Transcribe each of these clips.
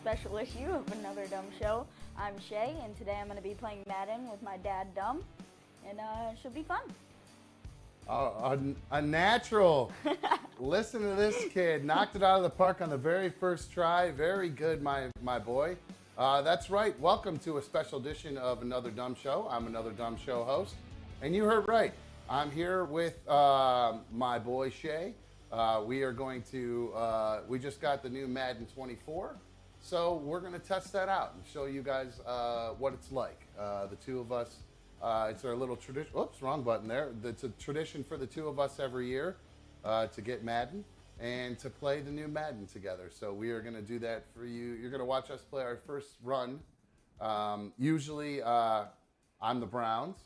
special issue of Another Dumb Show. I'm Shay, and today I'm going to be playing Madden with my dad, Dumb, and it should be fun. A natural. Listen to this kid. Knocked it out of the park on the very first try. Very good, my boy. That's right. Welcome to a special edition of Another Dumb Show. I'm Another Dumb Show host. And you heard right. I'm here with my boy, Shay. We are going to, we just got the new Madden 24. So we're going to test that out and show you guys what it's like. The two of us. It's our little tradition. Oops, wrong button there. It's a tradition for the two of us every year to get Madden and to play the new Madden together. So we are going to do that for you. You're going to watch us play our first run. Usually I'm the Browns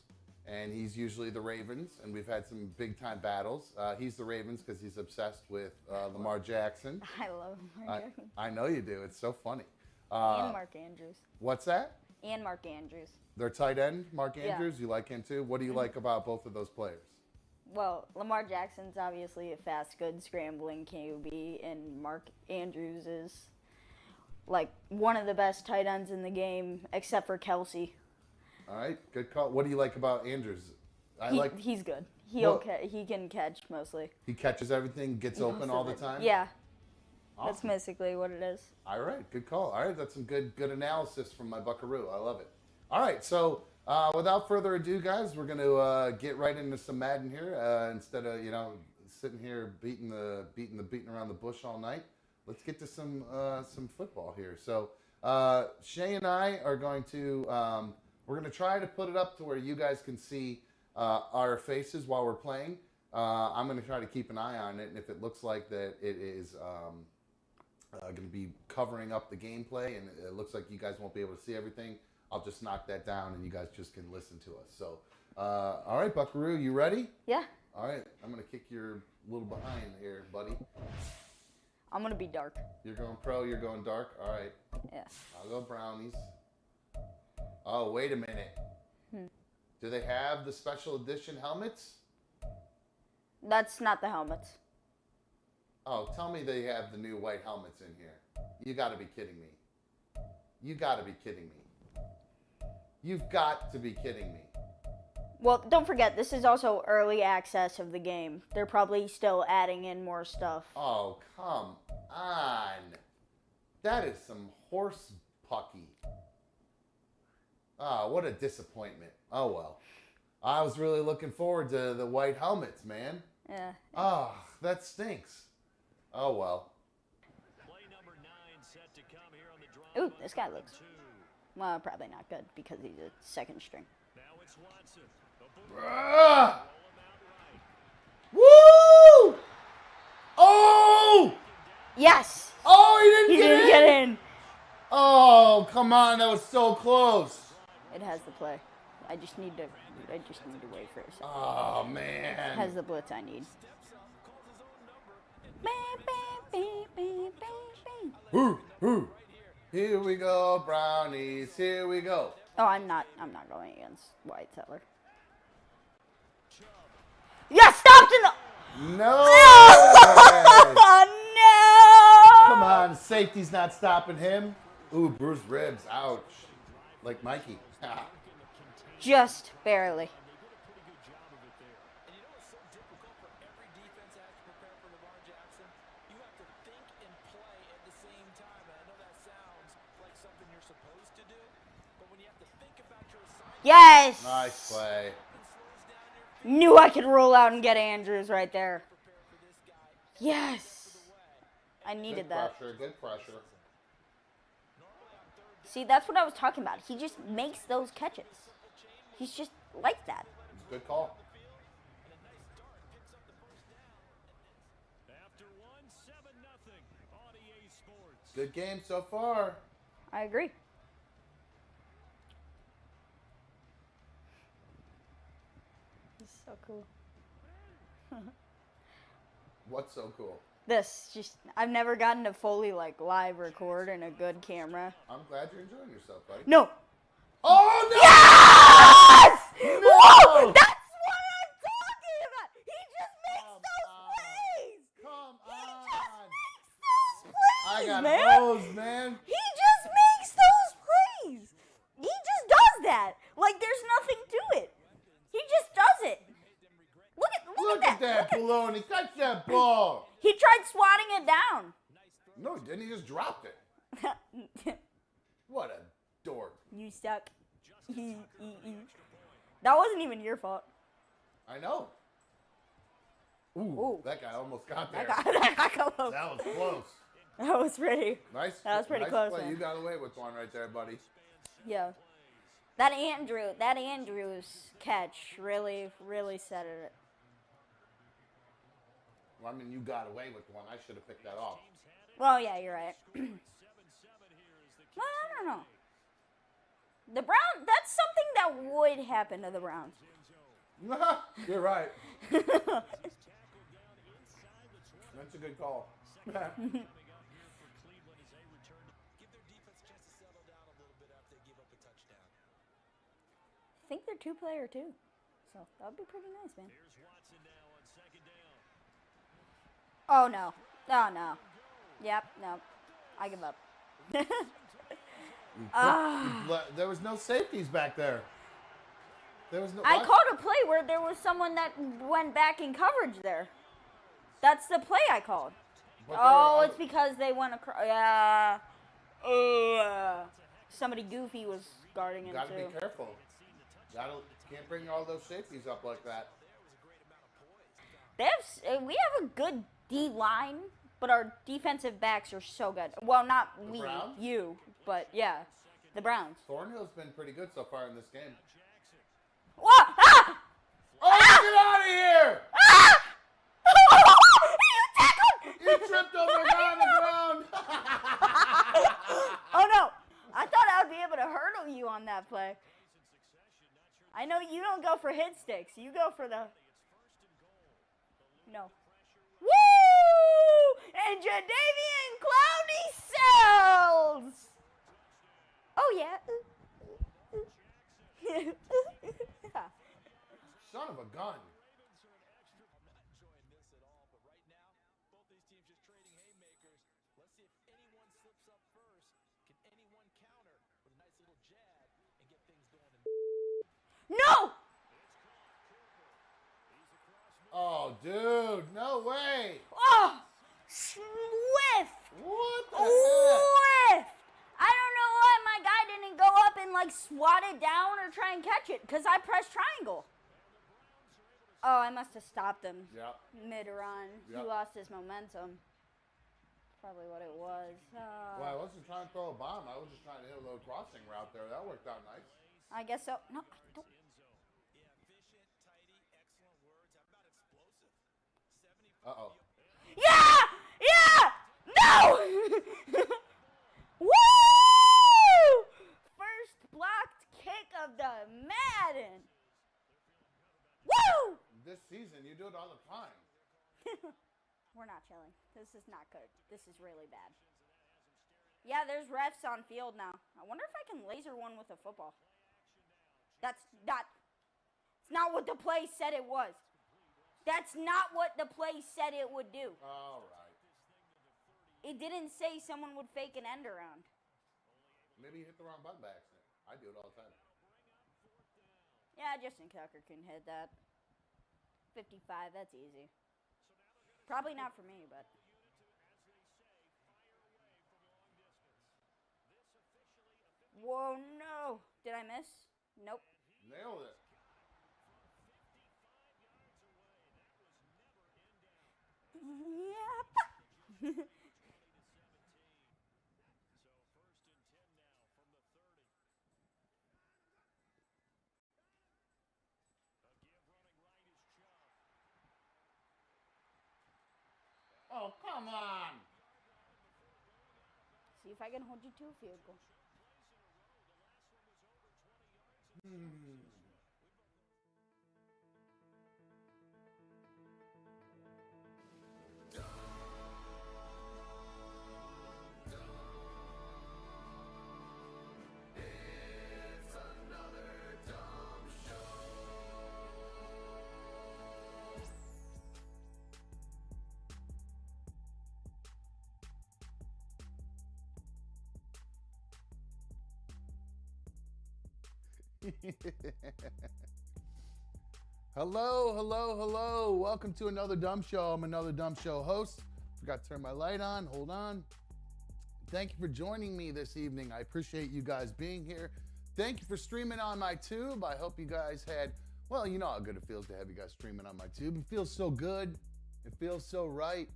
and he's usually the Ravens, and we've had some big time battles. He's the Ravens because he's obsessed with Lamar Jackson. I love Lamar Jackson. I know you do. It's so funny. And Mark Andrews. What's that? And Mark Andrews. Their tight end, Mark Andrews, Yeah. you like him too? What do you like about both of those players? Well, Lamar Jackson's obviously a fast, good, scrambling QB, and Mark Andrews is like one of the best tight ends in the game, except for Kelsey. All right, good call. What do you like about Andrews? He's good. He can catch mostly. He catches everything, gets open all the time? Yeah. Awesome. That's basically what it is. All right, good call. All right, that's some good analysis from my buckaroo. I love it. All right, so without further ado, guys, we're going to get right into some Madden here. Instead of sitting here beating around the bush all night, let's get to some football here. So Shay and I are going to we're going to try to put it up to where you guys can see our faces while we're playing. I'm going to try to keep an eye on it, and if it looks like that it is going to be covering up the gameplay, and it looks like you guys won't be able to see everything, I'll just knock that down, and you guys just can listen to us. So, all right, Buckaroo, you ready? Yeah. All right, I'm going to kick your little behind here, buddy. I'm going to be dark. You're going pro, you're going dark? All right. Yeah. I'll go brownies. Oh, wait a minute. Do they have the special edition helmets? That's not the helmets. Oh, tell me they have the new white helmets in here. You got to be kidding me. You got to be kidding me. You've got to be kidding me. Well, don't forget, this is also early access of the game. They're probably still adding in more stuff. Oh, come on. That is some horse pucky. Oh, what a disappointment. Oh, well. I was really looking forward to the white helmets, man. Yeah. Oh, that stinks. Oh, well. Ooh, this guy looks, well, probably not good because he's a second string. Woo! Oh! Yes! Oh, he He didn't didn't get in. Oh, come on, that was so close. It has the play. I just need to wait for a second. Oh, It man. has the blitz I need. Here we go, brownies. Here we go. Oh, I'm not going against White Teller. Yeah, stopped in the. No. Oh no! Come on, safety's not stopping him. Ooh, bruised ribs. Ouch. Like Mikey. Just barely. Yes! Nice play. Knew I could roll out and get Andrews right there. Yes! I needed that. Good pressure. See, that's what I was talking about. He just makes those catches. He's just like that. Good call. Good game so far. I agree. This is so cool. What's so cool? This, I've never gotten to fully, live record in a good camera. I'm glad you're enjoying yourself, buddy. No! Oh, no! Yes! No! Whoa! That's what I'm talking about! He just makes those plays! Come He on! just makes those plays, I got man! hosed, man. He just that. Like, there's nothing to it. He just does it. Look at that, baloney. Catch that ball. He tried swatting it down. No, he didn't. He just dropped it. What a dork. You suck. That wasn't even your fault. I know. Ooh, that guy almost got there. That got close. That was close. That was pretty. Nice. That was pretty nice close. Play. Man. You got away with one right there, buddy. Yeah. That Andrews catch really set it. Well, I mean, you got away with one. I should have picked that off. Well, yeah, you're right. Well, I don't know. The Browns, that's something that would happen to the Browns. You're right. That's a good call. I think they're two-player too. So that would be pretty nice, man. Oh, no. Oh, no. Yep, no. I give up. There was no safeties back there. There was no. I called a play where there was someone that went back in coverage there. That's the play I called. Oh, it's because they went across. Yeah. Somebody goofy was guarding him, You gotta too. be careful. Can't bring all those safeties up like that. We have a good D line, but our defensive backs are so good. Well, not we, Browns? you, but yeah, the Browns. Thornhill's been pretty good so far in this game. What? Ah! Oh, get out of here! Ah! You tackled! You tripped over a guy on the ground. Oh no! I thought I would be able to hurdle you on that play. I know you don't go for hit sticks. You go for the... No. Woo! And Jadavian Clowney sells! Oh, yeah. Son of a gun. No! Oh, dude, no way. Oh! Swift! What the heck? Swift! I don't know why my guy didn't go up and like swat it down or try and catch it, because I pressed triangle. Oh, I must have stopped him Yep. mid-run. Yep. He lost his momentum. Probably what it was. Well, I wasn't trying to throw a bomb. I was just trying to hit a little crossing route there. That worked out nice. I guess so. No, I don't. Uh-oh. Yeah! Yeah! No! Woo! First blocked kick of the Madden. Woo! This season, you do it all the time. We're not chilling. This is not good. This is really bad. Yeah, there's refs on field now. I wonder if I can laser one with a football. That's not... It's not what the play said it was. That's not what the play said it would do. All right. It didn't say someone would fake an end around. Maybe you hit the wrong button by accident. I do it all the time. Yeah, Justin Tucker can hit that. 55, that's easy. Probably not for me, but... Whoa, no. Did I miss? Nope. Nailed it. Yeah. Oh, come on. See if I can hold you to a field goal. Hello, hello, hello. Welcome to Another Dumb Show. I'm Another Dumb Show host. Forgot to turn my light on. Hold on. Thank you for joining me this evening. I appreciate you guys being here. Thank you for streaming on my tube. I hope you guys had, well, you know how good it feels to have you guys streaming on my tube. It feels so good. It feels so right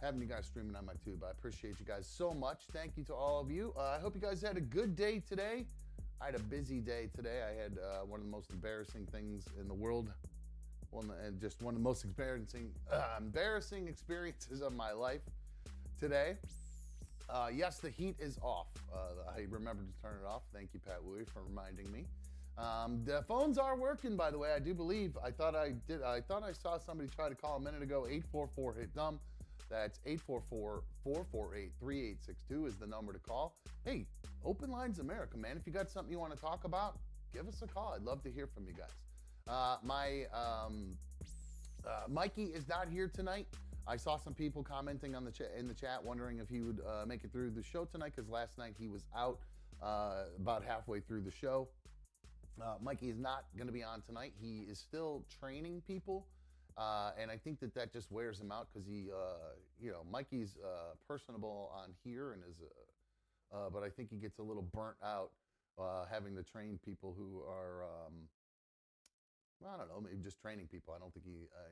having you guys streaming on my tube. I appreciate you guys so much. Thank you to all of you. I hope you guys had a good day today. I had a busy day today. I had one of the most embarrassing things in the world. Just one of the most embarrassing experiences of my life today. Yes, the heat is off. I remembered to turn it off. Thank you, Pat Wooey, for reminding me. The phones are working, by the way. I do believe. I thought I saw somebody try to call a minute ago. 844-HIT-DUMB. That's 844-448-3862 is the number to call. Hey, Open Lines America, man. If you got something you want to talk about, give us a call. I'd love to hear from you guys. Mikey is not here tonight. I saw some people commenting on in the chat wondering if he would make it through the show tonight, because last night he was out about halfway through the show. Mikey is not going to be on tonight. He is still training people, and I think that just wears him out, because Mikey's personable on here and is, but I think he gets a little burnt out having to train people who are. I don't know, maybe just training people. I don't think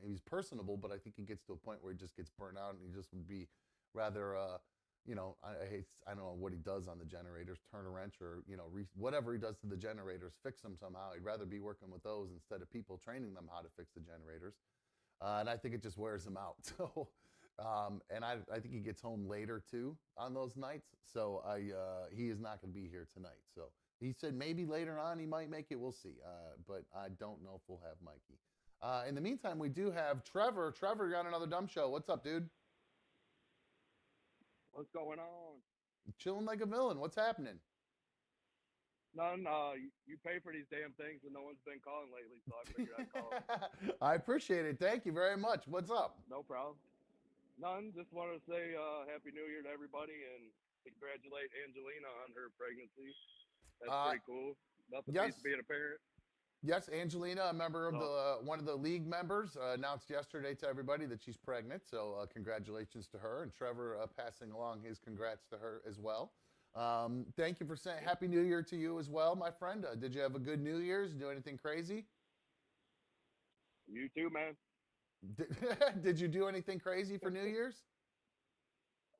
he's personable, but I think he gets to a point where he just gets burnt out, and he just would be rather, I don't know what he does on the generators, turn a wrench, or, whatever he does to the generators, fix them somehow. He'd rather be working with those instead of people training them how to fix the generators. And I think it just wears him out. So, and I think he gets home later too on those nights. So he is not going to be here tonight. So he said maybe later on he might make it. We'll see. But I don't know if we'll have Mikey. In the meantime, we do have Trevor. Trevor, you're on Another Dumb Show. What's up, dude? What's going on? Chilling like a villain. What's happening? None. You pay for these damn things, and no one's been calling lately, so I figured I'd call. I appreciate it. Thank you very much. What's up? No problem. None. Just wanted to say Happy New Year to everybody, and congratulate Angelina on her pregnancy. That's pretty cool. Nothing beats being a parent. Yes, Angelina, a member of one of the league members, announced yesterday to everybody that she's pregnant. So congratulations to her, and Trevor passing along his congrats to her as well. Thank you for saying Happy New Year to you as well, my friend. Did you have a good New Year's? Do anything crazy? You too, man. Did you do anything crazy for New Year's?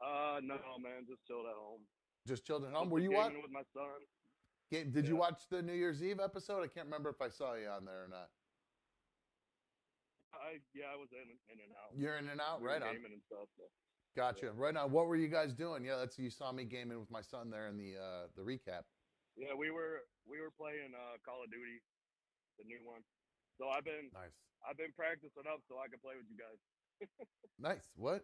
No, man. Just chilled at home. Just chilled at home. Were you watching with my son? Did you watch the New Year's Eve episode? I can't remember if I saw you on there or not. I was in and out. You're in and out, right on. Gaming and stuff. So. Gotcha. Right on. What were you guys doing? Yeah, you saw me gaming with my son there in the recap. Yeah, we were playing Call of Duty, the new one. So I've been practicing up so I can play with you guys. Nice. What?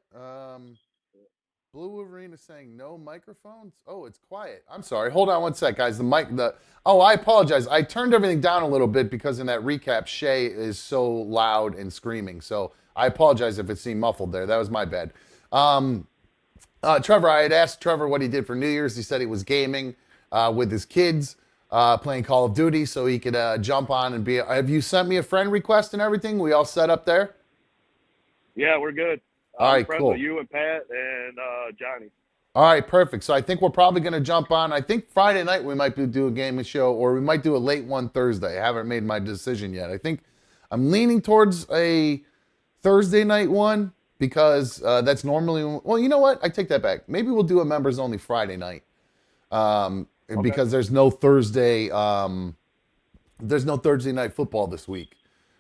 Blue Wolverine is saying no microphones. Oh, it's quiet. I'm sorry. Hold on one sec, guys. I apologize. I turned everything down a little bit because in that recap, Shay is so loud and screaming. So I apologize if it seemed muffled there. That was my bad. Trevor, I had asked Trevor what he did for New Year's. He said he was gaming with his kids, playing Call of Duty, so he could jump on and be. Have you sent me a friend request and everything? We all set up there? Yeah, we're good. All right, cool. With you and Pat and Johnny. All right, perfect. So I think we're probably going to jump on. I think Friday night we might do a gaming show, or we might do a late one Thursday. I haven't made my decision yet. I think I'm leaning towards a Thursday night one because that's normally. Well, you know what? I take that back. Maybe we'll do a members only Friday night because there's no Thursday. There's no Thursday night football this week.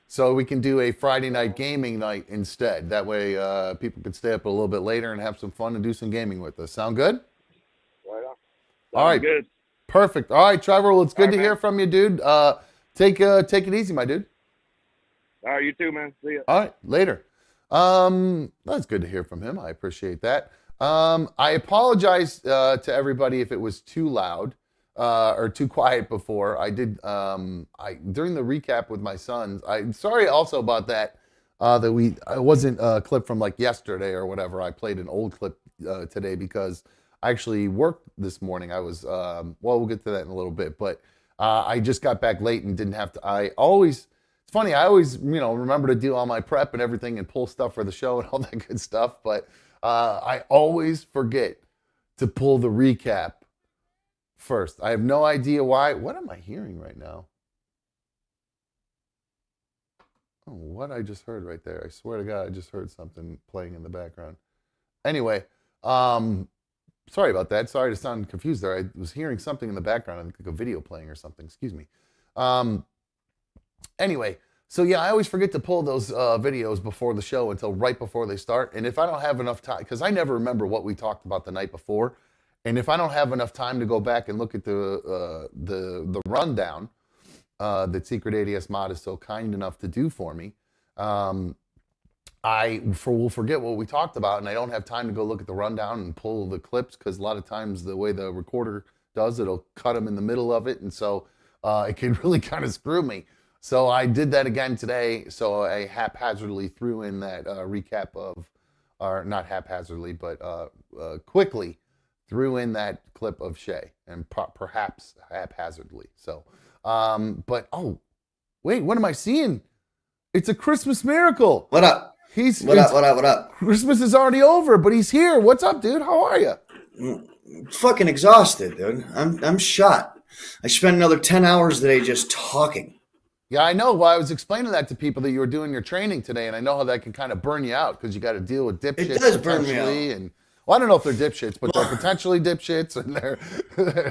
So we can do a Friday night gaming night instead. That way people can stay up a little bit later and have some fun and do some gaming with us. Sound good? Right on. All right. Good. Perfect. All right, Trevor. Well, it's good to hear from you, dude. Take it easy, my dude. All right, you too, man. See ya. All right, later. That's good to hear from him. I appreciate that. I apologize to everybody if it was too loud. Or too quiet before. I did during the recap with my sons. I'm sorry also about that. I wasn't a clip from like yesterday or whatever. I played an old clip today because I actually worked this morning. I was we'll get to that in a little bit. But I just got back late and didn't have to. It's funny. I always, remember to do all my prep and everything and pull stuff for the show and all that good stuff. But I always forget to pull the recap first. I have no idea why. What am I hearing right now? Oh, what I just heard right there. I swear to God, I just heard something playing in the background. Anyway, sorry about that. Sorry to sound confused there. I was hearing something in the background, I think like a video playing or something. Excuse me. Anyway, so yeah, I always forget to pull those videos before the show until right before they start. And if I don't have enough time, because I never remember what we talked about the night before, and if I don't have enough time to go back and look at the rundown that Secret ADS Mod is so kind enough to do for me, I will forget what we talked about, and I don't have time to go look at the rundown and pull the clips, because a lot of times the way the recorder does, it'll cut them in the middle of it, and so it can really kind of screw me. So I did that again today, so I haphazardly threw in that recap of, or not haphazardly, but quickly threw in that clip of Shay, and perhaps haphazardly. So, but, oh, wait, what am I seeing? It's a Christmas miracle. What up? What up? Christmas is already over, but he's here. What's up, dude? How are you? Fucking exhausted, dude. I'm shot. I spent another 10 hours today just talking. Yeah, I know. Well, I was explaining that to people that you were doing your training today, and I know how that can kind of burn you out because you got to deal with dipshits. It does burn me out. And well, I don't know if they're dipshits, but they're potentially dipshits, and they're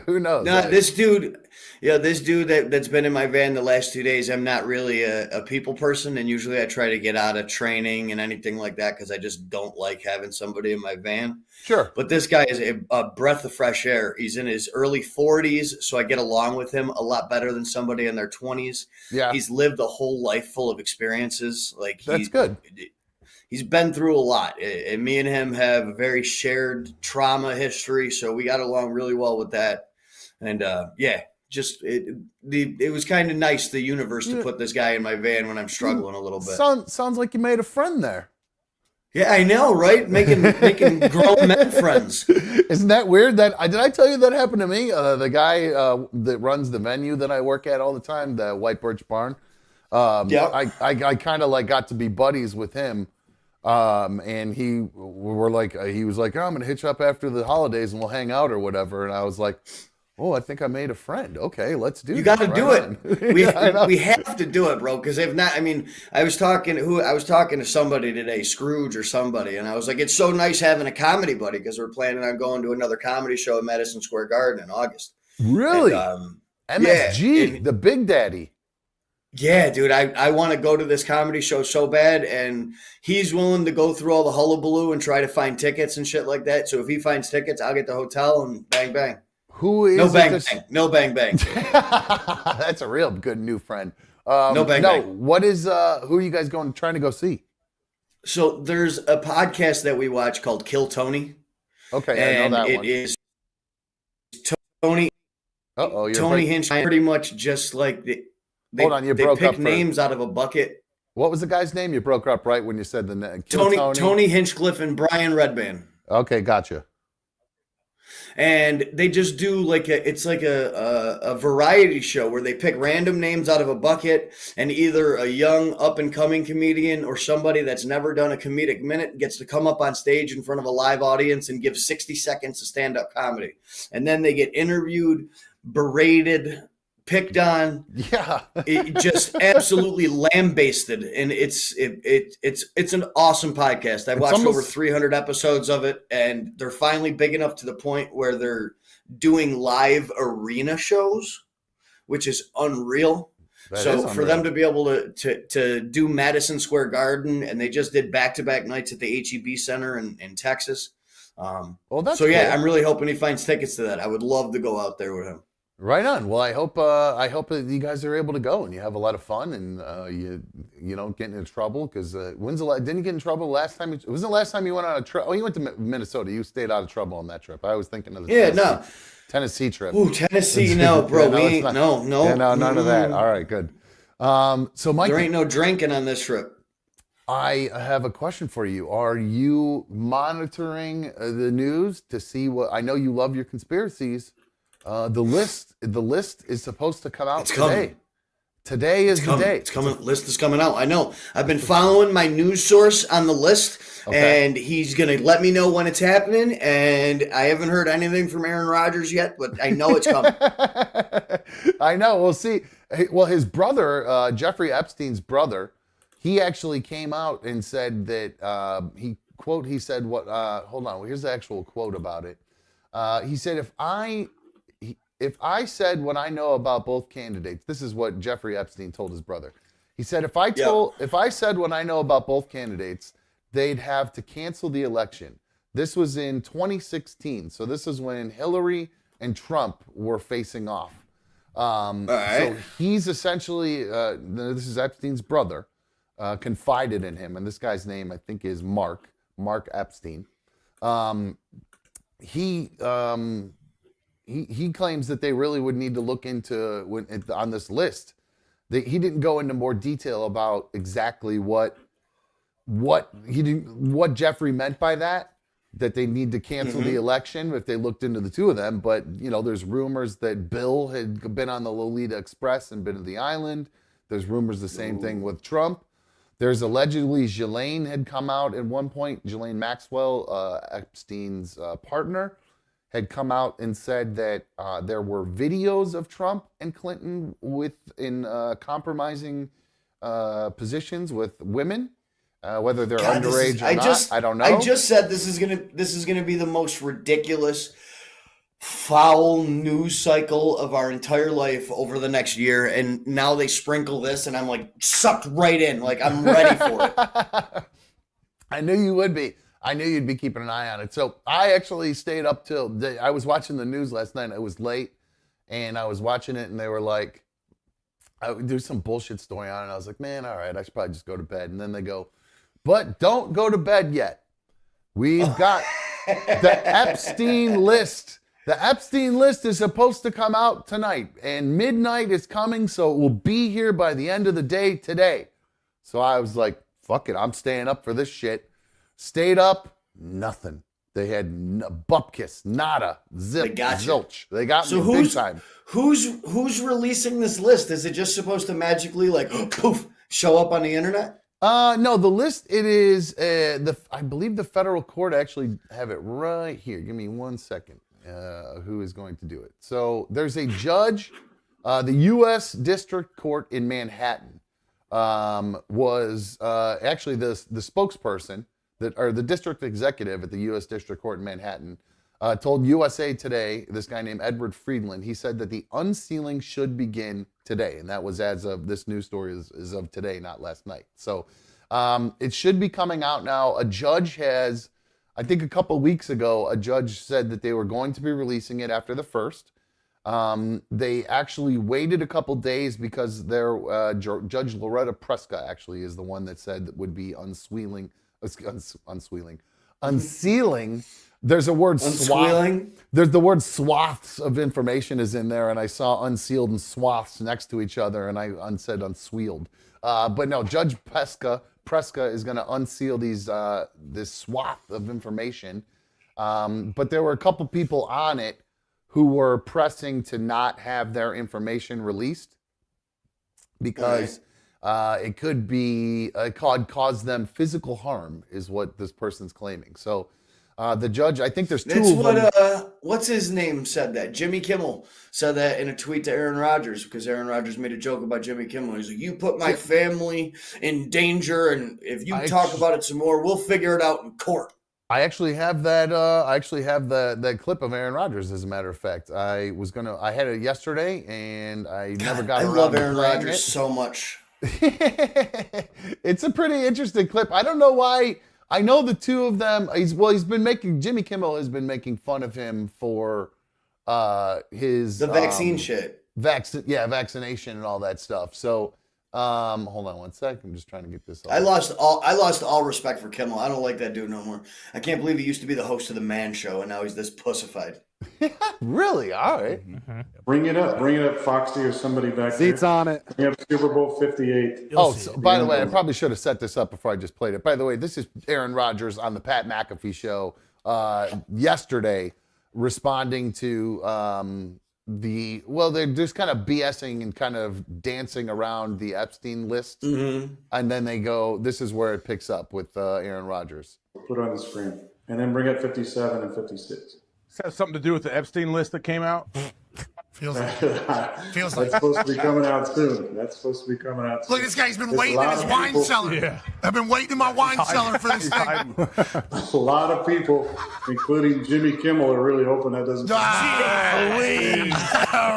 who knows? No, this dude that's been in my van the last 2 days. I'm not really a people person, and usually I try to get out of training and anything like that because I just don't like having somebody in my van. Sure. But this guy is a breath of fresh air. He's in his early 40s, so I get along with him a lot better than somebody in their 20s. Yeah. He's lived a whole life full of experiences. That's good. He's been through a lot, and me and him have a very shared trauma history, so we got along really well with that. And it was kind of nice, the universe, to put this guy in my van when I'm struggling a little bit. Sounds like you made a friend there. Yeah, I know, right? Making grown men friends. Isn't that weird? Did I tell you that happened to me? The guy that runs the venue that I work at all the time, the White Birch Barn. Yeah. I kind of like got to be buddies with him. And he was like, oh, I'm going to hit you up after the holidays and we'll hang out or whatever. And I was like, oh, I think I made a friend. Okay, let's do it. You got to do it. We have to do it, bro. Because if not, I mean, I was talking to somebody today, Scrooge or somebody, and I was like, it's so nice having a comedy buddy because we're planning on going to another comedy show at Madison Square Garden in August. Really? And, MSG, the Big Daddy. Yeah, dude, I want to go to this comedy show so bad, and he's willing to go through all the hullabaloo and try to find tickets and shit like that. So if he finds tickets, I'll get the hotel and bang, bang. Who is no bang, bang. No bang, bang. That's a real good new friend. No bang, bang. What is, who are you guys trying to go see? So there's a podcast that we watch called Kill Tony. Okay, I know that one. It is Tony. Tony Hinch, pretty much just like Hold on, you broke up. They pick names out of a bucket. What was the guy's name? You broke up right when you said the name. Tony Hinchcliffe and Brian Redband. Okay, gotcha. And they just do it's like a variety show where they pick random names out of a bucket, and either a young up and coming comedian or somebody that's never done a comedic minute gets to come up on stage in front of a live audience and give 60 seconds of stand-up comedy. And then they get interviewed, berated, picked on, it just absolutely lambasted, and it's an awesome podcast. I've watched over 300 episodes of it, and they're finally big enough to the point where they're doing live arena shows, which is unreal. For them to be able to do Madison Square Garden, and they just did back-to-back nights at the HEB Center in Texas. Cool. I'm really hoping he finds tickets to that. I would love to go out there with him. Right on. Well, I hope that you guys are able to go and you have a lot of fun, and you don't get into trouble, because didn't you get in trouble last time? Was the last time you went on a trip? Oh, you went to Minnesota. You stayed out of trouble on that trip. I was thinking of the Tennessee trip. Ooh, Tennessee, no, bro. No. Yeah, no, none of that. All right, good. So Mikey, there ain't no drinking on this trip. I have a question for you. Are you monitoring the news to see what? I know you love your conspiracies. The list is supposed to come out It's today. coming. Today is the day. It's coming. List is coming out. I know. I've been following my news source on the list, and he's gonna let me know when it's happening. And I haven't heard anything from Aaron Rodgers yet, but I know it's coming. I know. We'll see. Well, his brother, Jeffrey Epstein's brother, he actually came out and said that he said what? Hold on. Here's the actual quote about it. He said, if I said what I know about both candidates, this is what Jeffrey Epstein told his brother. He said, if I said what I know about both candidates, they'd have to cancel the election. This was in 2016. So this is when Hillary and Trump were facing off. So he's essentially, this is Epstein's brother, confided in him. And this guy's name, I think, is Mark Epstein. He claims that they really would need to look into on this list. He didn't go into more detail about exactly what Jeffrey meant by that they need to cancel the election if they looked into the two of them. But there's rumors that Bill had been on the Lolita Express and been to the island. There's rumors the same thing with Trump. There's allegedly Ghislaine had come out at one point. Ghislaine Maxwell, Epstein's partner, had come out and said that there were videos of Trump and Clinton in compromising positions with women, whether they're underage or not. I don't know. I just said this is gonna be the most ridiculous, foul news cycle of our entire life over the next year, and now they sprinkle this, and I'm like sucked right in. Like I'm ready for it. I knew you would be. I knew you'd be keeping an eye on it. So I actually stayed up I was watching the news last night. It was late, and I was watching it, and they were like, there's some bullshit story on it. And I was like, man, all right, I should probably just go to bed. And then they go, but don't go to bed yet. We've got the Epstein list. The Epstein list is supposed to come out tonight, and midnight is coming, so it will be here by the end of the day today. So I was like, fuck it, I'm staying up for this shit. Stayed up, nothing. They had bupkis, nada, zip, zilch. They got me big time. Who's releasing this list? Is it just supposed to magically poof show up on the internet? No, the list, it is I believe the federal court actually have it right here. Give me 1 second. Who is going to do it? So there's a judge, the U.S. District Court in Manhattan was actually the spokesperson or the district executive at the U.S. District Court in Manhattan told USA Today, this guy named Edward Friedland, he said that the unsealing should begin today. And that was as of this news story is of today, not last night. So it should be coming out now. A judge has, I think a couple weeks ago, a judge said that they were going to be releasing it after the first. They actually waited a couple days because Judge Loretta Preska actually is the one that said that would be unsealing. There's a word swath. There's the word swaths of information is in there, and I saw unsealed and swaths next to each other, and I said unsweeled. But no, Judge Preska is going to unseal this swath of information. But there were a couple people on it who were pressing to not have their information released because it could cause them physical harm, is what this person's claiming. So the judge, I think there's two of them. What's his name said that? Jimmy Kimmel said that in a tweet to Aaron Rodgers because Aaron Rodgers made a joke about Jimmy Kimmel. He's like, you put my family in danger, and if you talk about it some more, we'll figure it out in court. I actually have that. That clip of Aaron Rodgers. As a matter of fact, I had it yesterday, and I never got around to playing it. I love Aaron Rodgers so much. It's a pretty interesting clip. I don't know why. I know the two of them. Jimmy Kimmel has been making fun of him for his vaccine shit. Vaccination and all that stuff. So hold on 1 sec. I'm just trying to get this. I lost all respect for Kimmel. I don't like that dude no more. I can't believe he used to be the host of the Man Show, and now he's this pussified. Really? All right. Mm-hmm. Bring it up, Foxy or somebody back there. Seats on it. We have Super Bowl 58. By the way, I probably should have set this up before I just played it. By the way, this is Aaron Rodgers on the Pat McAfee show yesterday, responding to they're just kind of BSing and kind of dancing around the Epstein list, and then they go. This is where it picks up with Aaron Rodgers. Put it on the screen, and then bring up 57 and 56. This has something to do with the Epstein list that came out. Feels like That's supposed to be coming out soon. Look, this guy's been waiting in his wine cellar. Yeah. I've been waiting in my wine cellar for this thing. A lot of people, including Jimmy Kimmel, are really hoping that doesn't. All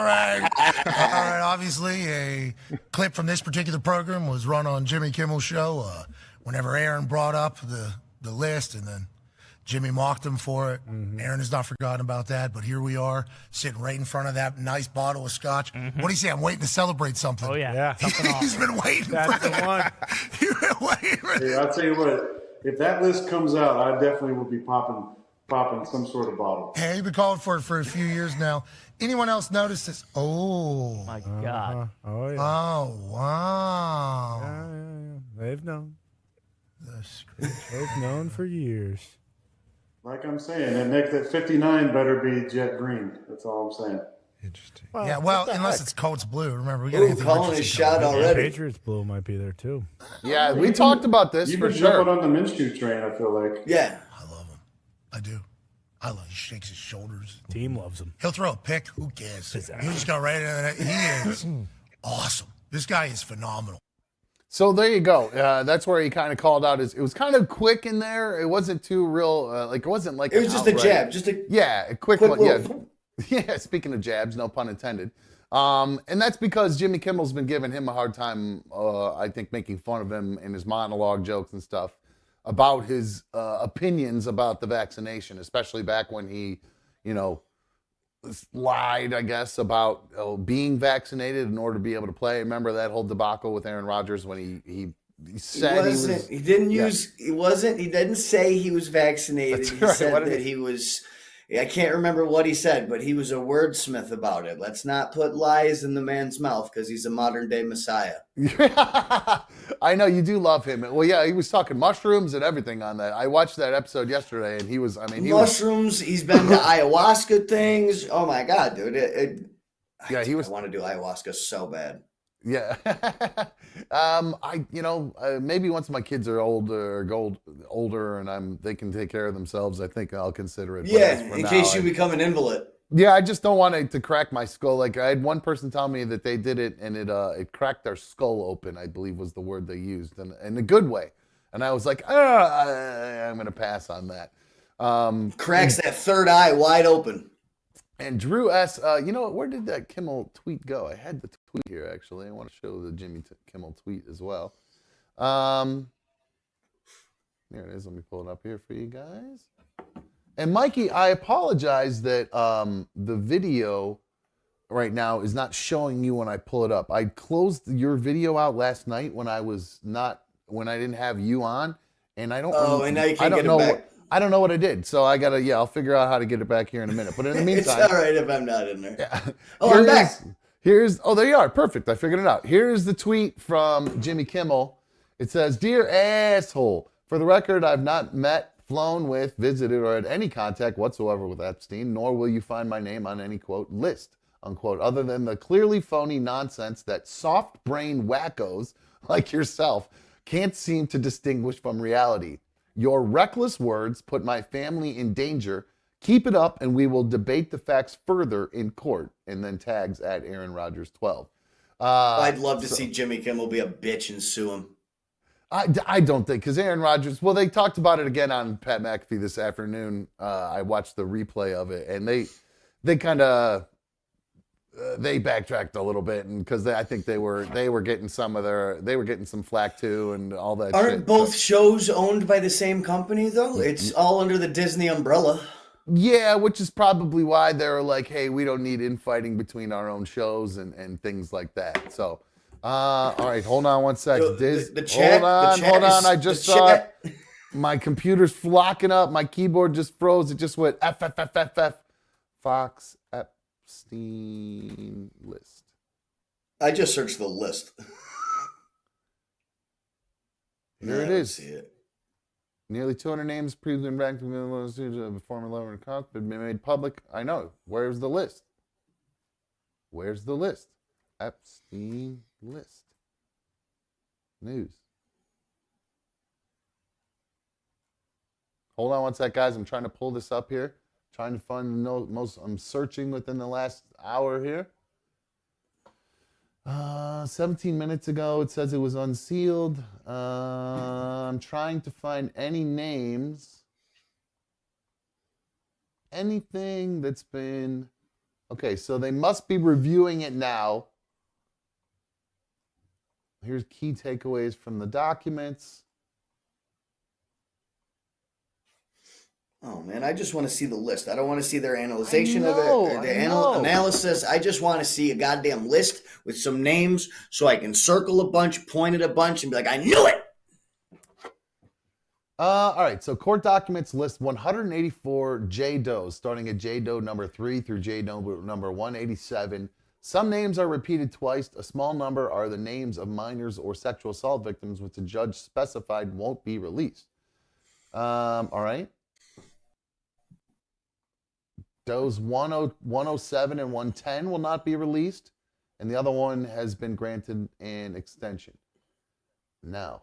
right. Obviously, a clip from this particular program was run on Jimmy Kimmel's show whenever Aaron brought up the list, and then Jimmy mocked him for it. Aaron has not forgotten about that, but here we are, sitting right in front of that nice bottle of scotch. What do you say? I'm waiting to celebrate something. Oh, yeah. Something He's been waiting That's for the one. You've been waiting for Hey, I'll tell you what. If that list comes out, I definitely will be popping some sort of bottle. Hey, you've been calling for it for a few years now. Anyone else notice this? Oh. My God. Oh, yeah. Oh, wow. Yeah. They've known. That's great. They've known for years. Like I'm saying, that 59 better be jet green. That's all I'm saying. Interesting. Well, unless it's Colts blue. Remember, we got Anthony calling his Richardson shot coming. already. Patriots blue might be there too. Yeah, we talked about this You've for been sure. jumping on the Minshew train, I feel like. Yeah. I love him. I do. I love. He shakes his shoulders. Team loves him. He'll throw a pick. Who cares? He'll just go right into that. He is awesome. This guy is phenomenal. So there you go. That's where he kind of called out his. It was kind of quick in there. It wasn't too real. It wasn't like It was just a jab. a quick one. little- Yeah. Speaking of jabs, no pun intended. And that's because Jimmy Kimmel's been giving him a hard time. I think making fun of him in his monologue jokes and stuff about his opinions about the vaccination, especially back when he, lied, I guess, about being vaccinated in order to be able to play. Remember that whole debacle with Aaron Rodgers when he said he didn't say he was vaccinated. That's He right. said What did that he was, I can't remember what he said, but he was a wordsmith about it. Let's not put lies in the man's mouth because he's a modern day messiah. I know you do love him. Well, yeah, he was talking mushrooms and everything on that. I watched that episode yesterday, and he was. Mushrooms. He's been to ayahuasca things. Oh my God, dude! He was. I want to do ayahuasca so bad. Yeah. Maybe once my kids are older, and they can take care of themselves, I think I'll consider it. Yeah, in case you become an invalid. Yeah, I just don't want it to crack my skull. Like I had one person tell me that they did it and it cracked their skull open, I believe was the word they used, and in a good way. And I was like, I'm going to pass on that. Cracks that third eye wide open. And Drew S., where did that Kimmel tweet go? I had the tweet here, actually. I want to show the Jimmy Kimmel tweet as well. There it is. Let me pull it up here for you guys. And Mikey, I apologize that the video right now is not showing you when I pull it up. I closed your video out last night when I didn't have you on, and I don't. And now you can't get it back. I don't know what I did, so I gotta. Yeah, I'll figure out how to get it back here in a minute. But in the meantime, it's all right if I'm not in there. Yeah. I'm back. There you are. Perfect. I figured it out. Here's the tweet from Jimmy Kimmel. It says, "Dear asshole, for the record, I've not met, flown with, visited, or had any contact whatsoever with Epstein, nor will you find my name on any, quote, list, unquote, other than the clearly phony nonsense that soft-brained wackos like yourself can't seem to distinguish from reality. Your reckless words put my family in danger. Keep it up and we will debate the facts further in court." And then tags at Aaron Rodgers 12. I'd love to see Jimmy Kimmel be a bitch and sue him. I don't think, because Aaron Rodgers, well, they talked about it again on Pat McAfee this afternoon. I watched the replay of it, and they kind of they backtracked a little bit, and because I think they were getting getting some flack too, and all that. Aren't shit. both shows owned by the same company though? It's all under the Disney umbrella. Yeah, which is probably why they're like, hey, we don't need infighting between our own shows and things like that. So. All right, hold on one sec. The chat, hold on. I just saw it. My computer's flocking up. My keyboard just froze. It just went F. Fox Epstein list. I just searched the list. Here it is. See it. Nearly 200 names previously ranked of the former lover cost have been made public. I know. Where's the list? Where's the list? Epstein list. News. Hold on one sec, guys. I'm trying to pull this up here. Trying to find the most. I'm searching within the last hour here. 17 minutes ago, it says it was unsealed. I'm trying to find any names. Anything that's been... Okay, so they must be reviewing it now. Here's key takeaways from the documents. Oh, man, I just want to see the list. I don't want to see their analyzation of it, or their analysis. I just want to see a goddamn list with some names so I can circle a bunch, point at a bunch, and be like, I knew it! All right, so court documents list 184 J-Does, starting at J-Doe number 3 through J-Doe number 187. Some names are repeated twice. A small number are the names of minors or sexual assault victims, which the judge specified won't be released. All right. Does 107 and 110 will not be released, and the other one has been granted an extension. Now,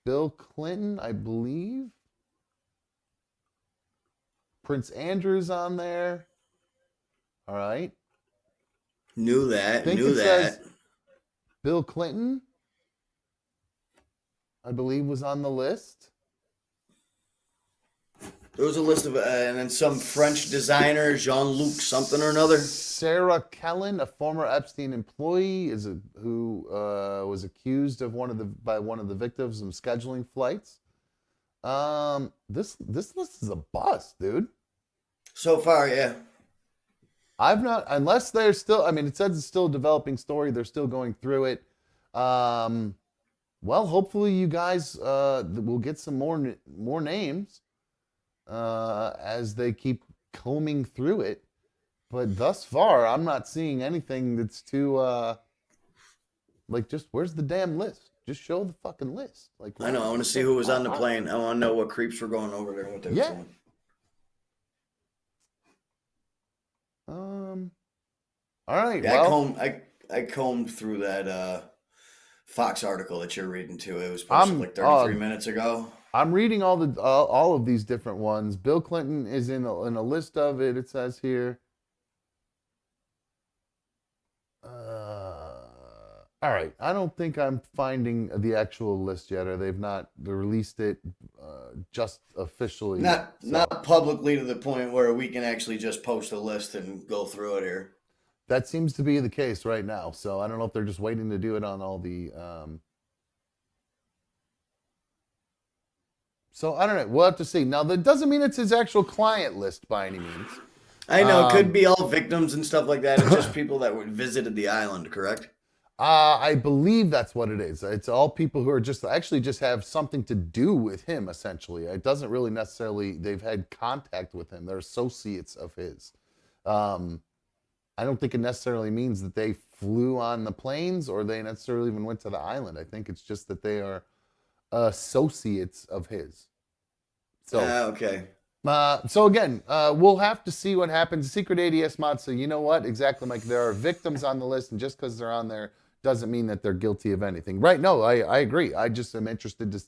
Bill Clinton, I believe. Prince Andrew's on there. All right. Knew that. Knew that. Bill Clinton, I believe, was on the list. There was a list of, and then some French designer, Jean-Luc something or another. Sarah Kellen, a former Epstein employee, who was accused of by one of the victims of scheduling flights. This list is a bust, dude. So far, yeah. I've not, unless they're still, I mean, it says it's still a developing story. They're still going through it. Well, hopefully you guys will get some more names as they keep combing through it. But thus far, I'm not seeing anything that's too, just where's the damn list? Just show the fucking list. I know. I want to see who was on the plane. I want to know what creeps were going over there. What they were saying. All right. Yeah, well, I combed through that Fox article that you're reading too. It was posted like 33 minutes ago. I'm reading all of these different ones. Bill Clinton is in a list of it. It says here. All right. I don't think I'm finding the actual list yet, or they've not released it just officially. Not publicly to the point where we can actually just post a list and go through it here. That seems to be the case right now. So I don't know if they're just waiting to do it on all the. So I don't know. We'll have to see. Now that doesn't mean it's his actual client list by any means. I know it could be all victims and stuff like that. It's just people that visited the island, correct? I believe that's what it is. It's all people who are just have something to do with him, essentially. It doesn't really necessarily, they've had contact with him. They're associates of his. I don't think it necessarily means that they flew on the planes or they necessarily even went to the island. I think it's just that they are associates of his. So, okay. So again, we'll have to see what happens. Secret ADS mod, so you know what? Exactly, Mike. There are victims on the list, and just because they're on there doesn't mean that they're guilty of anything. Right, no, I agree. I just am interested to...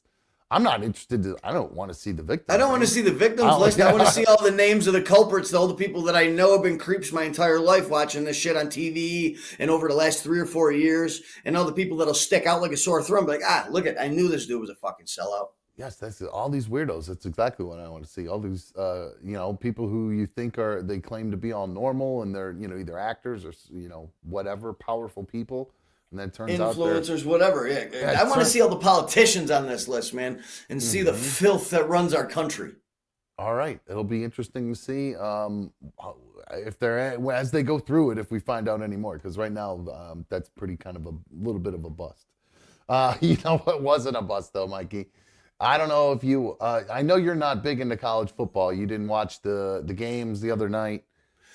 I'm not interested to... I don't want to see the victims. I don't want to see the victims list. I want to see all the names of the culprits, all the people that I know have been creeps my entire life watching this shit on TV and over the last 3 or 4 years, and all the people that'll stick out like a sore thumb, like, look I knew this dude was a fucking sellout. Yes, that's all these weirdos. That's exactly what I want to see. All these, people who you think they claim to be all normal, and they're, either actors or, whatever, powerful people. And then it turns out influencers, whatever. Yeah. I want to see all the politicians on this list, man, and see the filth that runs our country. All right. It'll be interesting to see if they're, as they go through it, if we find out any more, because right now that's pretty kind of a little bit of a bust. What wasn't a bust, though, Mikey? I don't know if you, I know you're not big into college football. You didn't watch the games the other night.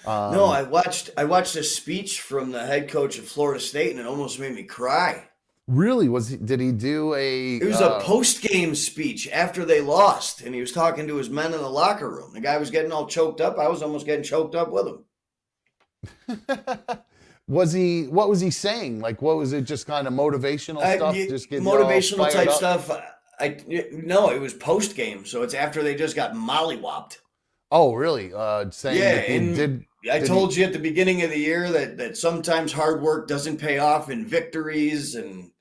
No, I watched a speech from the head coach of Florida State, and it almost made me cry. Really? Did he do a... It was a post-game speech after they lost, and he was talking to his men in the locker room. The guy was getting all choked up. I was almost getting choked up with him. What was he saying? Like, what was it? Just kind of motivational stuff? Just get motivational type up? stuff. No, it was post game, so it's after they just got mollywopped. Oh, really? Saying that he did. I told you at the beginning of the year that sometimes hard work doesn't pay off in victories, and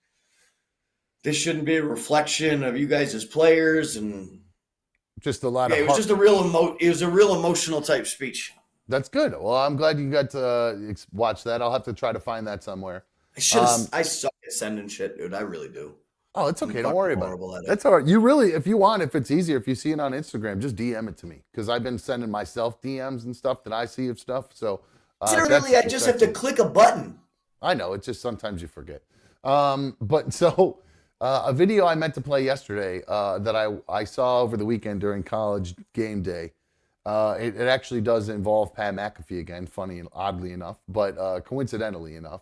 this shouldn't be a reflection of you guys as players. And just a lot of. It was just a real emotional type speech. That's good. Well, I'm glad you got to watch that. I'll have to try to find that somewhere. I suck at sending shit, dude. I really do. Oh, it's okay. Don't worry about it. That's it. all right. You really, if you want, if it's easier, if you see it on Instagram, just DM it to me because I've been sending myself DMs and stuff that I see of stuff. So literally, I just have to click a button. I know. It's just sometimes you forget. But so a video I meant to play yesterday that I saw over the weekend during college game day. It actually does involve Pat McAfee again, funny and oddly enough, but coincidentally enough.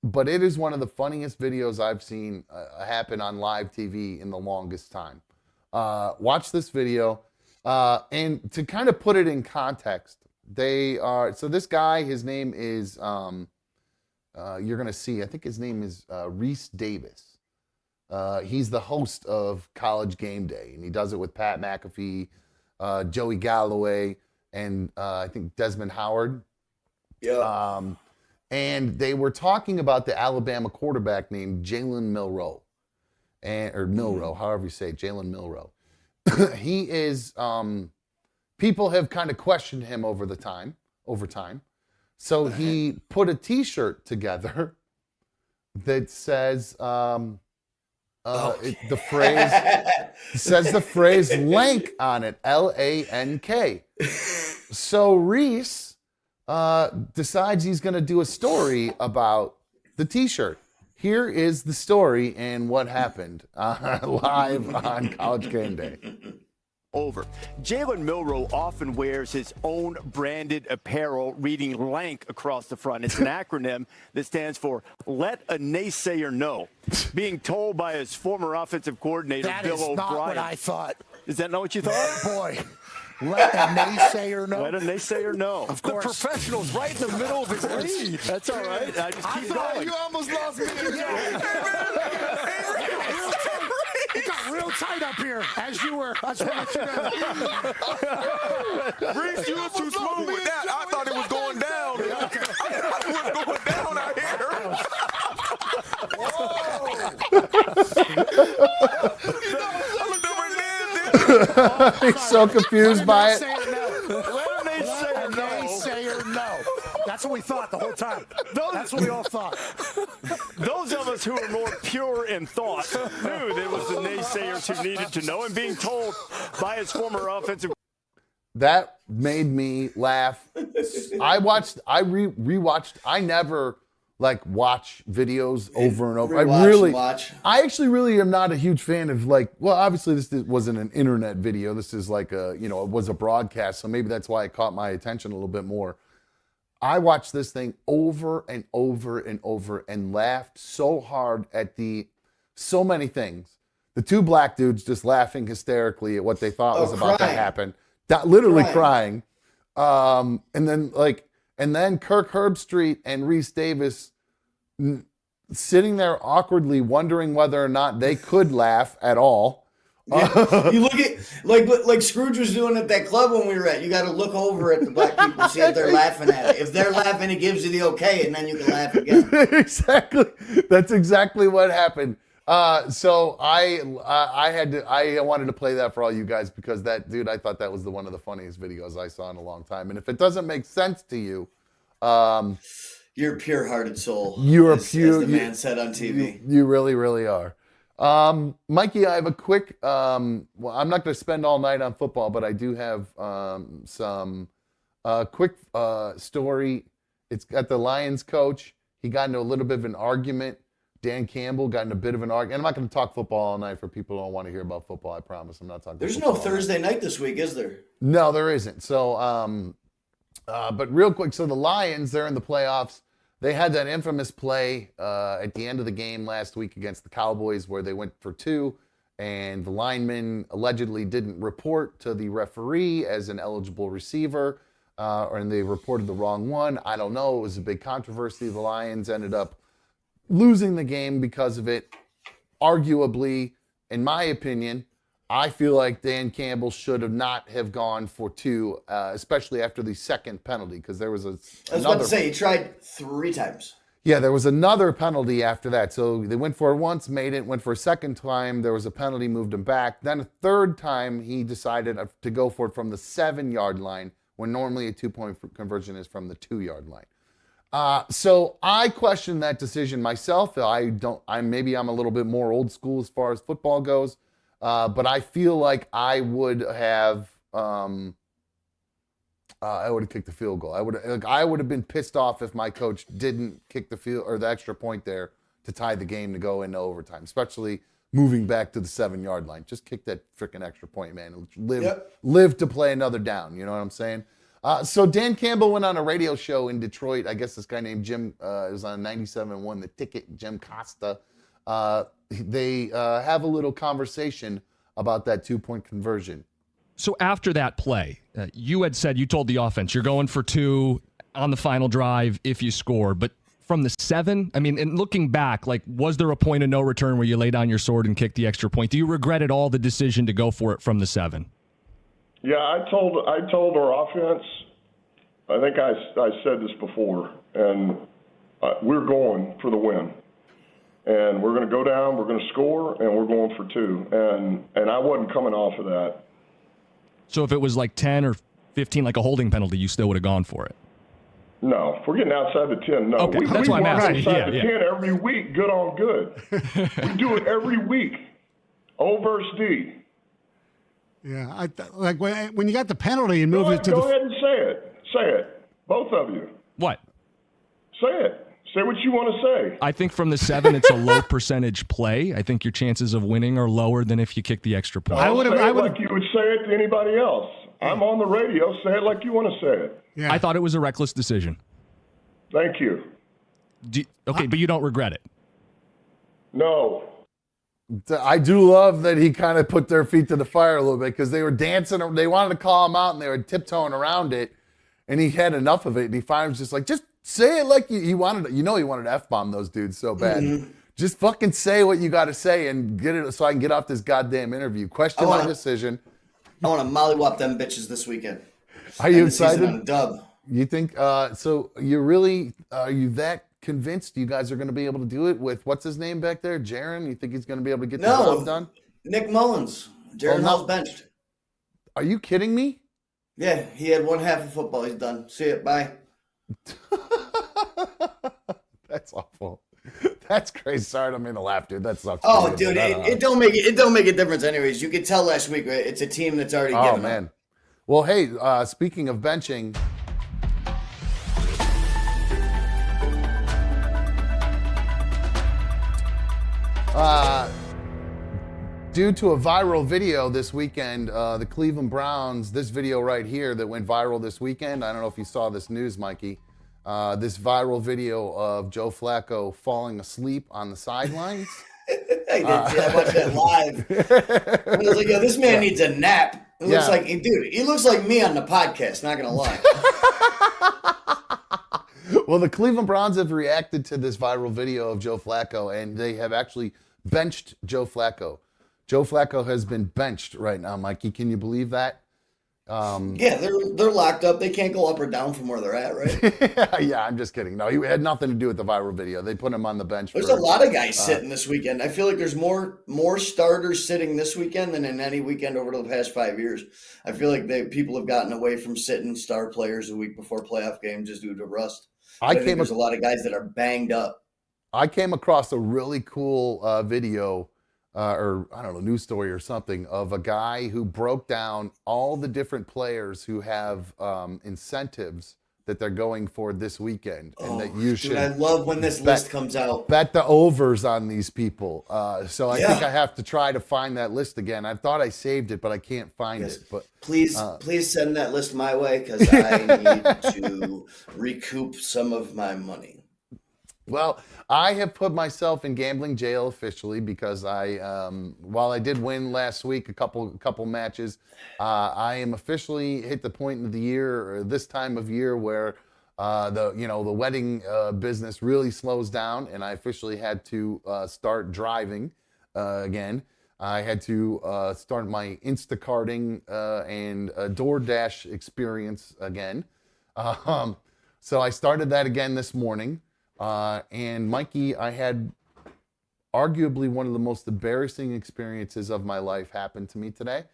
But it is one of the funniest videos I've seen happen on live TV in the longest time. Watch this video. And to kind of put it in context, so this guy, his name is, you're going to see, I think his name is Reese Davis. He's the host of College Game Day, and he does it with Pat McAfee, Joey Galloway, and I think Desmond Howard. Yeah. And they were talking about the Alabama quarterback named Jalen Milroe, or Milroe, however you say it, Jalen Milroe. He is, people have kind of questioned him over time. So he put a T-shirt together that says, the phrase "lank" on it, LANK. So Reese decides he's going to do a story about the T-shirt. Here is the story and what happened live on College Game Day. Over. Jalen Milroe often wears his own branded apparel reading "LANK" across the front. It's an acronym that stands for Let a Naysayer Know. Being told by his former offensive coordinator, Bill O'Brien. That is not what I thought. Is that not what you thought? Boy, let a naysayer know. Let a naysayer know. Of course. The professional's right in the middle of his lead. That's all right. I just keep going. You almost lost me again. It got real tight up here as you were. I just want to let you know. Reese, you were too smooth with that. I thought it was going down. I thought it was going down out here. He's so confused by it. Let a naysayer know. That's what we thought the whole time. That's what we all thought. Those of us who are more pure in thought knew there was the naysayers who needed to know, and being told by his former offensive. That made me laugh. I rewatched. I never watch videos over and over. I actually really am not a huge fan of obviously this wasn't an internet video. This is it was a broadcast. So maybe that's why it caught my attention a little bit more. I watched this thing over and over and over and laughed so hard at so many things. The two black dudes just laughing hysterically at what they thought was about to happen. Literally crying. And then Kirk Herbstreit and Reese Davis sitting there awkwardly wondering whether or not they could laugh at all. Yeah. You look at like Scrooge was doing at that club when we were at. You got to look over at the black people, see if they're laughing at it. If they're laughing, it gives you the okay, and then you can laugh again. Exactly. That's exactly what happened. So I wanted to play that for all you guys because I thought that was one of the funniest videos I saw in a long time. And if it doesn't make sense to you, you're a pure-hearted soul. As the man said on TV. You really, really are. Mikey, I have a quick, I'm not going to spend all night on football, but I do have some quick story. It's got the Lions coach. He got into a little bit of an argument. Dan Campbell got in a bit of an argument. And I'm not going to talk football all night for people who don't want to hear about football. I promise. I'm not talking There's football no Thursday night this week, is there? No, there isn't. So, but real quick, so the Lions, they're in the playoffs. They had that infamous play at the end of the game last week against the Cowboys where they went for two, and the lineman allegedly didn't report to the referee as an eligible receiver. and they reported the wrong one. I don't know. It was a big controversy. The Lions ended up losing the game because of it. Arguably, in my opinion, I feel like Dan Campbell should have not have gone for 2, especially after the second penalty, because there was I was about to say, he tried 3 times. Yeah, there was another penalty after that. So they went for it once, made it, went for a second time. There was a penalty, moved him back. Then a third time, he decided to go for it from the 7-yard line, when normally a 2-point conversion is from the 2-yard line. So I question that decision myself. Maybe I'm a little bit more old school as far as football goes. But I feel like I would have kicked the field goal. I would have been pissed off if my coach didn't kick the field or the extra point there to tie the game to go into overtime, especially moving back to the 7-yard line. Just kick that freaking extra point, man. Live to play another down. You know what I'm saying? So Dan Campbell went on a radio show in Detroit. I guess this guy named Jim, it was on 97.1 The Ticket, Jim Costa. They have a little conversation about that 2-point conversion. So after that play, you had said, you told the offense, you're going for 2 on the final drive if you score. But from the 7, I mean, and looking back, like, was there a point of no return where you lay down your sword and kick the extra point? Do you regret at all the decision to go for it from the 7? Yeah, I told our offense, I think I said this before, and we're going for the win. And we're going to go down, we're going to score, and we're going for 2. And I wasn't coming off of that. So if it was like 10 or 15, like a holding penalty, you still would have gone for it? No, if we're getting outside the 10, no. Okay, that's why I'm asking. Outside the 10 every week, good on good. We do it every week. O versus D. Yeah, when you got the penalty and moved it to go ahead and say it. Say it. Both of you. What? Say it. Say what you want to say. I think from the 7, it's a low percentage play. I think your chances of winning are lower than if you kick the extra point. I would like you would say it to anybody else. I'm on the radio. Say it like you want to say it. Yeah. I thought it was a reckless decision. Thank you. But you don't regret it? No. I do love that he kind of put their feet to the fire a little bit, because they were dancing. They wanted to call him out, and they were tiptoeing around it, and he had enough of it, and he finally was just like, just say it like he wanted. He wanted to F-bomb those dudes so bad. Mm-hmm. Just fucking say what you got to say and get it so I can get off this goddamn interview. Question my decision. I want to mollywop them bitches this weekend. Are you excited? On a dub. You think so? You really are you that convinced you guys are going to be able to do it with what's his name back there, Jaron? You think he's going to be able to get the job done? Nick Mullins. Jaron Hall's benched. Are you kidding me? Yeah, he had 1/2 of football. He's done. See it. Bye. That's awful. That's crazy. Sorry, I don't mean to laugh, dude. That sucks. Oh, dude, it don't make a difference anyways. You could tell last week, right? It's a team that's already given up. Oh, man. Well, hey, speaking of benching, due to a viral video this weekend, the Cleveland Browns, this video right here that went viral this weekend, I don't know if you saw this news, Mikey, this viral video of Joe Flacco falling asleep on the sidelines. I did. I watched that live. I was like, yo, this man needs a nap. It looks like, dude, he looks like me on the podcast, not going to lie. Well, the Cleveland Browns have reacted to this viral video of Joe Flacco, and they have actually benched Joe Flacco. Joe Flacco has been benched right now, Mikey. Can you believe that? Yeah, they're locked up. They can't go up or down from where they're at, right? Yeah, I'm just kidding. No, he had nothing to do with the viral video. They put him on the bench. There's a lot of guys sitting this weekend. I feel like there's more starters sitting this weekend than in any weekend over the past 5 years. I feel like people have gotten away from sitting star players a week before playoff games just due to rust. I think there's a lot of guys that are banged up. I came across a really cool video or I don't know, news story or something of a guy who broke down all the different players who have incentives that they're going for this weekend, and that you should. I love when this list comes out. Bet the overs on these people. So I think I have to try to find that list again. I thought I saved it, but I can't find it. But please send that list my way, because I need to recoup some of my money. Well, I have put myself in gambling jail officially because while I did win last week a couple matches, I am officially hit the point of the year, or this time of year, where the wedding business really slows down, and I officially had to start driving again. I had to start my Instacarting and DoorDash experience again. So I started that again this morning. And Mikey, I had arguably one of the most embarrassing experiences of my life happen to me today.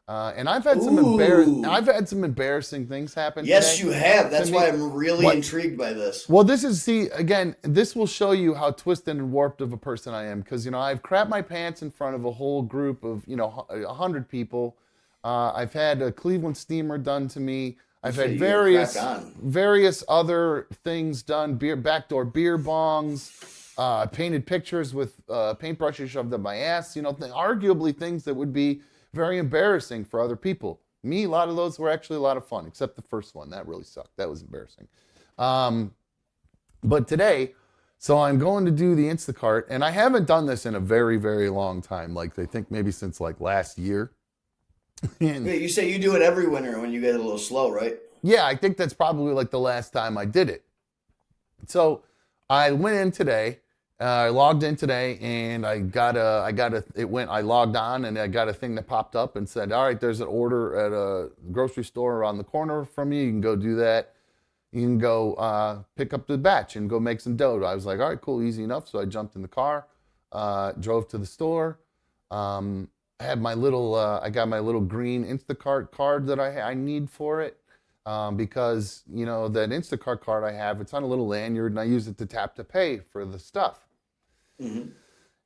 And I've had some embarrassing things happen Yes, today. you have. That's why I'm really intrigued by this. Well, this will show you how twisted and warped of a person I am. Because, I've crapped my pants in front of a whole group of, 100 people. I've had a Cleveland steamer done to me. I've had various other things done, backdoor beer bongs, painted pictures with paintbrushes shoved up my ass, arguably things that would be very embarrassing for other people. Me, a lot of those were actually a lot of fun, except the first one. That really sucked. That was embarrassing. But today, so I'm going to do the Instacart, and I haven't done this in a very, very long time. Like, I think maybe since like last year. Wait, you say you do it every winter when you get a little slow, right? Yeah, I think that's probably like the last time I did it. So I went in today, I logged in today, and I logged on, and I got a thing that popped up and said, all right, there's an order at a grocery store around the corner from you. You can go do that. You can go pick up the batch and go make some dough. I was like, all right, cool, easy enough. So I jumped in the car, drove to the store. I had my I got my little green Instacart card that I need for it because, that Instacart card I have, it's on a little lanyard, and I use it to tap to pay for the stuff. Mm-hmm.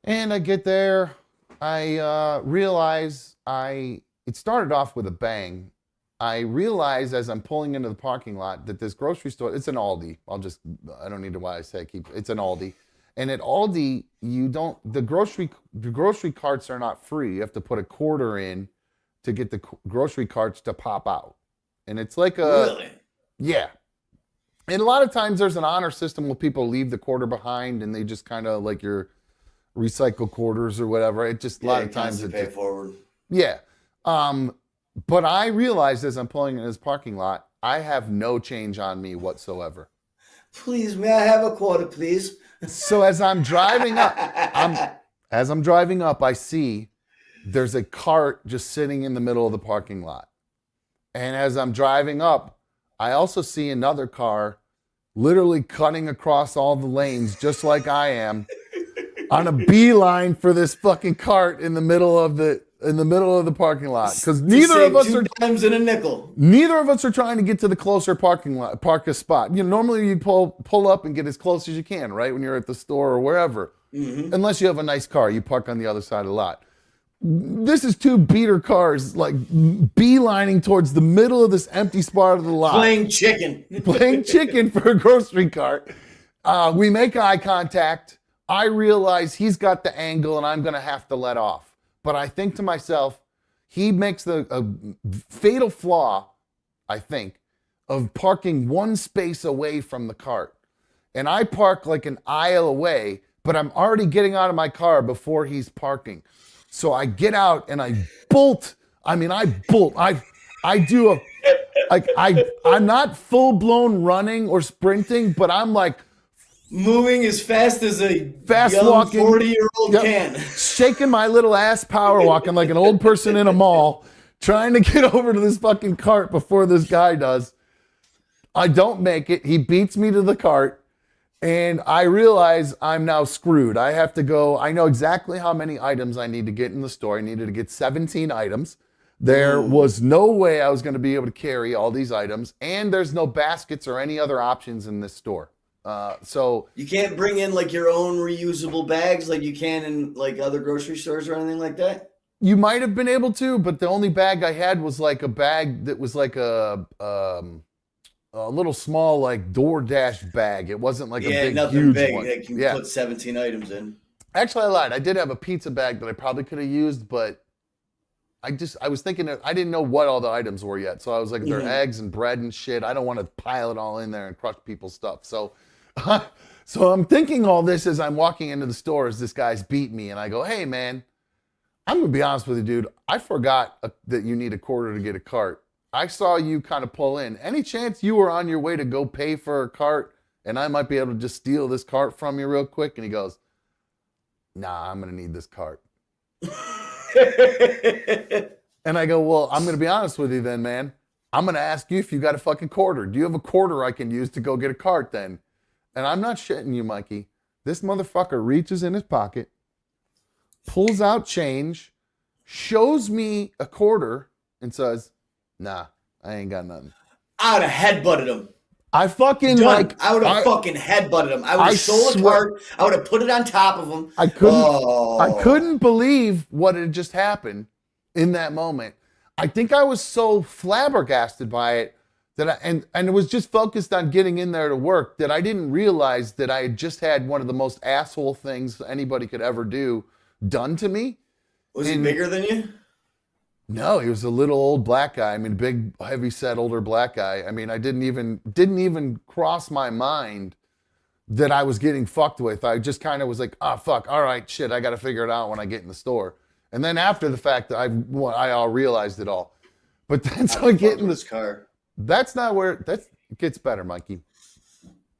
And I get there, I realize it started off with a bang. I realize as I'm pulling into the parking lot that this grocery store, it's an Aldi. I don't need to why I say it's an Aldi. And at Aldi, the grocery carts are not free. You have to put a quarter in to get the grocery carts to pop out. And it's like Really? Yeah. And a lot of times there's an honor system where people leave the quarter behind and they just kind of like your recycle quarters or whatever. It just, a lot of times pay forward. Yeah. But I realized as I'm pulling in this parking lot, I have no change on me whatsoever. Please, may I have a quarter, please? So as I'm driving up, I see there's a cart just sitting in the middle of the parking lot. And as I'm driving up, I also see another car literally cutting across all the lanes just like I am on a beeline for this fucking cart in the middle of the parking lot, because neither of us are times in a nickel. Neither of us are trying to get to the closer park a spot. Normally you pull up and get as close as you can, right? When you're at the store or wherever, unless you have a nice car, you park on the other side of the lot. This is two beater cars like beelining towards the middle of this empty spot of the lot, playing chicken for a grocery cart. We make eye contact. I realize he's got the angle, and I'm going to have to let off. But I think to myself, he makes a fatal flaw, I think, of parking one space away from the cart. And I park like an aisle away, but I'm already getting out of my car before he's parking. So I get out and I bolt. I do I'm not full-blown running or sprinting, but I'm like, moving as fast as a young walking 40-year-old can. Shaking my little ass, power walking like an old person in a mall, trying to get over to this fucking cart before this guy does. I don't make it. He beats me to the cart, and I realize I'm now screwed. I have to go. I know exactly how many items I need to get in the store. I needed to get 17 items. There was no way I was going to be able to carry all these items, and there's no baskets or any other options in this store. So you can't bring in like your own reusable bags like you can in like other grocery stores or anything like that? You might have been able to, but the only bag I had was like a bag that was like a little small like DoorDash bag. It wasn't like a big, huge big one. that you can put 17 items in. Actually, I lied. I did have a pizza bag that I probably could have used, but I was thinking that I didn't know what all the items were yet. So I was like, there are eggs and bread and shit. I don't want to pile it all in there and crush people's stuff. So So I'm thinking all this as I'm walking into the store as this guy's beat me, and I go, hey, man, I'm going to be honest with you, dude. I forgot that you need a quarter to get a cart. I saw you kind of pull in. Any chance you were on your way to go pay for a cart and I might be able to just steal this cart from you real quick? And he goes, nah, I'm going to need this cart. And I go, well, I'm going to be honest with you then, man. I'm going to ask you if you got a fucking quarter. Do you have a quarter I can use to go get a cart then? And I'm not shitting you, Mikey. This motherfucker reaches in his pocket, pulls out change, shows me a quarter, and says, nah, I ain't got nothing. I would have headbutted him. I fucking Done. I would have fucking headbutted him. I would have stole a cart. I would have put it on top of him. I couldn't believe what had just happened in that moment. I think I was so flabbergasted by it that and it was just focused on getting in there to work that I didn't realize that I had just had one of the most asshole things anybody could ever do done to me. Was he bigger than you? No, he was a little old black guy. I mean, big, heavy-set older black guy. I mean, I didn't even cross my mind that I was getting fucked with. I just kind of was like, oh, fuck, all right, shit, I got to figure it out when I get in the store. And then after the fact, I all realized it all. But then so I get in this car. That's not where it gets better, Mikey.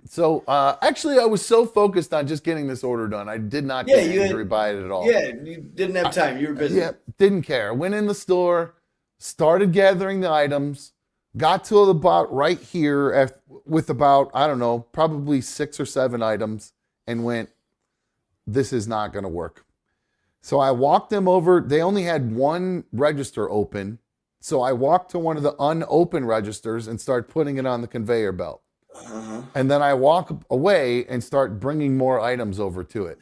So actually, I was so focused on just getting this order done, I did not get angry by it at all. Yeah, you didn't have time. You were busy. Yeah, didn't care. Went in the store, started gathering the items, got to about right here with about, I don't know, probably 6 or 7 items, and went, this is not going to work. So I walked them over. They only had one register open. So I walked to one of the unopened registers and start putting it on the conveyor belt. Uh-huh. And then I walk away and start bringing more items over to it.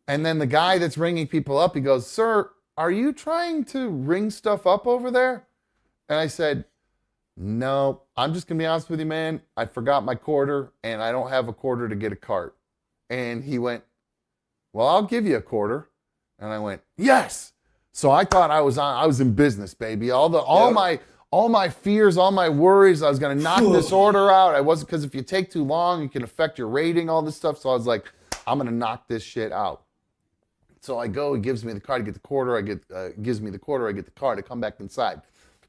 And then the guy that's ringing people up, he goes, sir, are you trying to ring stuff up over there? And I said, no, I'm just going to be honest with you, man. I forgot my quarter and I don't have a quarter to get a cart. And he went, well, I'll give you a quarter. And I went, yes. So I thought I was in business, baby. All my fears, all my worries, I was going to knock this order out. I wasn't, because if you take too long, it can affect your rating, all this stuff. So I was like, I'm going to knock this shit out. So I go, he gives me the card, I get the quarter, gives me the quarter, I get the card, I come back inside.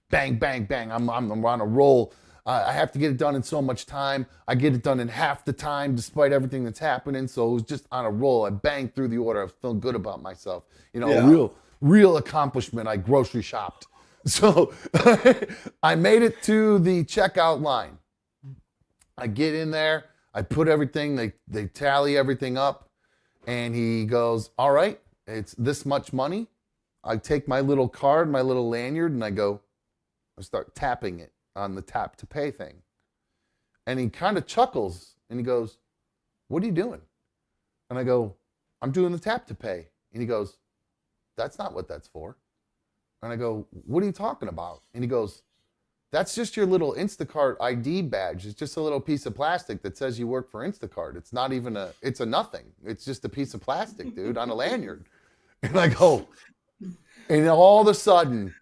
Bang, bang, bang, I'm on a roll. I have to get it done in so much time. I get it done in half the time despite everything that's happening. So it was just on a roll. I banged through the order. I was feeling good about myself. You know, real accomplishment. I grocery shopped. So I made it to the checkout line. I get in there. I put everything, they tally everything up. And he goes, all right, it's this much money. I take my little card, my little lanyard, and I start tapping it on the tap to pay thing. And he kind of chuckles and he goes, what are you doing? And I go, I'm doing the tap to pay. And he goes, that's not what that's for. And I go, what are you talking about? And he goes, that's just your little Instacart ID badge. It's just a little piece of plastic that says you work for Instacart. It's not even it's a nothing. It's just a piece of plastic, dude, on a lanyard. And I go, and all of a sudden,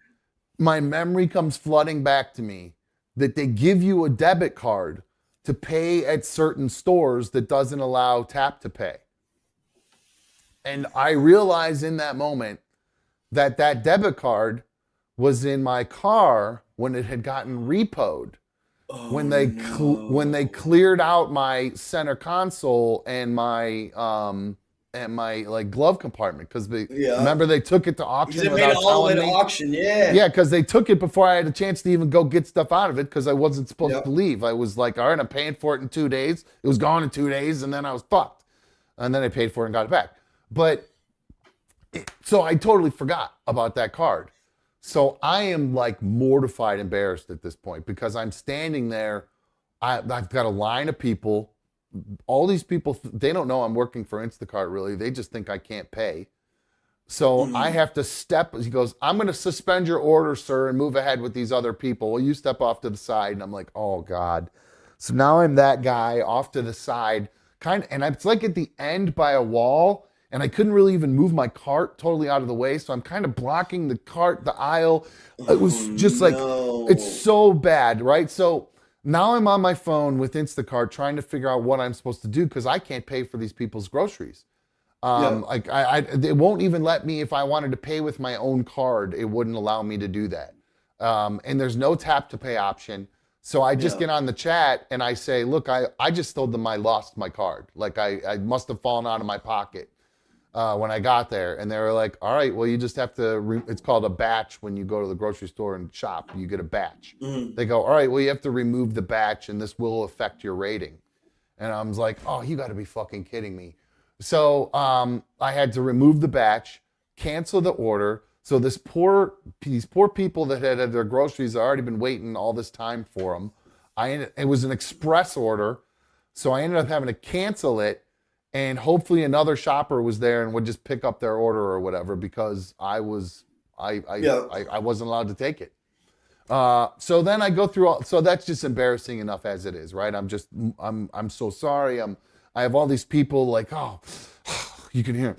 my memory comes flooding back to me that they give you a debit card to pay at certain stores that doesn't allow tap to pay. And I realized in that moment that debit card was in my car when it had gotten repoed. When they cleared out my center console and my like glove compartment, because remember they took it to auction. They made it all the way to auction, Yeah, because they took it before I had a chance to even go get stuff out of it, because I wasn't supposed to leave. I was like, all right, I'm paying for it in 2 days. It was gone in 2 days, and then I was fucked. And then I paid for it and got it back. So I totally forgot about that card. So I am like mortified, embarrassed at this point, because I'm standing there. I've got a line of people. All these people, they don't know I'm working for Instacart, really. They just think I can't pay. So I have to step. He goes, I'm going to suspend your order, sir, and move ahead with these other people. Well, you step off to the side. And I'm like, oh, God. So now I'm that guy off to the side, and it's like at the end by a wall. And I couldn't really even move my cart totally out of the way. So I'm kind of blocking the cart, the aisle. It was just like, it's so bad, right? So Now I'm on my phone with Instacart trying to figure out what I'm supposed to do because I can't pay for these people's groceries. Like it won't even let me, if I wanted to pay with my own card, it wouldn't allow me to do that. And there's no tap to pay option. So I just get on the chat and I say, look, I just told them I lost my card. Like I must have fallen out of my pocket when I got there. And they were like, all right, well, you just have to, it's called a batch when you go to the grocery store and shop, you get a batch. They go, all right, well, you have to remove the batch and this will affect your rating. And I was like, oh, you got to be fucking kidding me. So I had to remove the batch, cancel the order. So these poor people that had their groceries already been waiting all this time for them. It was an express order, so I ended up having to cancel it, and hopefully another shopper was there and would just pick up their order or whatever because I wasn't allowed to take it. So then I go through so that's just embarrassing enough as it is, right? I'm so sorry. I have all these people like, oh, you can hear them.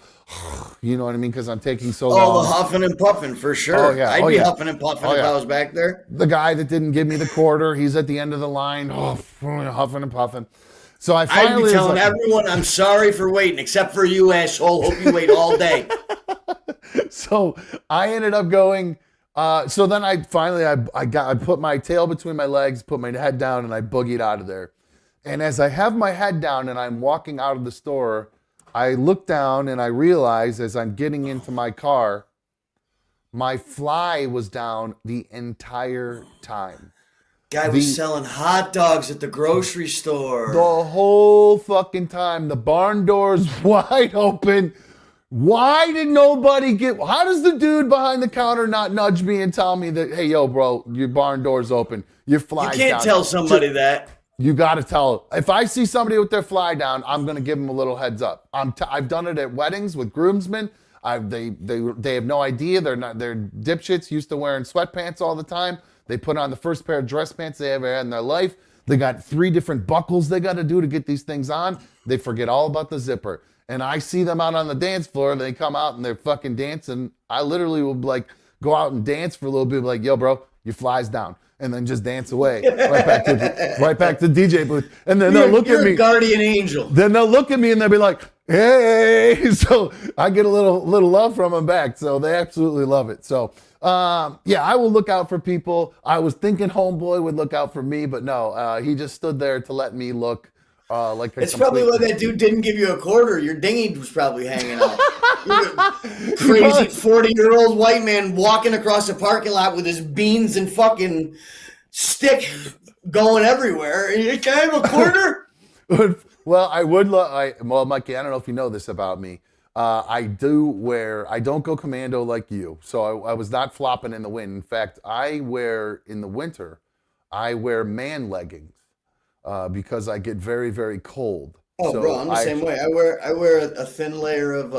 You know what I mean? Because I'm taking so long. Oh, the huffing and puffing for sure. Oh, yeah. I'd be huffing and puffing if I was back there. The guy that didn't give me the quarter, he's at the end of the line, huffing and puffing. So I'd be telling everyone I'm sorry for waiting, except for you, asshole. Hope you wait all day. So I ended up going. So then I put my tail between my legs, put my head down, and I boogied out of there. And as I have my head down and I'm walking out of the store, I look down and I realize as I'm getting into my car, my fly was down the entire time. Guy was selling hot dogs at the grocery store. The whole fucking time. The barn door's wide open. Why did nobody how does the dude behind the counter not nudge me and tell me that, hey, yo, bro, your barn door's open. Your fly's down. You can't tell somebody that. You got to tell. If I see somebody with their fly down, I'm going to give them a little heads up. I've done it at weddings with groomsmen. They have no idea. They're dipshits used to wearing sweatpants all the time. They put on the first pair of dress pants they ever had in their life. They got 3 different buckles they got to do to get these things on. They forget all about the zipper. And I see them out on the dance floor. They come out and they're fucking dancing. I literally will like go out and dance for a little bit. Like, yo, bro, your fly's down. And then just dance away right back to the DJ booth. And then they'll look at me. Guardian angel. Then they'll look at me and they'll be like, hey. So I get a little love from them back. So they absolutely love it. So I will look out for people. I was thinking homeboy would look out for me, but no, he just stood there to let me look like a It's probably why that dude didn't give you a quarter. Your dinghy was probably hanging out. Crazy 40-year-old white man walking across the parking lot with his beans and fucking stick going everywhere. Can I have a quarter? Well, I would well, Mikey, I don't know if you know this about me. I don't go commando like you. So I was not flopping in the wind. In fact, in the winter, I wear man leggings because I get very, very cold. Oh, so bro, I'm the same way. I wear a thin layer of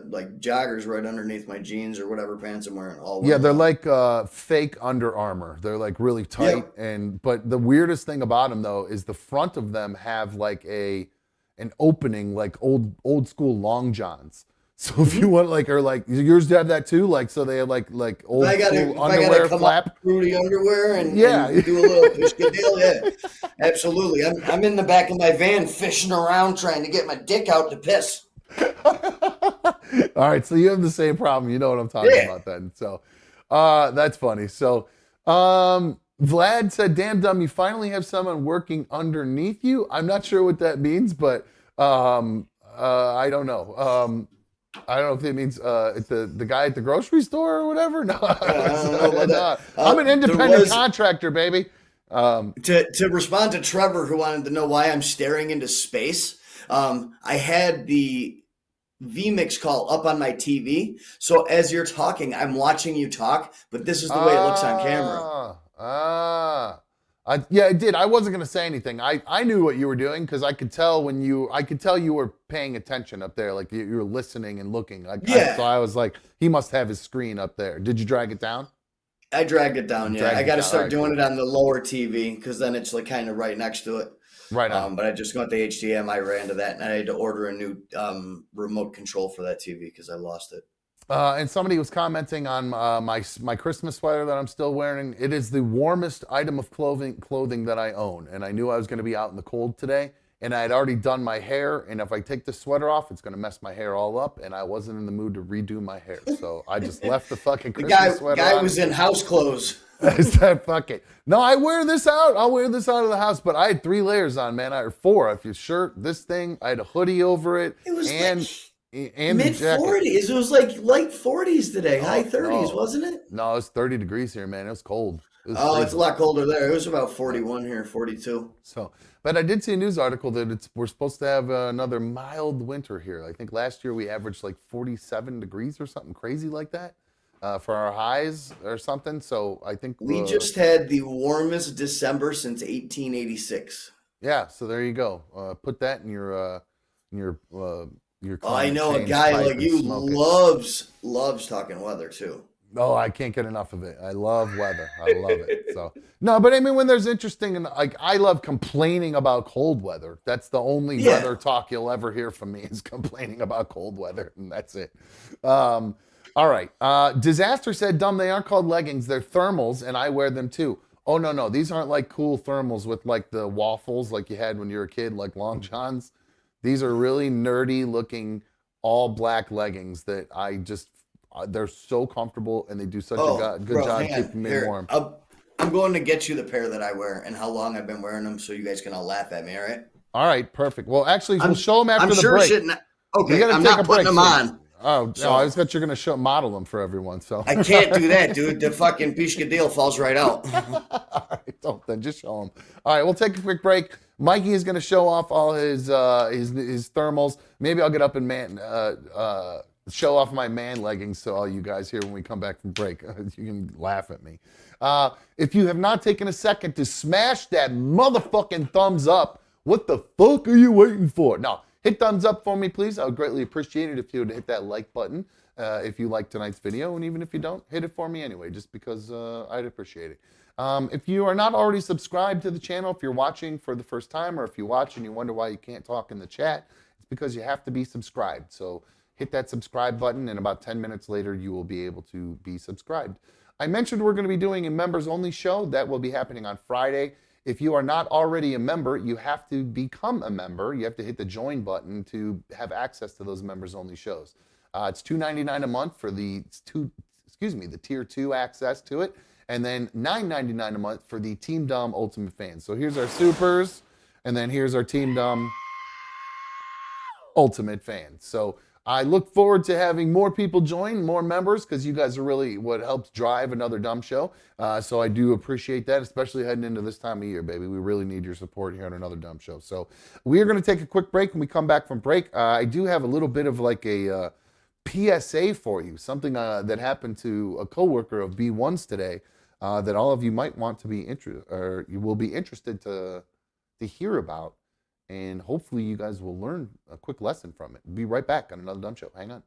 like joggers right underneath my jeans or whatever pants I'm wearing. Yeah, they're like fake Under Armour. They're like really tight. Yeah. But the weirdest thing about them though is the front of them have like an opening like old school long johns. So if you want yours have that too, like so they have like old school underwear flap, fruity underwear, and do a little deal. Yeah, absolutely. I'm in the back of my van fishing around trying to get my dick out to piss. All right, so you have the same problem. You know what I'm talking about then. So that's funny. So Vlad said, "Damn dumb, you finally have someone working underneath you." I'm not sure what that means, but I don't know. I don't know if it means the guy at the grocery store or whatever. No, I'm an independent contractor, baby. To respond to Trevor, who wanted to know why I'm staring into space, I had the vMix call up on my TV. So as you're talking, I'm watching you talk, but this is the way it looks on camera. Yeah, I did. I wasn't going to say anything. I knew what you were doing because I could tell you were paying attention up there. Like you were listening and looking. So I was like, he must have his screen up there. Did you drag it down? I dragged it down, yeah. I got to start doing it on the lower TV because then it's like kind of right next to it. Right on. But I just got the HDMI, ran to that, and I had to order a new remote control for that TV because I lost it. And somebody was commenting on my Christmas sweater that I'm still wearing. It is the warmest item of clothing that I own. And I knew I was going to be out in the cold today. And I had already done my hair. And if I take this sweater off, it's going to mess my hair all up. And I wasn't in the mood to redo my hair. So I just left the fucking Christmas sweater on. Guy was in house clothes. I said, fuck it. No, I wear this out. I'll wear this out of the house. But I had 3 layers on, man. I had 4. If your shirt, this thing, I had a hoodie over it. It was and mid-40s. It was like light 40s today, high 30s, wasn't it? No, it's 30 degrees here, man. It was cold. It's a lot colder there. It was about 41 here, 42. So, but I did see a news article that we're supposed to have another mild winter here. I think last year we averaged like 47 degrees or something crazy like that for our highs or something. So I think we just had the warmest December since 1886. Yeah, so there you go. Put that in your I know a guy like you loves talking weather too. Oh, I can't get enough of it. I love weather. I love it. So no, but I mean, when there's interesting and like, I love complaining about cold weather. That's the only weather talk you'll ever hear from me is complaining about cold weather, and that's it. All right. Disaster said, "Dumb. They aren't called leggings. They're thermals, and I wear them too." Oh no, these aren't like cool thermals with like the waffles like you had when you were a kid, like long johns. These are really nerdy looking all black leggings that I just, they're so comfortable and they do such a good job keeping me warm. I'm going to get you the pair that I wear and how long I've been wearing them so you guys can all laugh at me, all right? All right, perfect. Well, actually, we'll show them after the break. Okay, I'm not putting them on. Oh, no, I was got you're going to model them for everyone. So I can't do that, dude. The fucking Pishka falls right out. All right, don't then just show them. All right, we'll take a quick break. Mikey is going to show off all his thermals. Maybe I'll get up and show off my man leggings so all you guys here when we come back from break. You can laugh at me. If you have not taken a second to smash that motherfucking thumbs up, what the fuck are you waiting for? No. Hit thumbs up for me, please. I would greatly appreciate it if you would hit that like button if you like tonight's video. And even if you don't, hit it for me anyway, just because I'd appreciate it. If you are not already subscribed to the channel, if you're watching for the first time, or if you watch and you wonder why you can't talk in the chat, it's because you have to be subscribed. So hit that subscribe button, and about 10 minutes later, you will be able to be subscribed. I mentioned we're going to be doing a members-only show. That will be happening on Friday. If you are not already a member, you have to become a member. You have to hit the join button to have access to those members-only shows. It's $2.99 a month for the tier 2 access to it, and then $9.99 a month for the Team Dumb Ultimate Fans. So here's our supers, and then here's our Team Dumb Ultimate Fans. So I look forward to having more people join, more members, because you guys are really what helps drive Another Dumb Show. So I do appreciate that, especially heading into this time of year, baby. We really need your support here on Another Dumb Show. So we are going to take a quick break. When we come back from break, I do have a little bit of like a PSA for you, something that happened to a coworker of B1's today that all of you might want to be interested, or you will be interested to hear about. And hopefully you guys will learn a quick lesson from it. We'll be right back on Another Dumb Show. Hang on.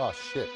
Oh, shit.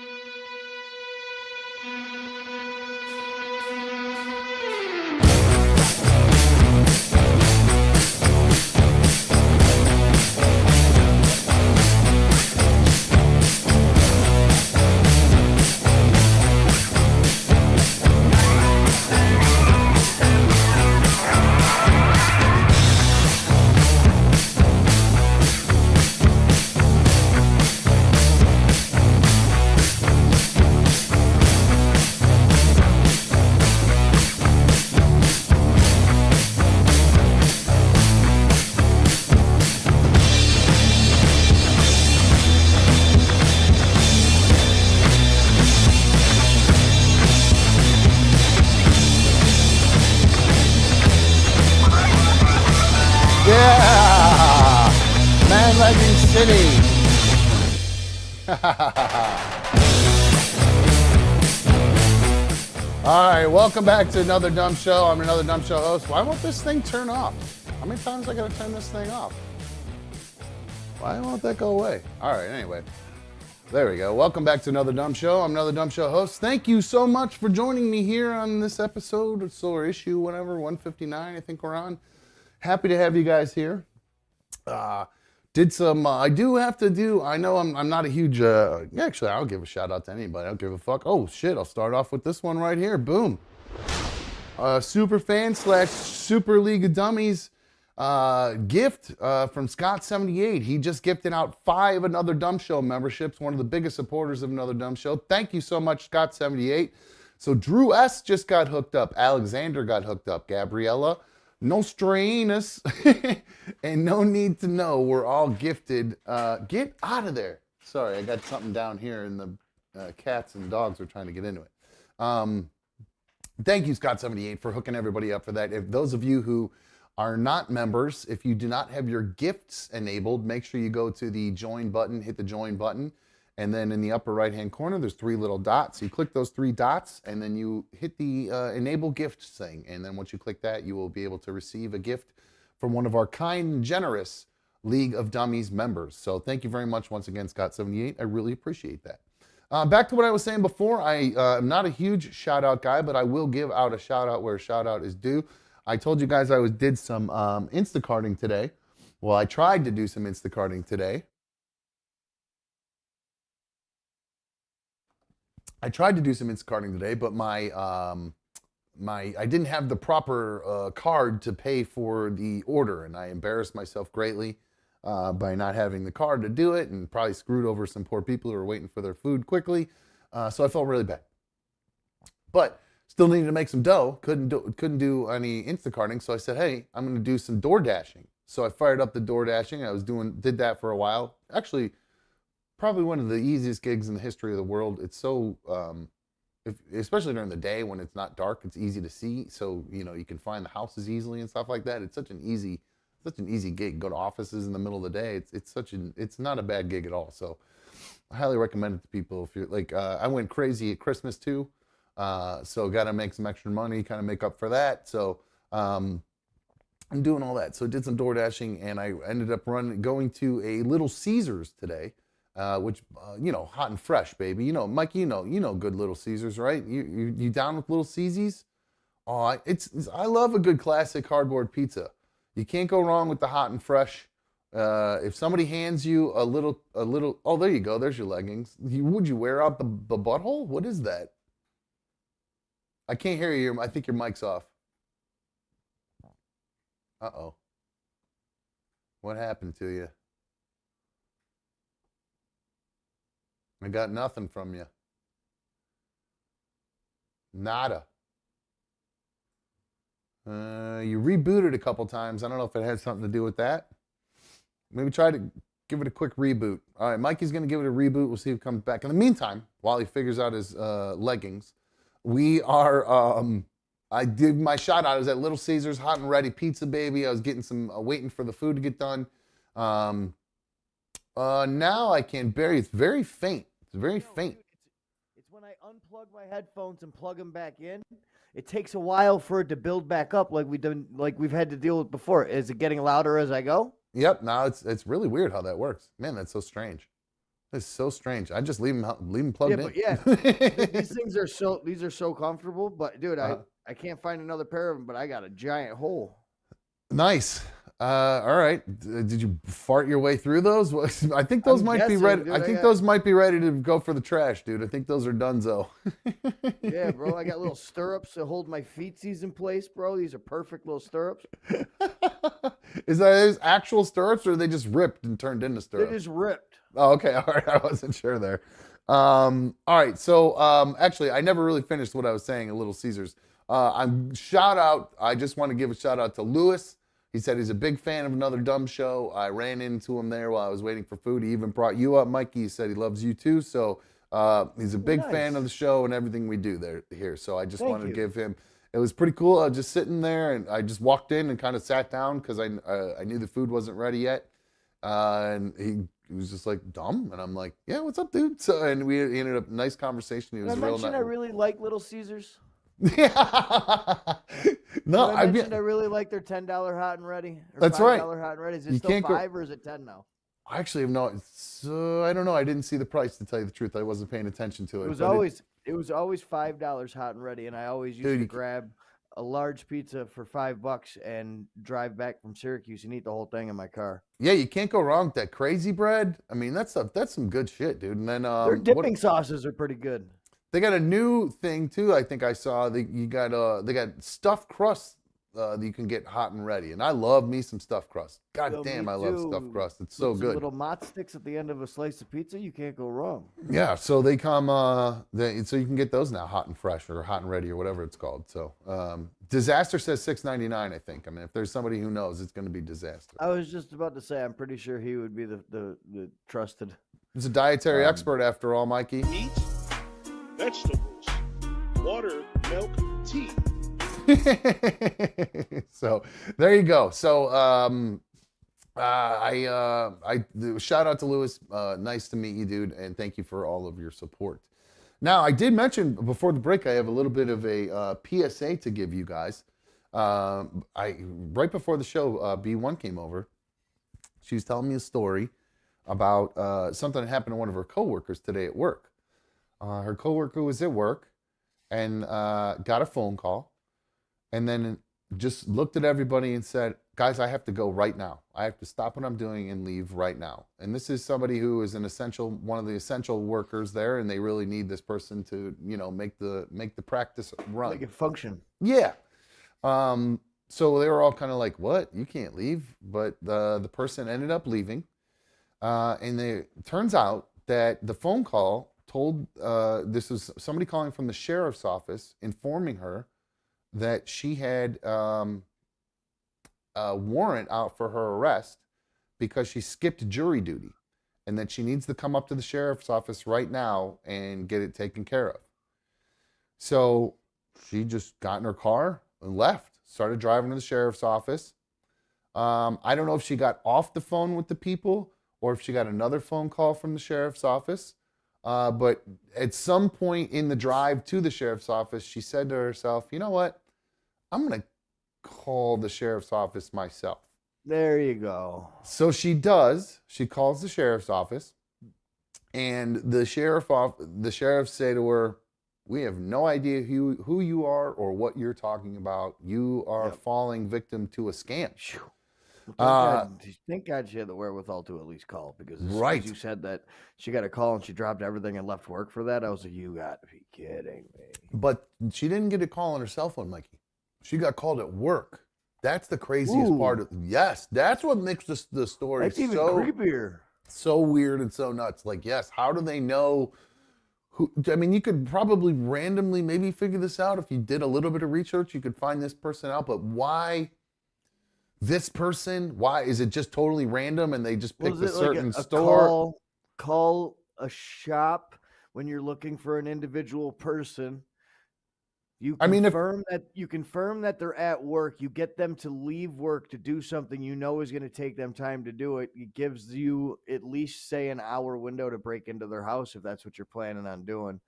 Yeah! Man Legging City! Alright, welcome back to another dumb show. I'm another dumb show host. Why won't this thing turn off? How many times I gotta turn this thing off? Why won't that go away? Alright, anyway. There we go. Welcome back to another dumb show. I'm another dumb show host. Thank you so much for joining me here on this episode of Solar Issue, whatever, 159, I think we're on. Happy to have you guys here. Did some, I do have to do, I know I'm not a huge, actually, I'll give a shout out to anybody. I don't give a fuck. Oh, shit, I'll start off with this one right here. Boom. Super fan / Super League of Dummies gift from Scott78. He just gifted out 5 Another Dumb Show memberships, one of the biggest supporters of Another Dumb Show. Thank you so much, Scott78. So Drew S. just got hooked up. Alexander got hooked up. Gabriella. Nostranus and No Need to Know. We're all gifted. Get out of there. Sorry, I got something down here and the cats and dogs are trying to get into it. Thank you, Scott78, for hooking everybody up for that. If those of you who are not members, if you do not have your gifts enabled, make sure you go to the join button, hit the join button, and then in the upper right-hand corner, there's 3 little dots. You click those 3 dots, and then you hit the enable gifts thing. And then once you click that, you will be able to receive a gift from one of our kind and generous League of Dummies members. So thank you very much once again, Scott78. I really appreciate that. Back to what I was saying before, I am not a huge shout-out guy, but I will give out a shout-out where a shout-out is due. I told you guys I did some Instacarting today. Well, I tried to do some Instacarting today. I tried to do some Instacarting today, but I didn't have the proper card to pay for the order, and I embarrassed myself greatly by not having the card to do it, and probably screwed over some poor people who were waiting for their food quickly. So I felt really bad. But still needed to make some dough. Couldn't do any Instacarting, so I said, hey, I'm going to do some door dashing. So I fired up the door dashing. Did that for a while. Actually, probably one of the easiest gigs in the history of the world. It's so, especially during the day when it's not dark, it's easy to see. So, you can find the houses easily and stuff like that. It's such an easy gig. Go to offices in the middle of the day. It's not a bad gig at all. So I highly recommend it to people. If you're like, I went crazy at Christmas too. So got to make some extra money, kind of make up for that. So, I'm doing all that. So I did some door dashing and I ended up going to a Little Caesars today. Which, hot and fresh, baby. Mikey, you know good Little Caesars, right? You down with Little Caesars? Oh, I love a good classic cardboard pizza. You can't go wrong with the hot and fresh. If somebody hands you a little, oh, there you go. There's your leggings. Would you wear out the butthole? What is that? I can't hear you. I think your mic's off. Uh-oh. What happened to you? I got nothing from you. Nada. You rebooted a couple times. I don't know if it has something to do with that. Maybe try to give it a quick reboot. All right, Mikey's going to give it a reboot. We'll see if it comes back. In the meantime, while he figures out his leggings, we are, I did my shout out. I was at Little Caesars, hot and ready pizza, baby. I was getting some, waiting for the food to get done. Now I can barely, it's very faint. It's very faint. when I unplug my headphones and plug them back in, it takes a while for it to build back up, like we've had to deal with before. Is it getting louder as I go? Yep. Now it's really weird how that works. Man, that's so strange. It's so strange. I just leave them plugged in. But these things are so comfortable. But dude, I can't find another pair of them. But I got a giant hole. Nice. All right. Did you fart your way through those? I think those might be ready. Dude, I think those might be ready to go for the trash, dude. I think those are donezo. Yeah, bro. I got little stirrups to hold my feetsies in place, bro. These are perfect little stirrups. Is that actual stirrups, or are they just ripped and turned into stirrups? They're just ripped. Oh, okay. All right. I wasn't sure there. All right. So actually, I never really finished what I was saying at Little Caesars. I just want to give a shout out to Lewis. He said he's a big fan of Another Dumb Show. I ran into him there while I was waiting for food. He even brought you up, Mikey. He said he loves you too. So he's a big fan of the show and everything we do here. So I just wanted to give him. It was pretty cool. I was just sitting there and I just walked in and kind of sat down because I knew the food wasn't ready yet. And he was just like, dumb. And I'm like, yeah, what's up, dude? So, and we ended up nice conversation. He was real nice. I really like Little Caesars. No, I mentioned I really like their $10 hot and ready. That's right. $5 hot and ready. Is it still $5 or is it $10 now? I actually have no. I don't know. I didn't see the price, to tell you the truth. I wasn't paying attention to it. It was always $5 hot and ready, and I always used to grab a large pizza for $5 and drive back from Syracuse and eat the whole thing in my car. Yeah, you can't go wrong with that crazy bread. I mean, that's some good shit, dude. And then their dipping sauces are pretty good. They got a new thing too. I think I saw they got stuffed crust that you can get hot and ready, and I love me some stuffed crust. God damn, I love stuffed crust. It's so good. Little mott sticks at the end of a slice of pizza, you can't go wrong. Yeah, so they come. So you can get those now, hot and fresh or hot and ready or whatever it's called. So Disaster says $6.99. I think. I mean, if there's somebody who knows, it's going to be Disaster. I was just about to say, I'm pretty sure he would be the trusted. He's a dietary expert after all, Mikey. Meat, vegetables, water, milk, tea. So there you go. So shout out to Lewis. Nice to meet you, dude, and thank you for all of your support. Now, I did mention before the break, I have a little bit of a PSA to give you guys. Right before the show, B1 came over. She was telling me a story about something that happened to one of her coworkers today at work. Her coworker was at work and got a phone call, and then just looked at everybody and said, guys, I have to go right now. I have to stop what I'm doing and leave right now. And this is somebody who is one of the essential workers there, and they really need this person to, make the practice run. Make it function. Yeah. So they were all kind of like, what? You can't leave. But the person ended up leaving. And it turns out that the phone call told, this was somebody calling from the sheriff's office informing her that she had a warrant out for her arrest because she skipped jury duty, and that she needs to come up to the sheriff's office right now and get it taken care of. So she just got in her car and left, started driving to the sheriff's office. I don't know if she got off the phone with the people or if she got another phone call from the sheriff's office. But at some point in the drive to the sheriff's office, she said to herself, you know what? I'm going to call the sheriff's office myself. There you go. So she does. She calls the sheriff's office, and the sheriff say to her, we have no idea who you are or what you're talking about. You are falling victim to a scam. Thank God she had the wherewithal to at least call, because as right. soon as you said that she got a call and she dropped everything and left work for that, I was like, you got to be kidding me. But she didn't get a call on her cell phone, Mikey. She got called at work. That's the craziest part of yes. That's what makes the story that's even creepier. So weird and so nuts. Like, yes, how do they know who? I mean, you could probably randomly maybe figure this out if you did a little bit of research. You could find this person out, but why this person? Why is it just totally random and they just picked a certain store? Call a shop when you're looking for an individual person. You confirm that they're at work. You get them to leave work to do something you know is going to take them time to do it. It gives you at least, say, an hour window to break into their house if that's what you're planning on doing.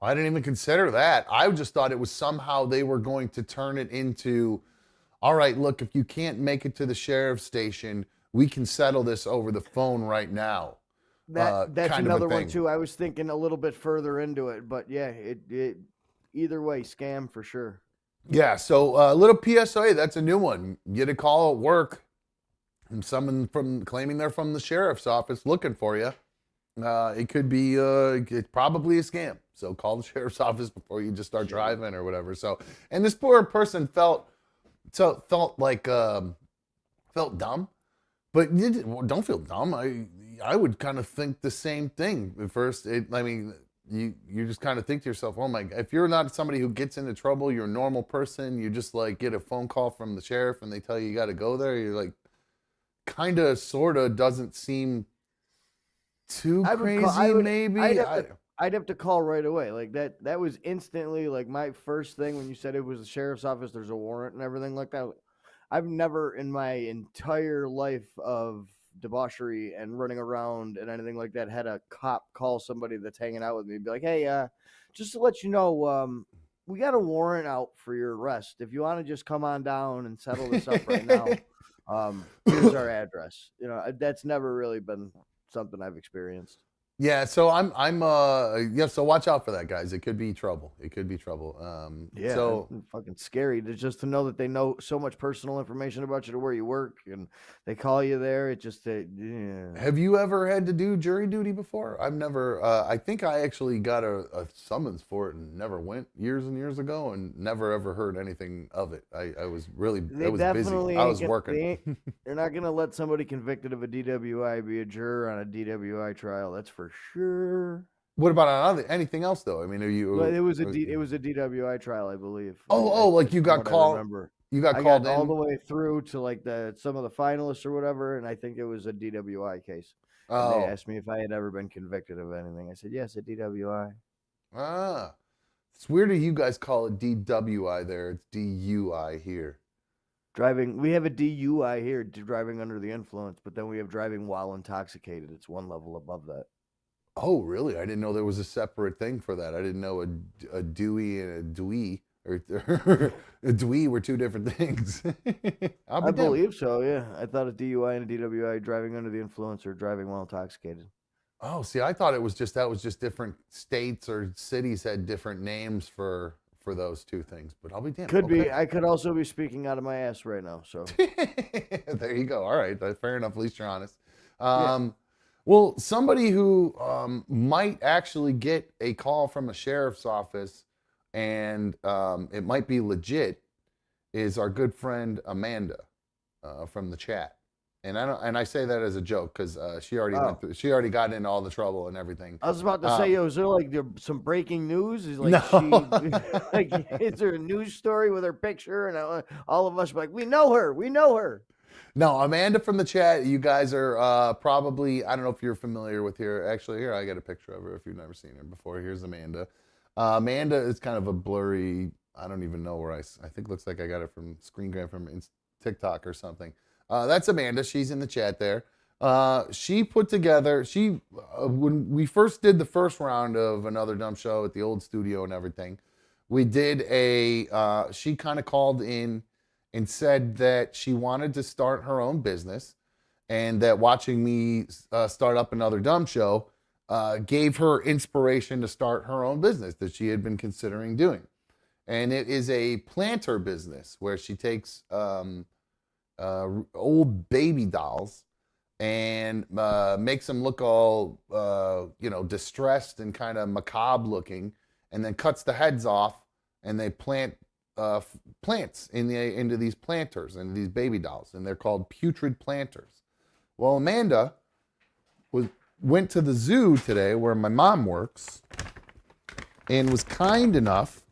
I didn't even consider that. I just thought it was somehow they were going to turn it into, all right, look, if you can't make it to the sheriff's station, we can settle this over the phone right now. That's kind of a another one thing. too. I was thinking a little bit further into it, but yeah, it either way, scam for sure. Yeah, so a little PSA, that's a new one. Get a call at work and someone from claiming they're from the sheriff's office looking for you. It could be, it's probably a scam. So call the sheriff's office before you just start driving or whatever. So, and this poor person felt like, felt dumb, but don't feel dumb. I would kind of think the same thing at first. You just kind of think to yourself, oh my, if you're not somebody who gets into trouble, you're a normal person, you just like get a phone call from the sheriff and they tell you got to go there. You're like, kind of, sort of doesn't seem too crazy, maybe. I'd have to call right away. Like that was instantly like my first thing when you said it was the sheriff's office, there's a warrant and everything like that. I've never in my entire life of debauchery and running around and anything like that had a cop call somebody that's hanging out with me and be like, hey, just to let you know, we got a warrant out for your arrest. If you want to just come on down and settle this up right now, here's our address. You know, that's never really been something I've experienced. Yeah, so so watch out for that, guys. It could be trouble. Yeah, so it's fucking scary just to know that they know so much personal information about you to where you work and they call you there. It just, yeah. Have you ever had to do jury duty before? I've never. I think I actually got a summons for it and never went years and years ago and never ever heard anything of it. I was really, I was busy. I was working. They're not gonna let somebody convicted of a DWI be a juror on a DWI trial. That's for sure. What about anything else though? I mean, Well, it was a DWI trial, I believe. Like you got called. You got called in all the way through to like some of the finalists or whatever, and I think it was a DWI case. And they asked me if I had ever been convicted of anything. I said yes, a DWI. It's weird that you guys call it DWI there. It's DUI here. Driving, we have a DUI here, driving under the influence, but then we have driving while intoxicated. It's one level above that. Oh, really? I didn't know there was a separate thing for that. I didn't know a Dewey and a Dewey or a Dewey were two different things. I believe so, yeah. I thought a DUI and a DWI, driving under the influence or driving while intoxicated. Oh, see, I thought that was just different states or cities had different names for those two things, but I'll be damned. Could be. I could also be speaking out of my ass right now, so. There you go. All right, fair enough. At least you're honest. Well, somebody who might actually get a call from a sheriff's office and it might be legit is our good friend Amanda from the chat. And I say that as a joke because she already got into all the trouble and everything. I was about to say, is there like some breaking news? Is like No. is there a news story with her picture and all of us like we know her. No, Amanda from the chat. You guys are probably, I don't know if you're familiar with her. Actually, here I got a picture of her if you've never seen her before. Here's Amanda. Amanda is kind of a blurry. I don't even know where I think it looks like I got it from screen grab from TikTok or something. That's Amanda. She's in the chat there. She put together, when we first did the first round of Another Dumb Show at the old studio and everything, we did she kind of called in and said that she wanted to start her own business and that watching me start up Another Dumb Show gave her inspiration to start her own business that she had been considering doing. And it is a planter business where she takes old baby dolls and makes them look all distressed and kind of macabre looking, and then cuts the heads off and they plant plants into these planters and these baby dolls, and they're called Putrid Planters. Well, Amanda went to the zoo today where my mom works and was kind enough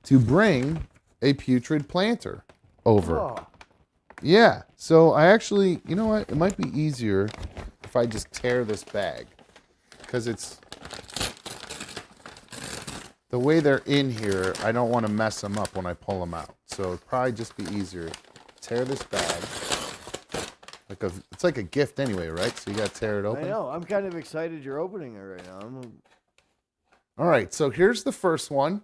to bring a Putrid Planter over. Oh. Yeah, so I actually, you know what? It might be easier if I just tear this bag because it's the way they're in here. I don't want to mess them up when I pull them out. So it'd probably just be easier to tear this bag. It's like a gift anyway, right? So you got to tear it open. I know. I'm kind of excited you're opening it right now. All right, so here's the first one.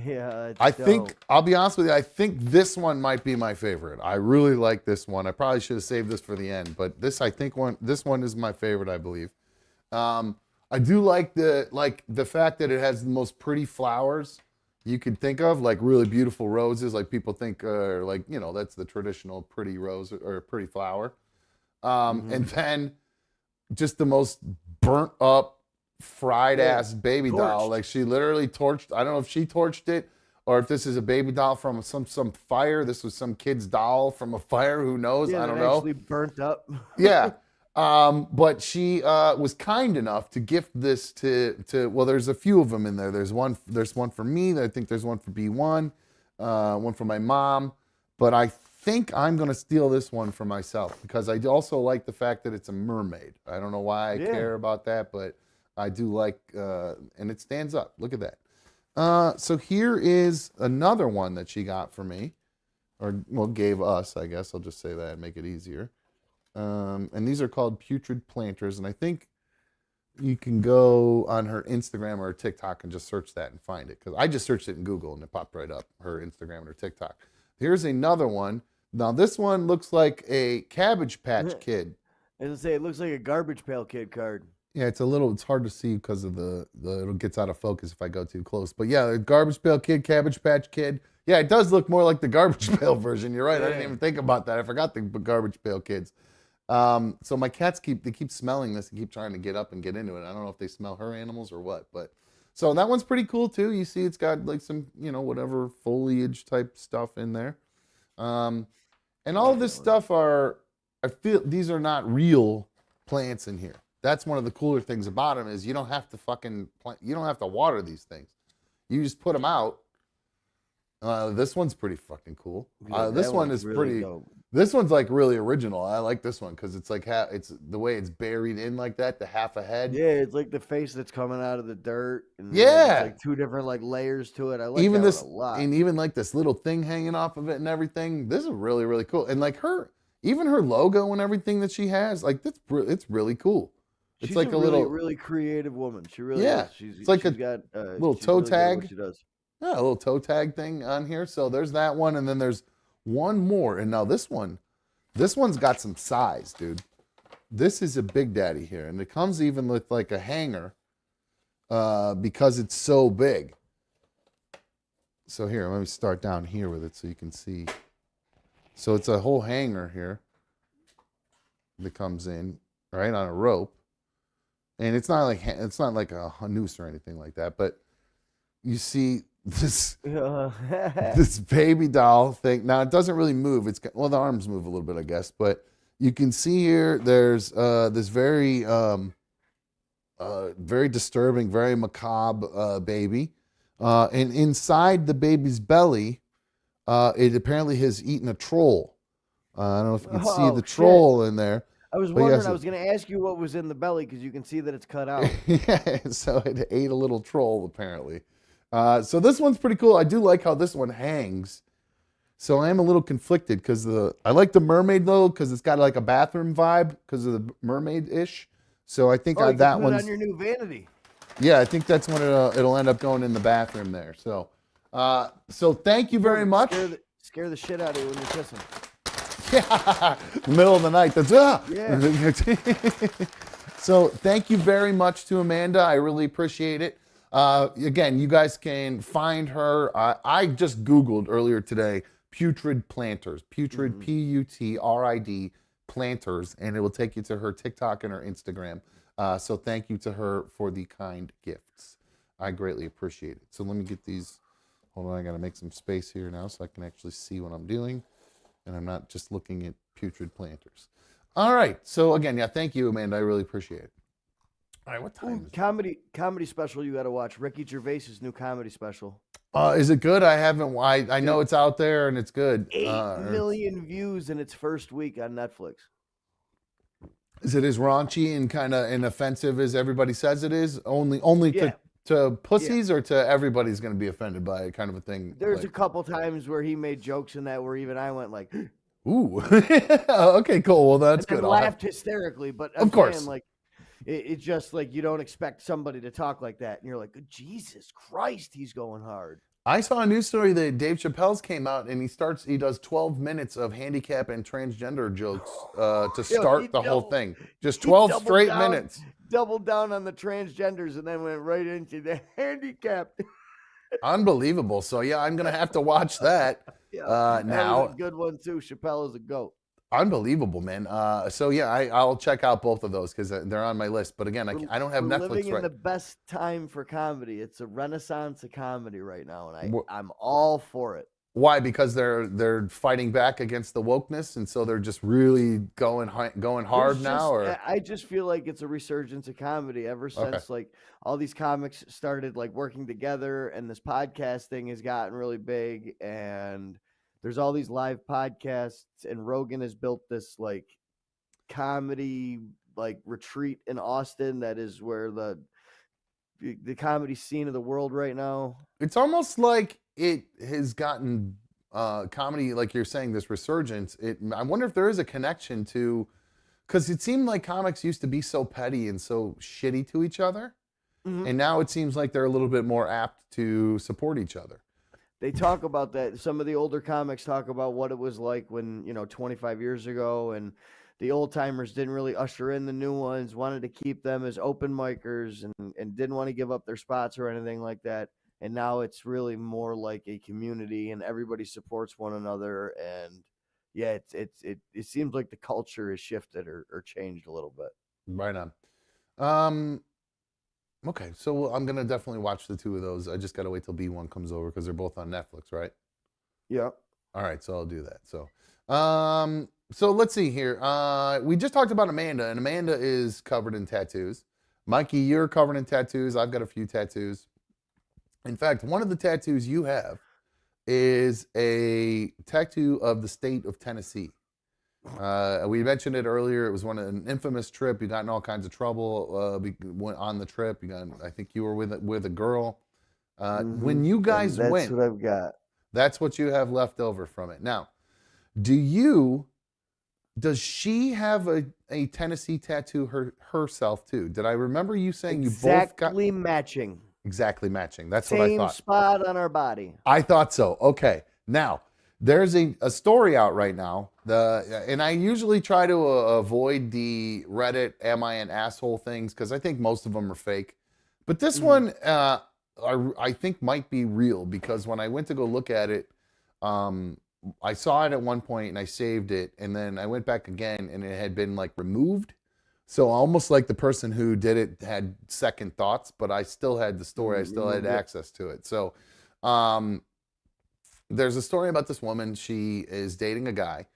Yeah, it's I dope. think, I'll be honest with you, I think this one might be my favorite. I really like this one. I probably should have saved this for the end, but this one is my favorite, I believe. I do like the fact that it has the most pretty flowers you could think of, like really beautiful roses, like people think are like, you know, that's the traditional pretty rose or pretty flower. And then just the most burnt up, fried ass baby doll. Like she literally torched. I don't know if she torched it or if this is a baby doll from some fire. This was some kid's doll from a fire. Who knows? Yeah, I don't know. Actually burnt up. Yeah. But she was kind enough to gift this to well, there's a few of them in there. There's one for me. I think there's one for B1, one for my mom. But I think I'm going to steal this one for myself because I also like the fact that it's a mermaid. I don't know why I care about that, but I do like, and it stands up. Look at that. So here is another one that she got for me, or well, gave us, I guess. I'll just say that and make it easier. And these are called Putrid Planters, and I think you can go on her Instagram or her TikTok and just search that and find it. Because I just searched it in Google and it popped right up, her Instagram and her TikTok. Here's another one. Now this one looks like a Cabbage Patch Kid. As I say, it looks like a Garbage Pail Kid card. Yeah, it's hard to see because of it gets out of focus if I go too close. But yeah, the Garbage Pail Kid, Cabbage Patch Kid. Yeah, it does look more like the Garbage Pail version. You're right. I didn't even think about that. I forgot the Garbage Pail Kids. So my cats keep smelling this and keep trying to get up and get into it. I don't know if they smell her animals or what, but so that one's pretty cool too. You see it's got like some, you know, whatever foliage type stuff in there. And all this stuff I feel these are not real plants in here. That's one of the cooler things about them is you don't have to you don't have to water these things. You just put them out. This one's pretty fucking cool. Yeah, this one is really pretty. dope. This one's like really original. I like this one because it's like it's the way it's buried in like that, the half a head. Yeah, it's like the face that's coming out of the dirt. And Yeah, it's like two different like layers to it. I like even that this one a lot. and even like this little thing hanging off of it and everything. This is really really cool. And like even her logo and everything that she has, like it's really cool. It's She's like a really, little really creative woman. She really yeah. is. It's like she's a got little she's toe really good at what tag. she does. Yeah, a little toe tag thing on here. So there's that one, and then there's one more. And now this one's got some size, dude. This is a Big Daddy here, and it comes even with like a hanger because it's so big. So here, let me start down here with it so you can see. So it's a whole hanger here that comes in right on a rope, and it's not like a noose or anything like that, but you see this this baby doll thing. Now it doesn't really move. It's got, well, the arms move a little bit, I guess, but you can see here there's this very very disturbing, very macabre baby, and inside the baby's belly, it apparently has eaten a troll. I don't know if you can see the troll in there. I was wondering. I was going to ask you what was in the belly because you can see that it's cut out. Yeah, so it ate a little troll apparently. So this one's pretty cool. I do like how this one hangs. So I am a little conflicted because I like the mermaid though because it's got like a bathroom vibe because of the mermaid-ish. So I think that one's on your new vanity. Yeah, I think that's when it'll end up going in the bathroom there. So, so thank you very much. Scare the shit out of you when you're kissing. Yeah, middle of the night. That's Yeah. So thank you very much to Amanda. I really appreciate it. Again, you guys can find her. I just Googled earlier today, Putrid Planters. Putrid, Putrid Planters, and it will take you to her TikTok and her Instagram. So thank you to her for the kind gifts. I greatly appreciate it. So let me get these. Hold on, I got to make some space here now so I can actually see what I'm doing. And I'm not just looking at Putrid Planters. All right. So again, yeah, thank you, Amanda. I really appreciate it. All right, what time is it? Comedy special you got to watch. Ricky Gervais's new comedy special. Is it good? I haven't. I know it's out there and it's good. 8 million views in its first week on Netflix. Is it as raunchy and kind of offensive as everybody says it is? Only to pussies or to everybody's going to be offended by it, kind of a thing? There's a couple times where he made jokes in that where even I went like, "Ooh, okay, cool. Well, that's good." I laughed hysterically, but of course, like it's just like you don't expect somebody to talk like that, and you're like, Jesus Christ, he's going hard. I saw a news story that Dave Chappelle's came out and he does 12 minutes of handicap and transgender jokes to start the whole thing. Just 12 straight minutes. Doubled down on the transgenders and then went right into the handicap. Unbelievable. So yeah, I'm gonna have to watch that now. That was a good one too. Chappelle is a goat. Unbelievable, man. So yeah, I'll check out both of those because they're on my list. But again, I don't have We're Netflix living in right. the best time for comedy. It's a renaissance of comedy right now, and I'm all for it. Why? Because they're fighting back against the wokeness, and so they're just really going hard now. Or I just feel like it's a resurgence of comedy ever since like all these comics started like working together, and this podcast thing has gotten really big, and there's all these live podcasts, and Rogan has built this like comedy like retreat in Austin that is where the comedy scene of the world right now. It's almost like it has gotten comedy, like you're saying, this resurgence. I wonder if there is a connection to, because it seemed like comics used to be so petty and so shitty to each other, and now it seems like they're a little bit more apt to support each other. They talk about that. Some of the older comics talk about what it was like when, 25 years ago, and the old timers didn't really usher in the new ones, wanted to keep them as open micers and didn't want to give up their spots or anything like that. And now it's really more like a community and everybody supports one another. And yeah, it seems like the culture has shifted or changed a little bit. Right on. Okay, so I'm gonna definitely watch the two of those. I just gotta wait till B1 comes over because they're both on Netflix, right? Yeah. All right, so I'll do that. So let's see here. We just talked about Amanda, and Amanda is covered in tattoos. Mikey, you're covered in tattoos. I've got a few tattoos. In fact, one of the tattoos you have is a tattoo of the state of Tennessee. We mentioned it earlier. It was an infamous trip. You got in all kinds of trouble went on the trip. I think you were with a girl. When you guys went, that's what I've got. That's what you have left over from it. Now, does she have a Tennessee tattoo herself too? Did I remember you saying you both got exactly matching? Exactly matching. That's what I thought. Same spot on our body. I thought so. Okay. Now, there's a story out right now. And I usually try to avoid the Reddit "Am I an asshole" things because I think most of them are fake. But this one, I think might be real because when I went to go look at it, I saw it at one point and I saved it, and then I went back again and it had been like removed. So almost like the person who did it had second thoughts, but I still had the story. I still had access to it. So there's a story about this woman. She is dating a guy.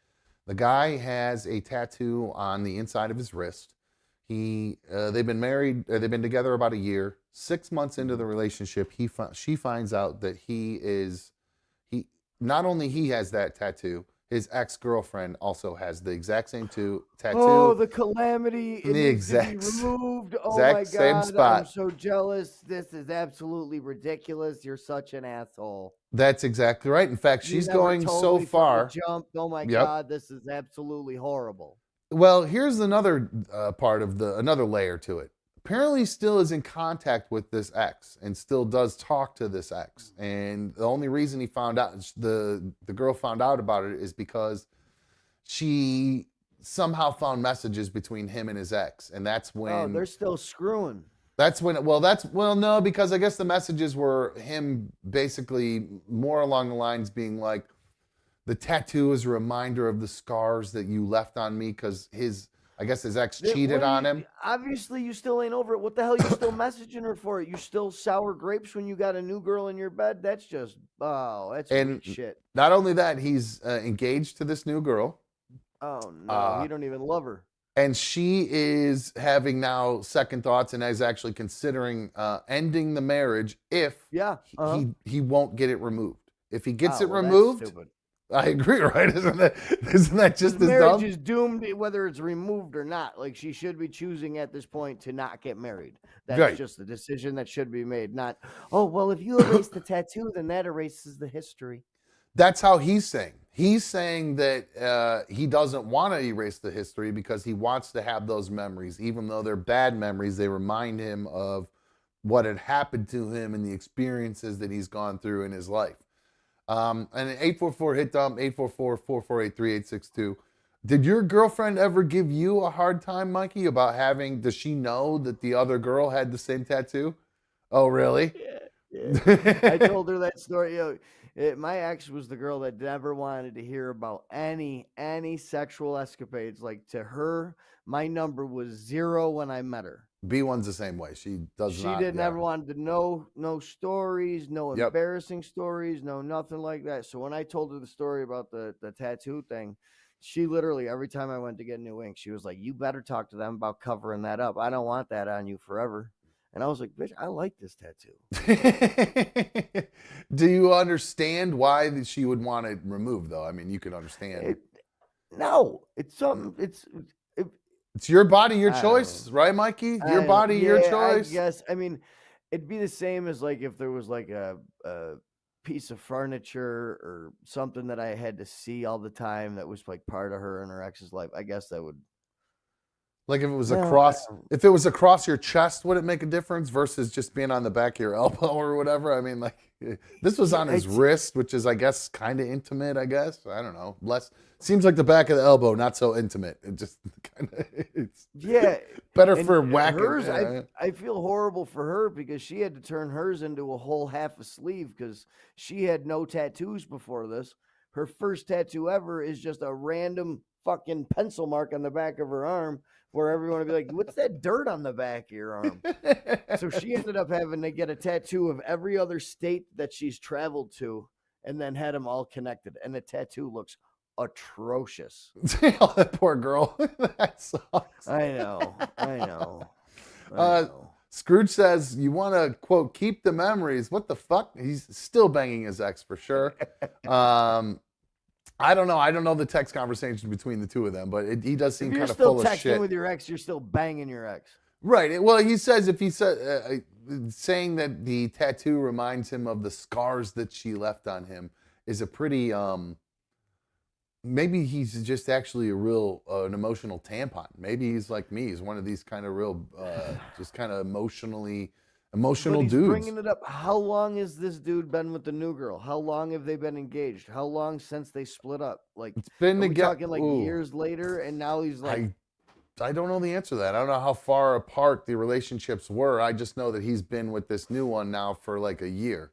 The guy has a tattoo on the inside of his wrist. They've been married. They've been together about a year. 6 months into the relationship, she finds out that not only he has that tattoo, his ex-girlfriend also has the exact same tattoo. Oh, the calamity! It the needs to be exact removed. Oh exact my same God! spot. I'm so jealous. This is absolutely ridiculous. You're such an asshole. That's exactly right. In fact, You she's never going told so me from far. the jump. Oh my Yep. God! This is absolutely horrible. Well, here's another part of another layer to it. Apparently, still is in contact with this ex and still does talk to this ex. And the only reason he found out, the girl found out about it, is because she somehow found messages between him and his ex, and that's when. Oh, they're still screwing. That's when. No, because I guess the messages were him basically more along the lines being like, the tattoo is a reminder of the scars that you left on me because I guess his ex cheated on him. Obviously, you still ain't over it. What the hell are you still messaging her for? You still sour grapes when you got a new girl in your bed? That's just, that's weak shit. Not only that, he's engaged to this new girl. Oh, no. He don't even love her. And she is having now second thoughts and is actually considering ending the marriage if he won't get it removed. If he gets it removed, that's stupid. I agree, right? Isn't that just as marriage dumb? is doomed whether it's removed or not. Like, she should be choosing at this point to not get married. That's Right. just the decision that should be made. Not, oh, well, if you erase the tattoo, then that erases the history. That's how he's saying. He's saying that he doesn't want to erase the history because he wants to have those memories. Even though they're bad memories, they remind him of what had happened to him and the experiences that he's gone through in his life. And 844-HIT-DUMP, 844-448-3862. Did your girlfriend ever give you a hard time, Mikey, about does she know that the other girl had the same tattoo? Oh, really? Yeah. I told her that story. My ex was the girl that never wanted to hear about any sexual escapades. Like, to her, my number was 0 when I met her. B1's the same way. She didn't ever wanted to know no stories, no embarrassing stories, no nothing like that. So when I told her the story about the tattoo thing, she literally, every time I went to get new ink, she was like, you better talk to them about covering that up. I don't want that on you forever. And I was like, bitch, I like this tattoo. Do you understand why she would want it removed, though? I mean, you can understand. No, it's something. It's your body, your choice, right, Mikey? Your body, your choice. Yes, I mean, it'd be the same as like if there was like a piece of furniture or something that I had to see all the time that was like part of her and her ex's life. I guess that would. Like if it was across your chest, would it make a difference versus just being on the back of your elbow or whatever? I mean, like this was on his wrist, which is, I guess, kind of intimate. I guess I don't know. Seems like the back of the elbow, not so intimate. It just kind of it's better for whacking. Hers, I feel horrible for her because she had to turn hers into a whole half a sleeve because she had no tattoos before this. Her first tattoo ever is just a random fucking pencil mark on the back of her arm, where everyone would be like, what's that dirt on the back of your arm? So she ended up having to get a tattoo of every other state that she's traveled to and then had them all connected. And the tattoo looks atrocious. Oh, that poor girl. That sucks. I know. Scrooge says, you want to, quote, keep the memories. What the fuck? He's still banging his ex for sure. I don't know. I don't know the text conversation between the two of them, but he does seem kind of full of shit. If you're still texting with your ex, you're still banging your ex. Right. Well, he says saying that the tattoo reminds him of the scars that she left on him is a pretty, maybe he's just actually an emotional tampon. Maybe he's like me. He's one of these kind of real, just kind of emotional dudes. Bringing it up. How long has this dude been with the new girl? How long have they been engaged? How long since they split up? Like, it's been talking like years later, and now he's like. I don't know the answer to that. I don't know how far apart the relationships were. I just know that he's been with this new one now for like a year,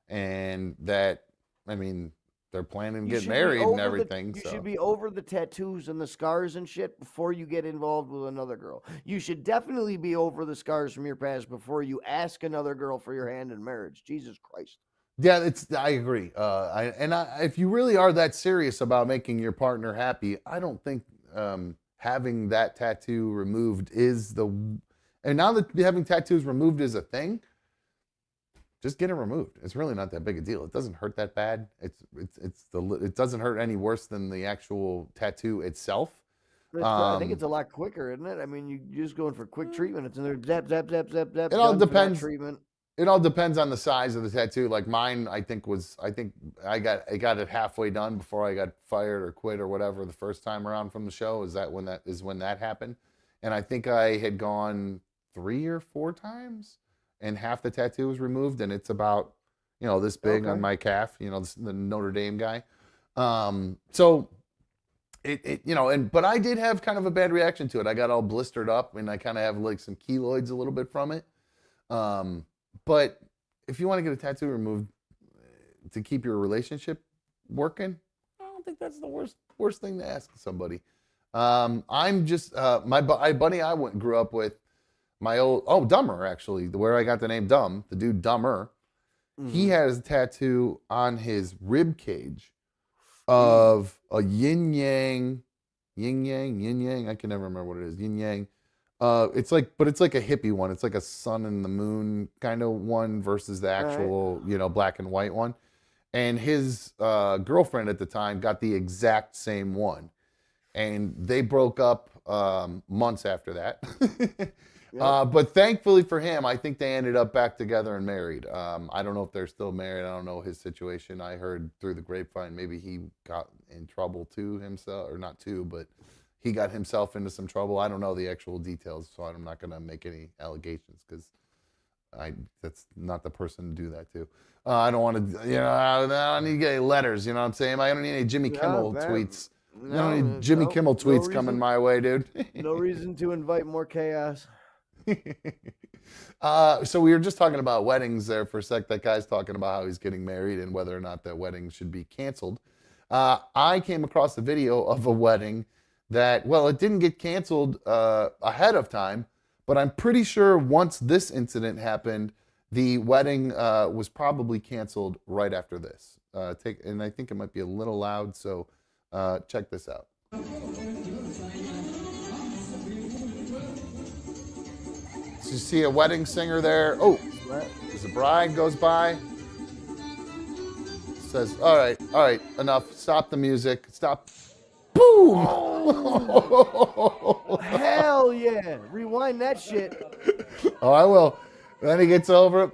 and that, I mean, they're planning to get married and everything. You should be over the tattoos and the scars and shit before you get involved with another girl. You should definitely be over the scars from your past before you ask another girl for your hand in marriage. Jesus Christ. Yeah, I agree. If you really are that serious about making your partner happy, I don't think having that tattoo removed and now that having tattoos removed is a thing, just get it removed. It's really not that big a deal. It doesn't hurt that bad. It doesn't hurt any worse than the actual tattoo itself. I think it's a lot quicker, isn't it? I mean, you're just going for quick treatment. It's in there, zap, zap, zap, zap, zap. It all depends. Treatment. It all depends on the size of the tattoo. Like mine, I think I got it halfway done before I got fired or quit or whatever the first time around from the show. Is when that happened? And I think I had gone 3 or 4 times, and half the tattoo was removed, and it's about this big on my calf. The Notre Dame guy. So but I did have kind of a bad reaction to it. I got all blistered up, and I kind of have like some keloids a little bit from it. But if you want to get a tattoo removed to keep your relationship working, I don't think that's the worst thing to ask somebody. I'm just my buddy I grew up with, my old Dumber, actually, where I got the name Dumb, the dude Dumber. Mm-hmm. He has a tattoo on his rib cage of a yin yang. I can never remember what it is. Yin yang. It's like a hippie one. It's like a sun and the moon kind of one versus the actual, black and white one. And his girlfriend at the time got the exact same one. And they broke up months after that. But thankfully for him, I think they ended up back together and married. I don't know if they're still married. I don't know his situation. I heard through the grapevine maybe he got in trouble too himself, or not too, but he got himself into some trouble. I don't know the actual details, so I'm not going to make any allegations because that's not the person to do that to. I don't want to, I don't need to get any letters, you know what I'm saying? I don't need any Jimmy Kimmel tweets. I don't need Jimmy Kimmel tweets coming my way, dude. No reason to invite more chaos. So we were just talking about weddings there for a sec. That guy's talking about how he's getting married and whether or not that wedding should be canceled. I came across a video of a wedding that, well, it didn't get canceled ahead of time, but I'm pretty sure once this incident happened, the wedding was probably canceled right after this. And I think it might be a little loud, so check this out. So you see a wedding singer there. Oh, as the bride goes by, says, all right, enough. Stop the music. Stop. Boom! Oh, hell yeah. Rewind that shit. Oh, I will. Then he gets over it.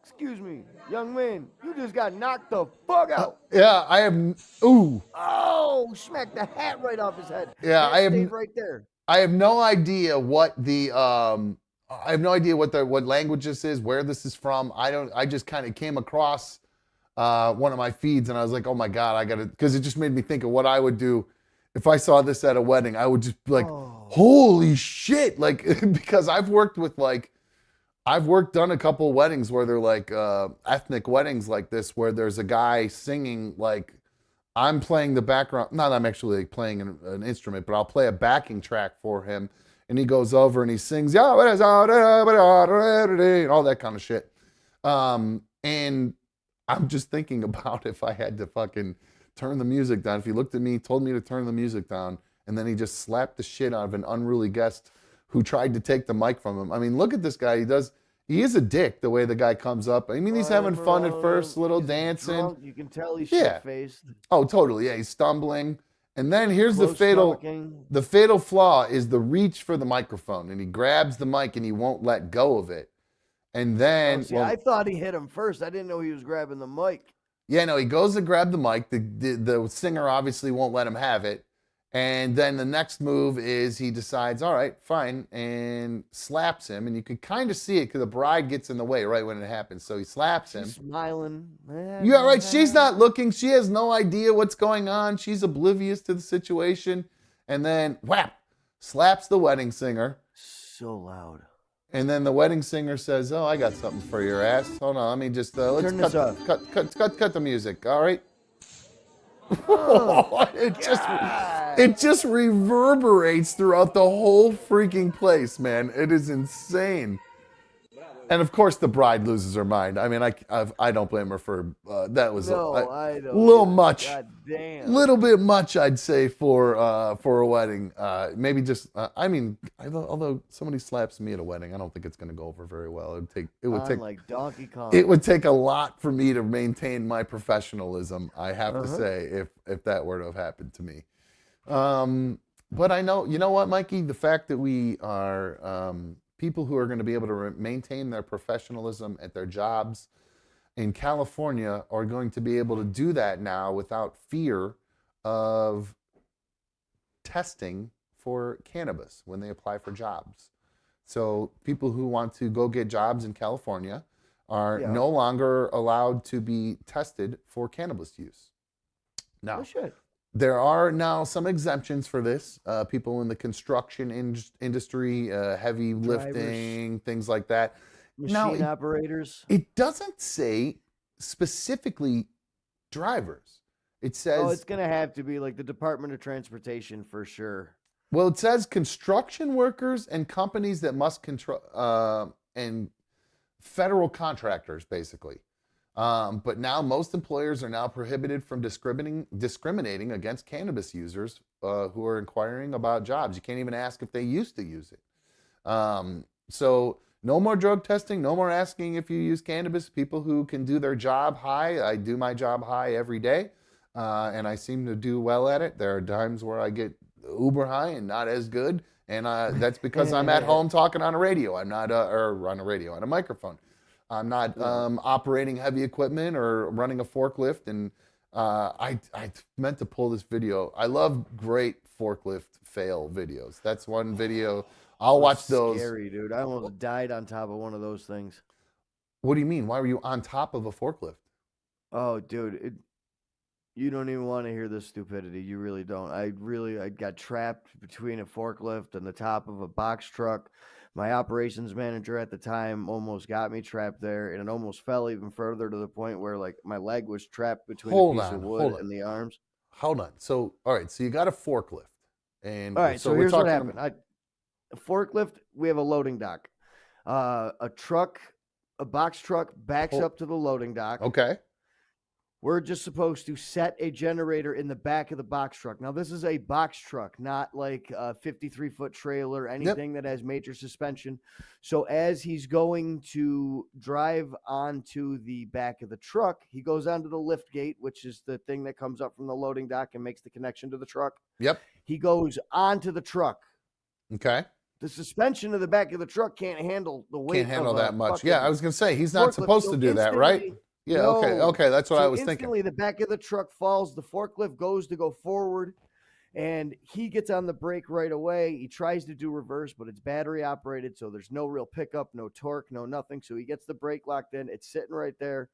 Excuse me, young man, you just got knocked the fuck out. Yeah, I am. Ooh. Oh, smacked the hat right off his head. Yeah, I have right there. I have no idea what the what language this is, where this is from. I just kind of came across one of my feeds and I was like, oh my God, because it just made me think of what I would do if I saw this at a wedding. I would just be like, holy shit. Like, because I've done a couple weddings where they're like ethnic weddings like this, where there's a guy singing, like I'm playing the background, not I'm actually like playing an instrument, but I'll play a backing track for him. And he goes over and he sings, and all that kind of shit. And I'm just thinking about if I had to fucking turn the music down. If he looked at me, told me to turn the music down, and then he just slapped the shit out of an unruly guest who tried to take the mic from him. I mean, look at this guy. He is a dick the way the guy comes up. I mean, he's having fun at first, little dancing. Drunk. You can tell he's shit-faced. Oh, totally. Yeah, he's stumbling. And then here's the fatal flaw is the reach for the microphone. And he grabs the mic and he won't let go of it. And then... I thought he hit him first. I didn't know he was grabbing the mic. Yeah, no, he goes to grab the mic. The singer obviously won't let him have it. And then the next move is he decides, all right, fine, and slaps him. And you can kind of see it because the bride gets in the way right when it happens. So he slaps him. She's smiling. Yeah, right. She's not looking. She has no idea what's going on. She's oblivious to the situation. And then, whap, slaps the wedding singer. So loud. And then the wedding singer says, oh, I got something for your ass. Hold on, let me just, let's cut the music, all right? Oh, it just reverberates throughout the whole freaking place, man. It is insane. And of course, the bride loses her mind. I mean, I don't blame her for that was a little much, little bit much, I'd say for a wedding. Maybe just I mean, although somebody slaps me at a wedding, I don't think it's going to go over very well. It would take like Donkey Kong. It would take a lot for me to maintain my professionalism. I have to say, if that were to have happened to me. But I know, you know what, Mikey, the fact that we are people who are going to be able to maintain their professionalism at their jobs in California are going to be able to do that now without fear of testing for cannabis when they apply for jobs. So people who want to go get jobs in California are no longer allowed to be tested for cannabis use. Now, there are now some exemptions for this. People in the construction industry, heavy lifting, things like that. Machine operators. It doesn't say specifically drivers. It says... it's going to have to be like the Department of Transportation for sure. Well, it says construction workers and companies that must control... and federal contractors, basically. But now most employers are now prohibited from discriminating against cannabis users who are inquiring about jobs. You can't even ask if they used to use it. So no more drug testing, no more asking if you use cannabis. People who can do their job high. I do my job high every day, and I seem to do well at it. There are times where I get uber high and not as good, And that's because I'm at home talking on a radio. I'm not, or on a radio, on a microphone. I'm not operating heavy equipment or running a forklift. And I meant to pull this video. I love great forklift fail videos. That's one video. I'll watch those. Scary, dude. I almost died on top of one of those things. What do you mean? Why were you on top of a forklift? Oh, dude, you don't even want to hear this stupidity. You really don't. I got trapped between a forklift and the top of a box truck. My operations manager at the time almost got me trapped there, and it almost fell even further to the point where like my leg was trapped between a piece of wood and the arms. Hold on. So, all right. So you got a forklift, and all right. So here's what happened. A forklift. We have a loading dock. A box truck backs up to the loading dock. Okay. We're just supposed to set a generator in the back of the box truck. Now, this is a box truck, not like a 53-foot trailer, anything that has major suspension. So as he's going to drive onto the back of the truck, he goes onto the lift gate, which is the thing that comes up from the loading dock and makes the connection to the truck. Yep. He goes onto the truck. Okay. The suspension of the back of the truck can't handle the weight. Can't handle that much. Yeah, I was going to say, he's not supposed to do that, right? Yeah, no. Okay, that's what I was instantly, thinking. the back of the truck falls, the forklift goes to go forward, and he gets on the brake right away. He tries to do reverse, but it's battery operated, so there's no real pickup, no torque, no nothing. So he gets the brake locked in. It's sitting right there.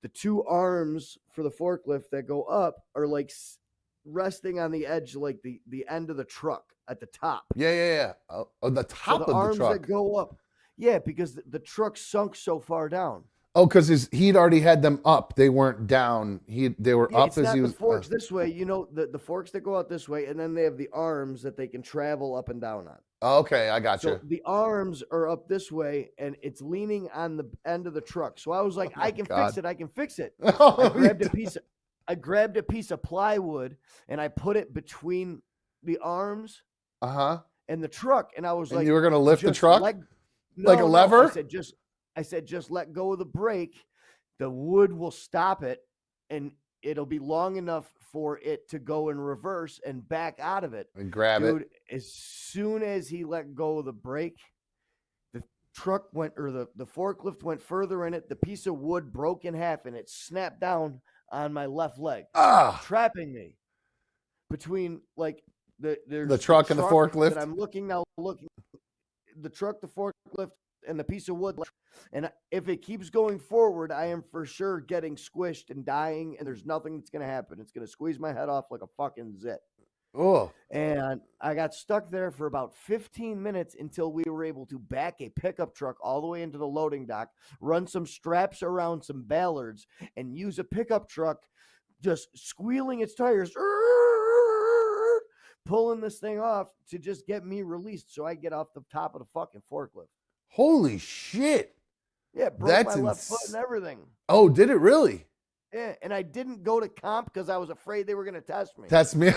The two arms for the forklift that go up are like resting on the edge, like the end of the truck at the top. Yeah. Oh, the top so of the arms truck. that go up. Yeah, because the truck sunk so far down. Oh, because he'd already had them up. They weren't down. They were up as he was. The forks this way, the forks that go out this way, and then they have the arms that they can travel up and down on. Okay, I got you. So the arms are up this way, and it's leaning on the end of the truck. So I was like, I can fix it. I can fix it. I grabbed a piece of plywood and I put it between the arms and the truck, and I was like, you were gonna lift the truck like a lever? I said, just let go of the brake. The wood will stop it, and it'll be long enough for it to go in reverse and back out of it. And grab it. As soon as he let go of the brake, the truck went, or the forklift went further in it. The piece of wood broke in half, and it snapped down on my left leg, trapping me between like the truck and the forklift. I'm looking the truck, the forklift, and the piece of wood. And if it keeps going forward, I am for sure getting squished and dying, and there's nothing that's going to happen. It's going to squeeze my head off like a fucking zit. Oh. And I got stuck there for about 15 minutes until we were able to back a pickup truck all the way into the loading dock, run some straps around some ballards, and use a pickup truck just squealing its tires, pulling this thing off to just get me released so I get off the top of the fucking forklift. Holy shit. Yeah, it broke my left foot and everything. Oh, did it really? Yeah, and I didn't go to comp because I was afraid they were going to test me. Test me.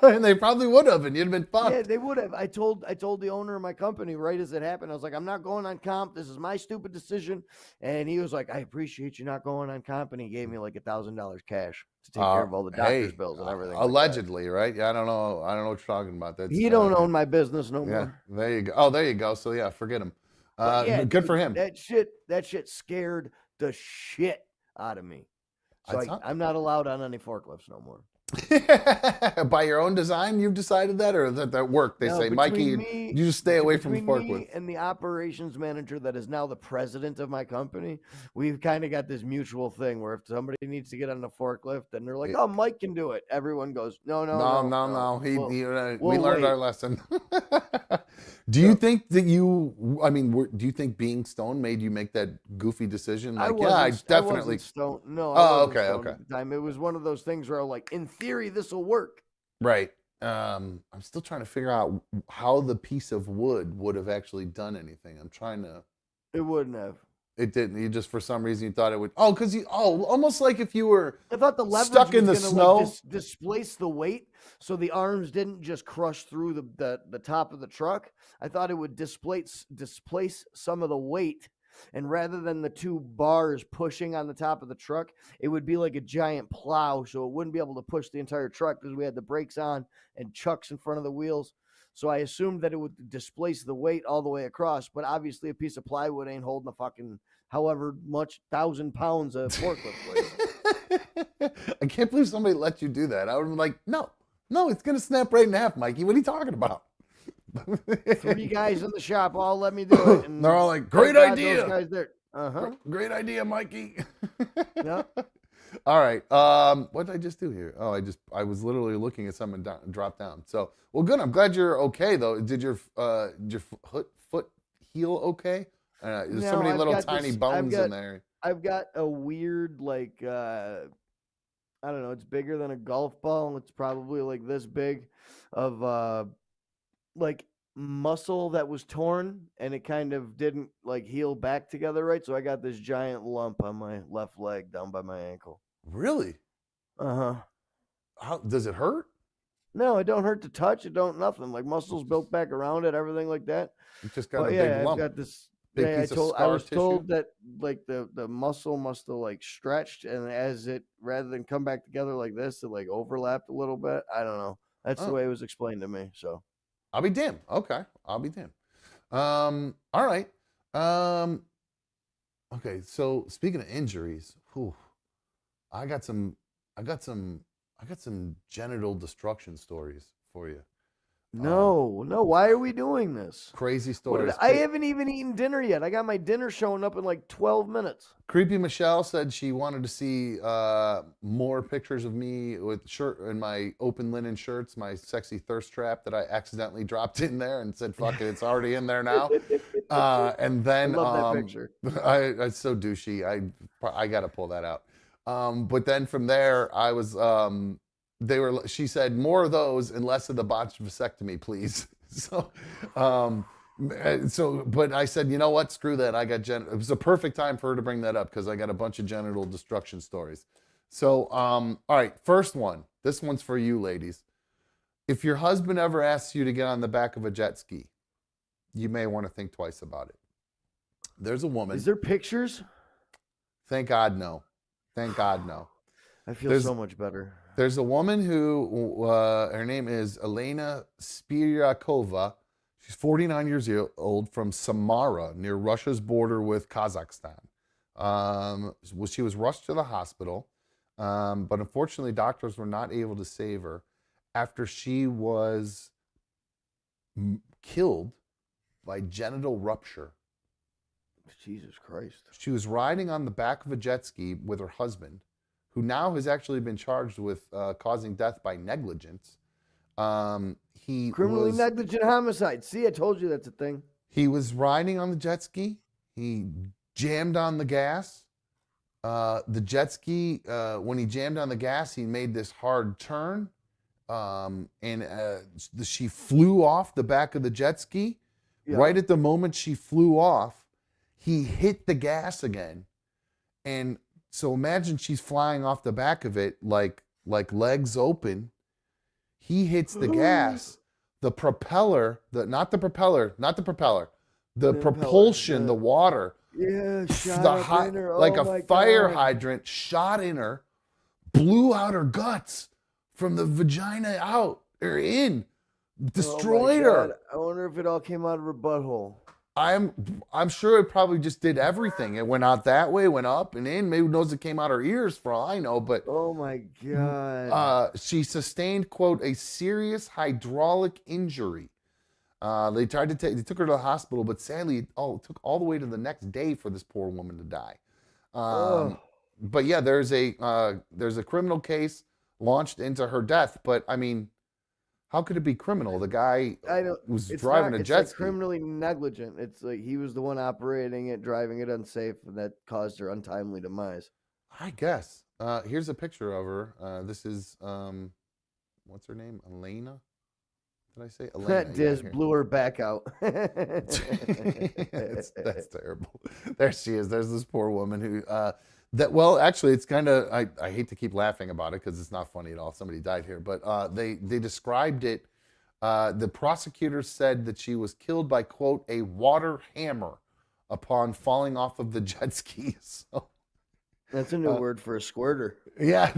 And they probably would have, and you'd have been fucked. Yeah, they would have. I told the owner of my company right as it happened. I was like, I'm not going on comp. This is my stupid decision. And he was like, I appreciate you not going on comp. And he gave me like $1,000 cash to take care of all the doctor's bills and everything. Allegedly, right? Yeah, I don't know what you're talking about. That's, he don't own my business no more. There you go. Oh, there you go. So yeah, forget him. Good for him. That shit scared the shit out of me. So I'm not allowed on any forklifts no more. By your own design, you've decided that, or is that work? They say, Mikey, you just stay away from forklifts. Me and the operations manager that is now the president of my company, we've kind of got this mutual thing where if somebody needs to get on a forklift and they're like, "Oh, Mike can do it," everyone goes, "No." We learned our lesson. Do you think that do you think being stoned made you make that goofy decision? Like, I definitely. I wasn't stoned. No. Okay. At the time. It was one of those things where I'm like, in theory, this will work. Right. I'm still trying to figure out how the piece of wood would have actually done anything. I'm trying to. It wouldn't have. It didn't. You just, for some reason, you thought it would. Oh, because almost like if you were. I thought the leverage stuck in the snow, like, displace the weight, so the arms didn't just crush through the top of the truck. I thought it would displace some of the weight, and rather than the two bars pushing on the top of the truck, it would be like a giant plow, so it wouldn't be able to push the entire truck because we had the brakes on and chucks in front of the wheels. So I assumed that it would displace the weight all the way across, but obviously a piece of plywood ain't holding a fucking however much 1,000 pounds of forklift weight. I can't believe somebody let you do that. I would have been like, no, it's gonna snap right in half, Mikey. What are you talking about? 3 guys in the shop all let me do it. And they're all like, great idea. Those guys there. Great idea, Mikey. Yeah. All right. What did I just do here? Oh, I was literally looking at something drop down. So, well, good. I'm glad you're okay though. Did your foot heal okay? There's so many little tiny bones in there. I've got a weird I don't know. It's bigger than a golf ball. It's probably like this big of muscle that was torn, and it kind of didn't heal back together right. So I got this giant lump on my left leg down by my ankle. Really? How does it hurt? No, it don't hurt to touch. It don't nothing. Like muscles built back around it, everything like that. You just got a big lump. I've got this. Big piece of scar I was tissue? told that the muscle must have stretched, and as it rather than come back together like this, it overlapped a little bit. I don't know. That's the way it was explained to me. So I'll be damned. Okay, I'll be damned. All right. Okay. So speaking of injuries, I got some genital destruction stories for you. No. Why are we doing this? Crazy stories. I haven't even eaten dinner yet. I got my dinner showing up in 12 minutes. Creepy Michelle said she wanted to see more pictures of me with shirt and my open linen shirts, my sexy thirst trap that I accidentally dropped in there and said, "Fuck it, it's already in there now." And then I love that picture. I so douchey. I got to pull that out. But then from there, I was. She said, more of those and less of the botched vasectomy, please. But I said, you know what? Screw that. It was a perfect time for her to bring that up because I got a bunch of genital destruction stories. So, all right, first one. This one's for you, ladies. If your husband ever asks you to get on the back of a jet ski, you may want to think twice about it. There's a woman. Is there pictures? Thank God, no. Thank God, no. I feel so much better. There's a woman who, her name is Elena Spiryakova. She's 49 years old from Samara, near Russia's border with Kazakhstan. She was rushed to the hospital, but unfortunately doctors were not able to save her after she was killed by genital rupture. Jesus Christ. She was riding on the back of a jet ski with her husband, who now has actually been charged with causing death by negligence. Criminally negligent homicide. See, I told you that's a thing. He was riding on the jet ski. He jammed on the gas. The jet ski, when he jammed on the gas, he made this hard turn. She flew off the back of the jet ski. Yeah. Right at the moment she flew off, he hit the gas again. And so imagine she's flying off the back of it like legs open. He hits the gas. The propulsion, the water. Yeah, shot in her. Like a fire hydrant shot in her, blew out her guts from the vagina out or in, destroyed her. I wonder if it all came out of her butthole. I'm sure it probably just did everything. It went out that way, went up and in. Maybe knows it came out her ears for all I know. But oh my God, she sustained, quote, a serious hydraulic injury. They took her to the hospital, but sadly, it took all the way to the next day for this poor woman to die. But yeah, there's a criminal case launched into her death. But I mean, how could it be criminal? The guy was driving a jet ski. It's criminally negligent. It's like he was the one operating it, driving it unsafe, and that caused her untimely demise. I guess. Here's a picture of her. This is, what's her name? Elena? Did I say Elena? That Diz blew her back out. That's terrible. There she is. There's this poor woman who... actually, it's kind of, I hate to keep laughing about it because it's not funny at all. Somebody died here, but they described it. The prosecutors said that she was killed by, quote, a water hammer upon falling off of the jet ski. So, that's a new word for a squirter. Yeah.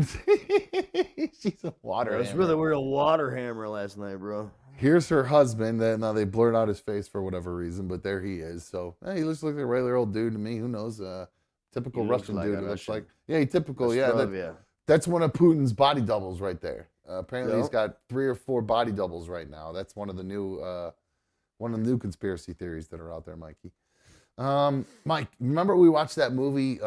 She's a water hammer. That's really weird. A water hammer last night, bro. Here's her husband. Now they blurred out his face for whatever reason, but there he is. So he looks like a regular old dude to me. Who knows? Typical Russian dude. It looks like. Yeah, typical. That's one of Putin's body doubles right there. Apparently, he's got 3 or 4 body doubles right now. That's one of the new conspiracy theories that are out there, Mikey. Mike, remember we watched that movie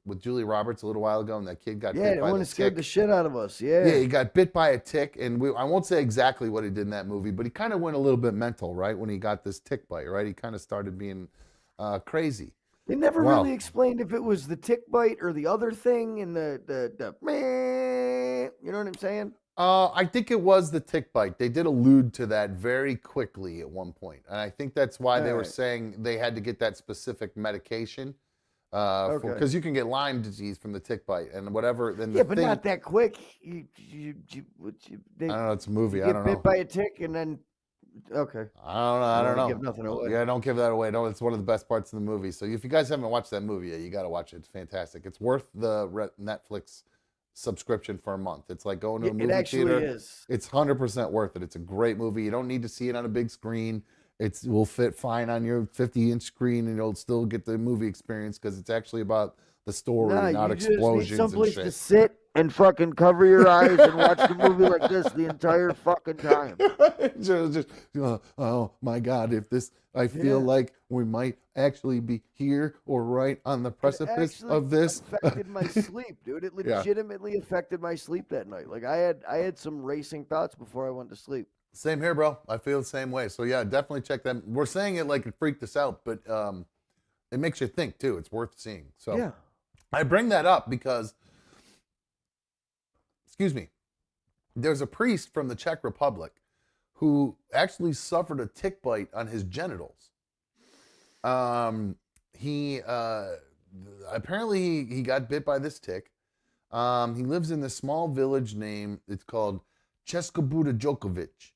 with Julia Roberts a little while ago, and that kid got bit by the tick? Yeah, the one that scared the shit out of us. Yeah, he got bit by a tick, and I won't say exactly what he did in that movie, but he kind of went a little bit mental, right, when he got this tick bite, right? He kind of started being crazy. They never really explained if it was the tick bite or the other thing, and the you know what I'm saying? I think it was the tick bite. They did allude to that very quickly at one point. And I think that's why they were saying they had to get that specific medication. Because you can get Lyme disease from the tick bite and whatever. Then but not that quick. I don't know. It's a movie. I don't know. Get bit by a tick and then, okay. I don't know. Give nothing away. Yeah, don't give that away. No, it's one of the best parts of the movie. So if you guys haven't watched that movie yet, you got to watch it. It's fantastic. It's worth the Netflix subscription for a month. It's like going to a movie theater. Is. It's 100% worth it. It's a great movie. You don't need to see it on a big screen. It will fit fine on your 50-inch screen, and you'll still get the movie experience because it's actually about the story, not explosions you just need someplace and shit. To sit and fucking cover your eyes and watch the movie like this the entire fucking time. just oh my God! If this, I feel like we might actually be here or right on the precipice of this. Affected my sleep, dude. It legitimately affected my sleep that night. Like I had some racing thoughts before I went to sleep. Same here, bro. I feel the same way. So yeah, definitely check that. We're saying it like it freaked us out, but it makes you think too. It's worth seeing. So I bring that up because, excuse me, there's a priest from the Czech Republic who actually suffered a tick bite on his genitals. He apparently he got bit by this tick. He lives in this small village it's called Českobuda Djokovic.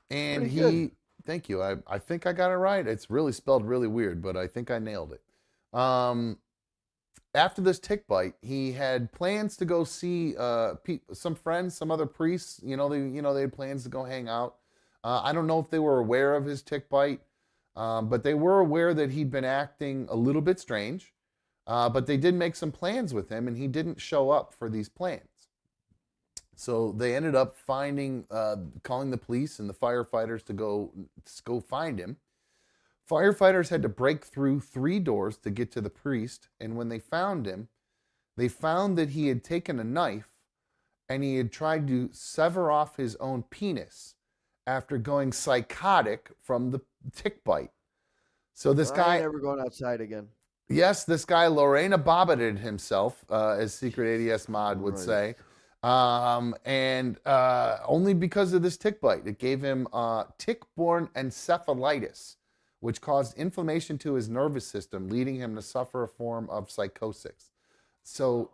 And he, thank you. I think I got it right. It's really spelled really weird, but I think I nailed it. After this tick bite, he had plans to go see some friends, some other priests. They had plans to go hang out. I don't know if they were aware of his tick bite, but they were aware that he'd been acting a little bit strange. But they did make some plans with him, and he didn't show up for these plans. So they ended up calling the police and the firefighters to go find him. Firefighters had to break through 3 doors to get to the priest, and when they found him, they found that he had taken a knife and he had tried to sever off his own penis after going psychotic from the tick bite. So this guy... I'm never going outside again. Yes, this guy Lorena Bobbited himself, as Secret ADS Mod would say. And only because of this tick bite. It gave him tick-borne encephalitis, which caused inflammation to his nervous system, leading him to suffer a form of psychosis. So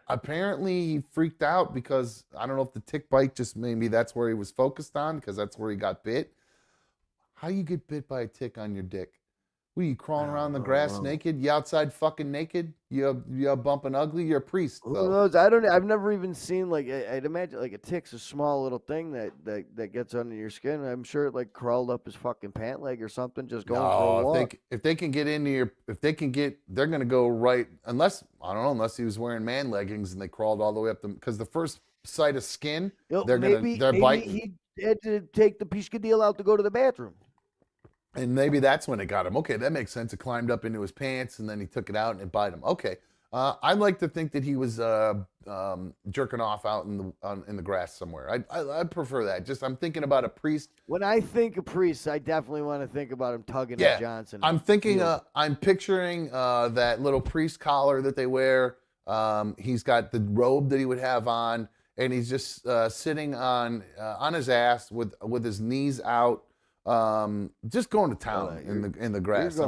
apparently he freaked out because, I don't know if the tick bite, just maybe that's where he was focused on, because that's where he got bit. How you get bit by a tick on your dick? What, you crawling around the grass naked? You outside fucking naked? You bumping ugly? You're a priest, though. Who knows? I've never even seen, like, I'd imagine, like, a tick's a small little thing that gets under your skin. I'm sure it, like, crawled up his fucking pant leg or something, just going for a walk. If they can get into your, they're going to go right, unless he was wearing man leggings and they crawled all the way up because the first sight of skin, they're biting. He had to take the piscadillo out to go to the bathroom. And maybe that's when it got him. Okay, that makes sense. It climbed up into his pants, and then he took it out, and it bit him. Okay, I'd like to think that he was jerking off out in the grass somewhere. I'd prefer that. I'm thinking about a priest. When I think of priests, I definitely want to think about him tugging at Johnson. I'm thinking. I'm picturing that little priest collar that they wear. He's got the robe that he would have on, and he's just sitting on his ass with his knees out. Just going to town in the grass.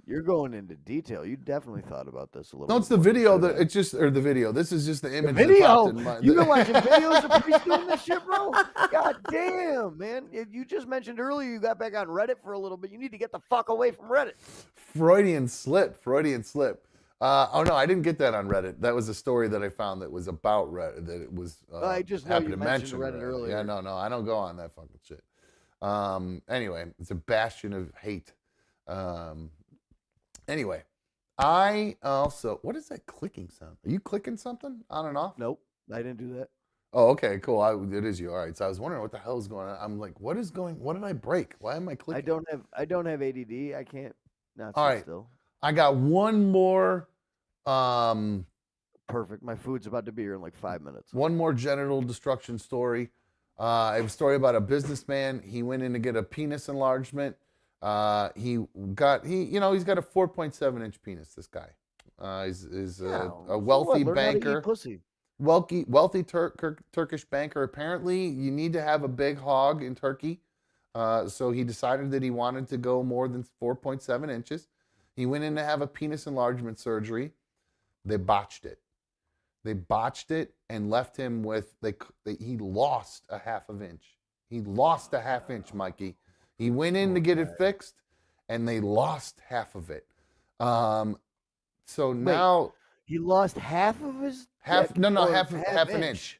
You're going into detail. You definitely thought about this a little. No, it's the video the video. This is just the image. The video. You've been watching videos of priests doing this shit, bro. God damn, man! You just mentioned earlier you got back on Reddit for a little bit. You need to get the fuck away from Reddit. Freudian slip. Oh no, I didn't get that on Reddit. That was a story that I found that was about Reddit. That it was. I just know happened you to mentioned mention Reddit earlier. Yeah, no, I don't go on that fucking shit. Anyway, it's a bastion of hate. Anyway, I also. What is that clicking sound? Are you clicking something on and off? Nope, I didn't do that. Oh, okay, cool. It is you. All right. So I was wondering what the hell is going on. I'm like, what did I break? Why am I clicking? I don't have ADD. I can't not All sit right. still. I got one more. Perfect. My food's about to be here in like 5 minutes. One more genital destruction story. I have a story about a businessman. He went in to get a penis enlargement. He's got a 4.7 inch penis. This guy. He's a wealthy banker. Wealthy Turkish banker. Apparently, you need to have a big hog in Turkey. So he decided that he wanted to go more than 4.7 inches. He went in to have a penis enlargement surgery. They botched it. And left him with, he lost a half of inch. He lost a half inch, Mikey. He went in to get it fixed, and they lost half of it. So now... He lost half of his... half an inch.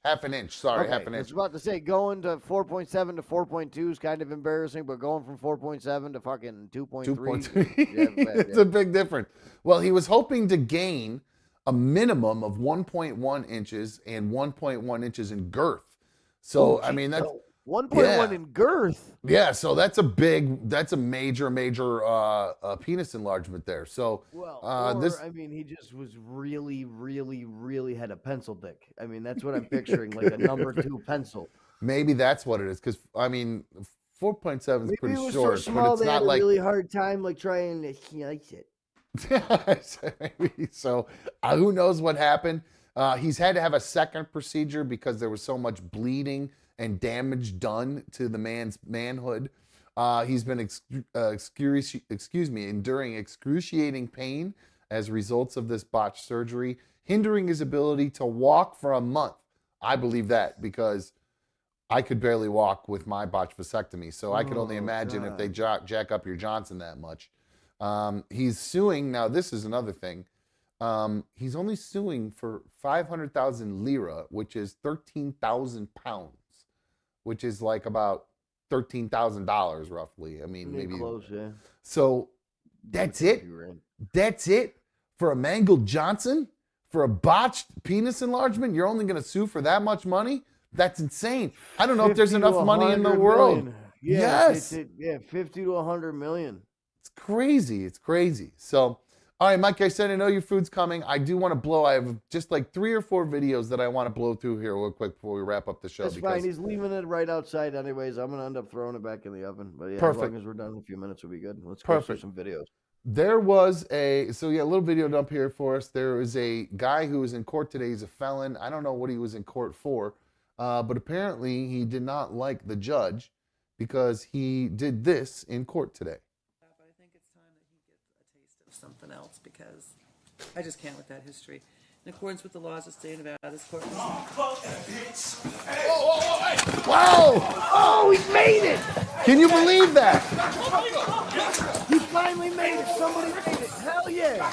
Sorry, okay, half an I inch. was about to say, going to 4.7 to 4.2 is kind of embarrassing, but going from 4.7 to fucking 2.3... 2.3. It's a big difference. Well, he was hoping to gain a minimum of 1.1 inches and 1.1 inches in girth. So, I mean, that's... 1.1 in girth? Yeah, so that's a major penis enlargement there. So, he just was really, really, really had a pencil dick. I mean, that's what I'm picturing, like a number 2 pencil. Maybe that's what it is, because, I mean, 4.7 is pretty it was short, so small, but it's they not had like... a really hard time, like, trying to slice it. So, who knows what happened? He's had to have a second procedure because there was so much bleeding and damage done to the man's manhood. He's been enduring excruciating pain as results of this botched surgery, hindering his ability to walk for a month. I believe that because I could barely walk with my botched vasectomy, so I could only imagine if they jack up your Johnson that much. He's suing. Now, this is another thing. He's only suing for 500,000 lira, which is 13,000 pounds, which is like about $13,000 roughly. I mean, maybe close, yeah. So that's it. That's it for a mangled Johnson, for a botched penis enlargement. You're only going to sue for that much money? That's insane. I don't know if there's enough money in the world. Yeah, yes. 50 to 100 million. It's crazy. It's crazy. So, all right, Mike, I said I know your food's coming. I do want to blow. I have just like 3 or 4 videos that I want to blow through here real quick before we wrap up the show. That's fine. He's leaving it right outside anyways. I'm going to end up throwing it back in the oven. But yeah, perfect. As long as we're done in a few minutes, we'll be good. Let's go through some videos. There was a little video dump here for us. There was a guy who was in court today. He's a felon. I don't know what he was in court for, but apparently he did not like the judge because he did this in court today. I think it's time that he gets a taste of something else because I just can't with that history. In accordance with the laws of the state of Nevada, this court... Wow! Oh, he made it! Can you believe that? He finally made it. Somebody made it. Hell yeah!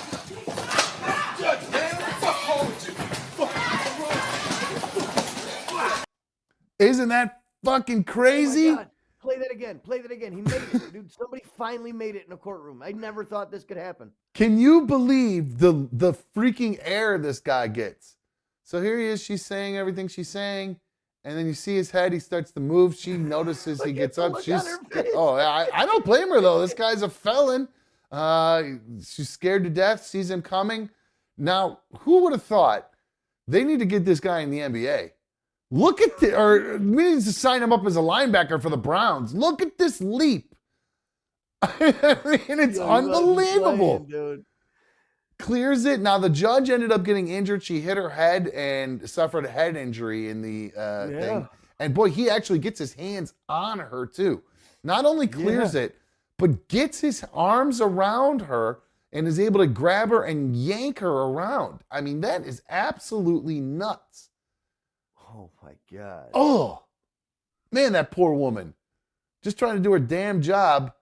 Isn't that fucking crazy? Oh my God. Play that again. Play that again. He made it, dude. Somebody finally made it in a courtroom. I never thought this could happen. Can you believe the freaking air this guy gets? So here he is. She's saying everything she's saying. And then you see his head. He starts to move. She notices he gets up. I don't blame her, though. This guy's a felon. She's scared to death. Sees him coming. Now, who would have thought they need to get this guy in the NBA? Look at we need to sign him up as a linebacker for the Browns. Look at this leap. I mean, it's unbelievable. Dude. Clears it. Now, the judge ended up getting injured. She hit her head and suffered a head injury in the thing. And boy, he actually gets his hands on her too. Not only clears it, but gets his arms around her and is able to grab her and yank her around. I mean, that is absolutely nuts. Oh my God. Oh, man, that poor woman. Just trying to do her damn job,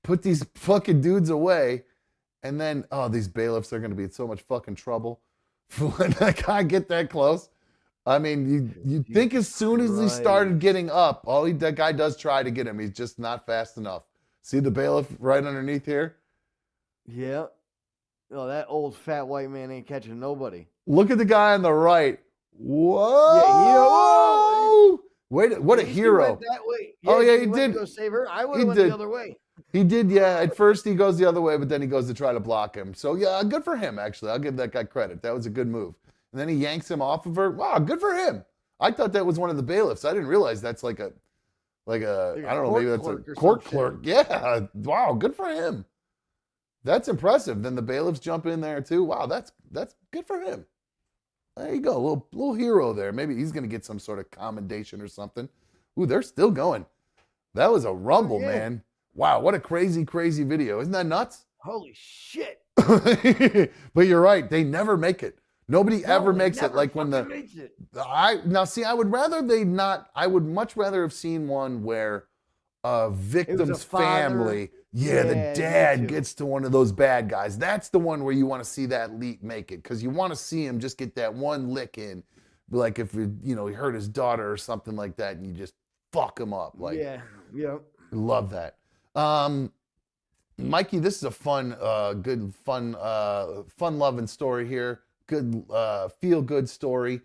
put these fucking dudes away, And then, oh, these bailiffs are going to be in so much fucking trouble when that guy get that close. I mean, you'd think as soon as he started getting up, that guy does try to get him. He's just not fast enough. See the bailiff right underneath here? Yeah. Oh, that old fat white man ain't catching nobody. Look at the guy on the right. Whoa! Yeah, Wait, what a hero! Went that way. Oh yeah, he went did. to go save her. I would have went the other way. He did, yeah. At first he goes the other way, but then he goes to try to block him. So yeah, good for him. Actually, I'll give that guy credit. That was a good move. And then he yanks him off of her. Wow, good for him. I thought that was one of the bailiffs. I didn't realize that's like a I don't know, maybe that's a court clerk. Yeah. Wow, good for him. That's impressive. Then the bailiffs jump in there too. Wow, that's good for him. There you go, little hero there. Maybe he's gonna get some sort of commendation or something. Ooh, they're still going. That was a rumble, man. Wow, what a crazy video. Isn't that nuts? Holy shit. But you're right, they never make it. Nobody ever makes it. Like when I would much rather have seen one where a victim's family, the dad gets to one of those bad guys. That's the one where you want to see that leap make it, because you want to see him just get that one lick in. Like if he hurt his daughter or something like that, and you just fuck him up. Like, love that. Mikey, this is a fun loving story here. Good, feel-good story.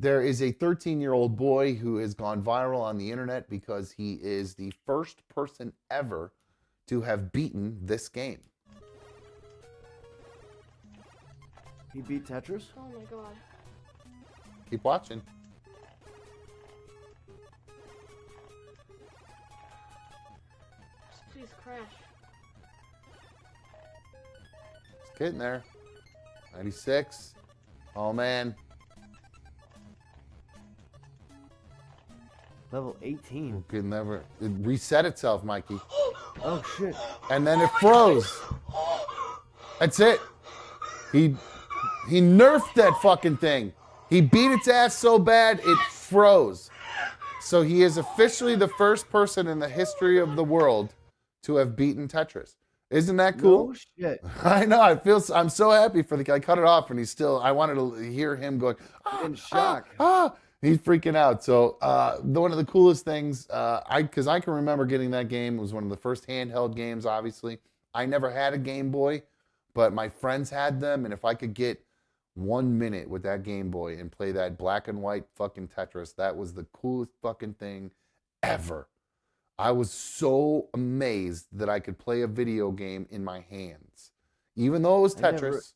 There is a 13-year-old boy who has gone viral on the internet because he is the first person ever to have beaten this game. He beat Tetris? Oh my god. Keep watching. Please crash. It's getting there. 96. Oh, man. Level 18. It reset itself, Mikey. Oh, shit. And then it froze. That's it. He nerfed that fucking thing. He beat its ass so bad, it froze. So he is officially the first person in the history of the world to have beaten Tetris. Isn't that cool? No shit. I know. I'm so happy for the guy. I cut it off, and I wanted to hear him going, in shock. He's freaking out. So one of the coolest things, because I can remember getting that game. It was one of the first handheld games, obviously. I never had a Game Boy, but my friends had them, and if I could get 1 minute with that Game Boy and play that black and white fucking Tetris, that was the coolest fucking thing ever. I was so amazed that I could play a video game in my hands, even though it was Tetris.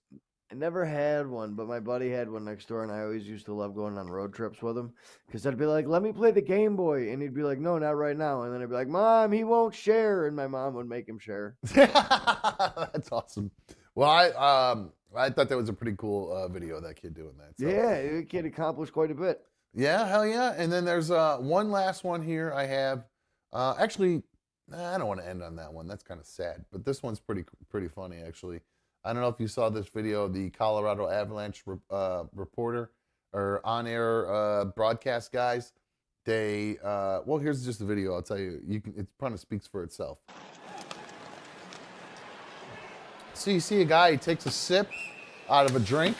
I never had one, but my buddy had one next door, and I always used to love going on road trips with him, because I'd be like, let me play the Game Boy, and he'd be like, no, not right now, and then I'd be like, Mom, he won't share, and my mom would make him share. That's awesome. Well, I thought that was a pretty cool video of that kid doing that. So. Yeah, the kid accomplished quite a bit. Yeah, hell yeah. And then there's one last one here I have. Actually, I don't want to end on that one. That's kind of sad. But this one's pretty funny, actually. I don't know if you saw this video of the Colorado Avalanche reporter or on-air broadcast guys. They, well, here's just the video. I'll tell you. It kind of speaks for itself. So you see a guy, he takes a sip out of a drink,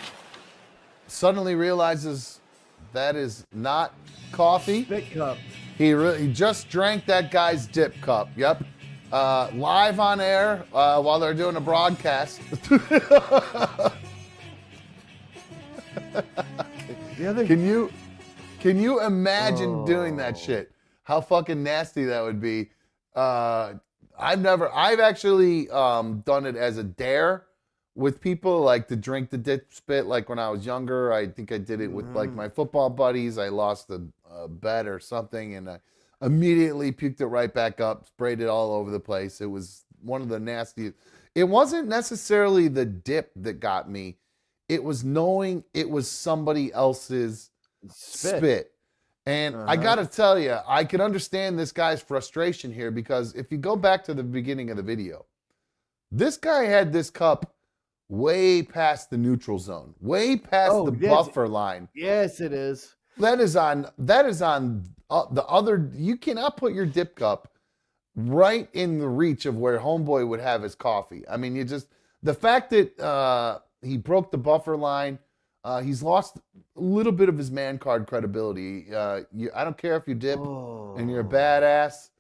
suddenly realizes that is not coffee. Spit cup. He just drank that guy's dip cup. Yep. Live on air while they're doing a broadcast. Can you imagine doing that shit? How fucking nasty that would be. I've actually done it as a dare with people, like to drink the dip spit. Like when I was younger, I think I did it with like my football buddies. I lost a bet or something, and I immediately puked it right back up, sprayed it all over the place. It was one of the nastiest. It wasn't necessarily the dip that got me. It was knowing it was somebody else's spit. And I got to tell you, I can understand this guy's frustration here, because if you go back to the beginning of the video, this guy had this cup way past the neutral zone, way past the buffer line. Yes, it is. That is on the other. You cannot put your dip cup right in the reach of where homeboy would have his coffee. I mean, the fact that he broke the buffer line, he's lost a little bit of his man card credibility. I don't care if you dip and you're a badass.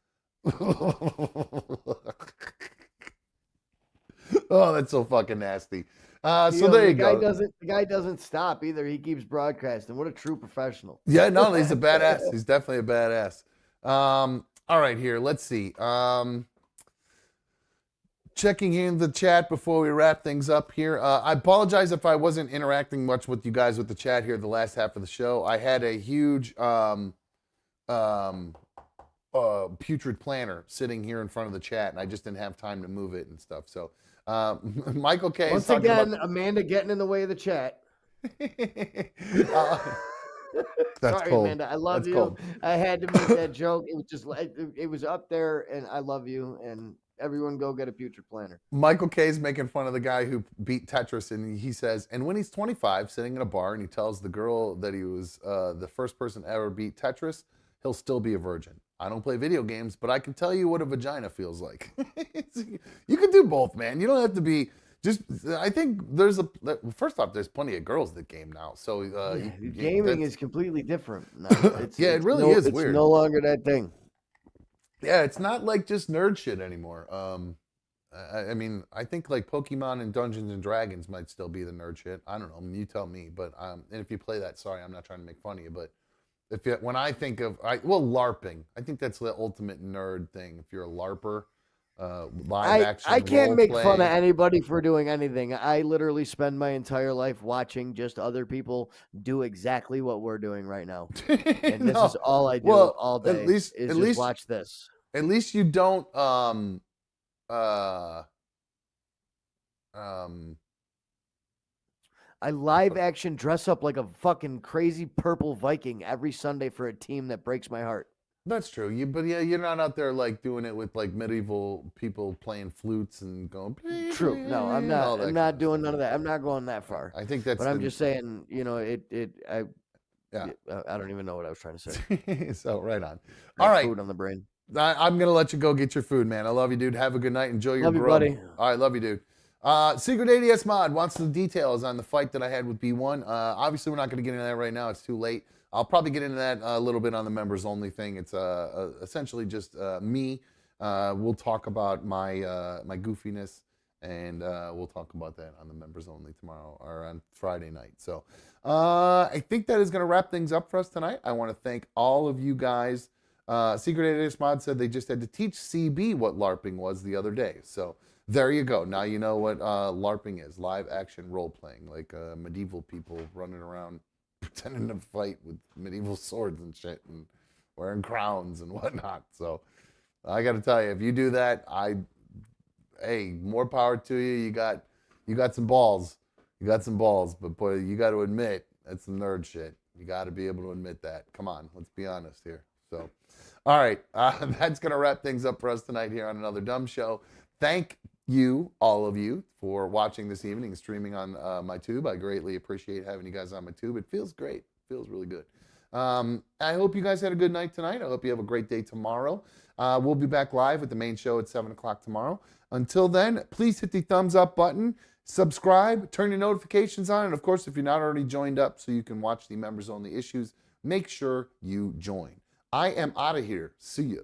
Oh, that's so fucking nasty. So there you go. The guy doesn't stop either. He keeps broadcasting. What a true professional. Yeah, no, he's a badass. He's definitely a badass. All right, here. Let's see. Checking in the chat before we wrap things up here. I apologize if I wasn't interacting much with you guys with the chat here the last half of the show. I had a huge putrid planter sitting here in front of the chat, and I just didn't have time to move it and stuff. So Michael K. Once again, Amanda getting in the way of the chat. That's Sorry, cold. Amanda. I love That's you. cold. I had to make that joke. It was just like it was up there, and I love you. And everyone, go get a putrid planter. Michael K. is making fun of the guy who beat Tetris, and he says, and when he's 25, sitting in a bar, and he tells the girl that he was the first person to ever beat Tetris, he'll still be a virgin. I don't play video games, but I can tell you what a vagina feels like. You can do both, man. You don't have to be just. I think first off, there's plenty of girls that game now. So gaming is completely different now. It really is weird. It's no longer that thing. Yeah, it's not like just nerd shit anymore. I mean, I think like Pokemon and Dungeons and Dragons might still be the nerd shit. I don't know. You tell me. But and if you play that, sorry, I'm not trying to make fun of you, but. When I think of LARPing, I think that's the ultimate nerd thing. If you're a LARPer, live action. I can't make role fun of play. anybody for doing anything. I literally spend my entire life watching just other people do exactly what we're doing right now, and this is all I do all day. At least watch this. At least you don't I live action dress up like a fucking crazy purple Viking every Sunday for a team that breaks my heart. That's true. You're not out there like doing it with like medieval people playing flutes and going. True. No, I'm not. I'm not doing none of that. I'm not going that far. I think that's. But I'm just saying, I don't even know what I was trying to say. So right on. All right. Food on the brain. I'm gonna let you go get your food, man. I love you, dude. Have a good night. Enjoy your Love you, grub. buddy. All right, love you, dude. Secret ADS Mod wants the details on the fight that I had with B1. Obviously, we're not going to get into that right now. It's too late. I'll probably get into that a little bit on the members only thing. It's essentially just me. We'll talk about my my goofiness, and we'll talk about that on the members only tomorrow or on Friday night. So I think that is going to wrap things up for us tonight. I want to thank all of you guys. Secret ADS Mod said they just had to teach CB what LARPing was the other day. So there you go. Now you know what LARPing is. Live action role playing. Like medieval people running around pretending to fight with medieval swords and shit and wearing crowns and whatnot. So I got to tell you, if you do that, hey, more power to you. You got some balls. You got some balls. But boy, you got to admit, that's some nerd shit. You got to be able to admit that. Come on, let's be honest here. So, all right. That's going to wrap things up for us tonight here on Another Dumb Show. Thank you, all of you, for watching this evening and streaming on my tube. I greatly appreciate having you guys on my tube. It feels great. It feels really good. I hope you guys had a good night tonight. I hope you have a great day tomorrow. We'll be back live with the main show at 7 o'clock tomorrow. Until then, please hit the thumbs up button, subscribe, turn your notifications on, and of course, if you're not already joined up so you can watch the members only issues, make sure you join. I am out of here. See ya.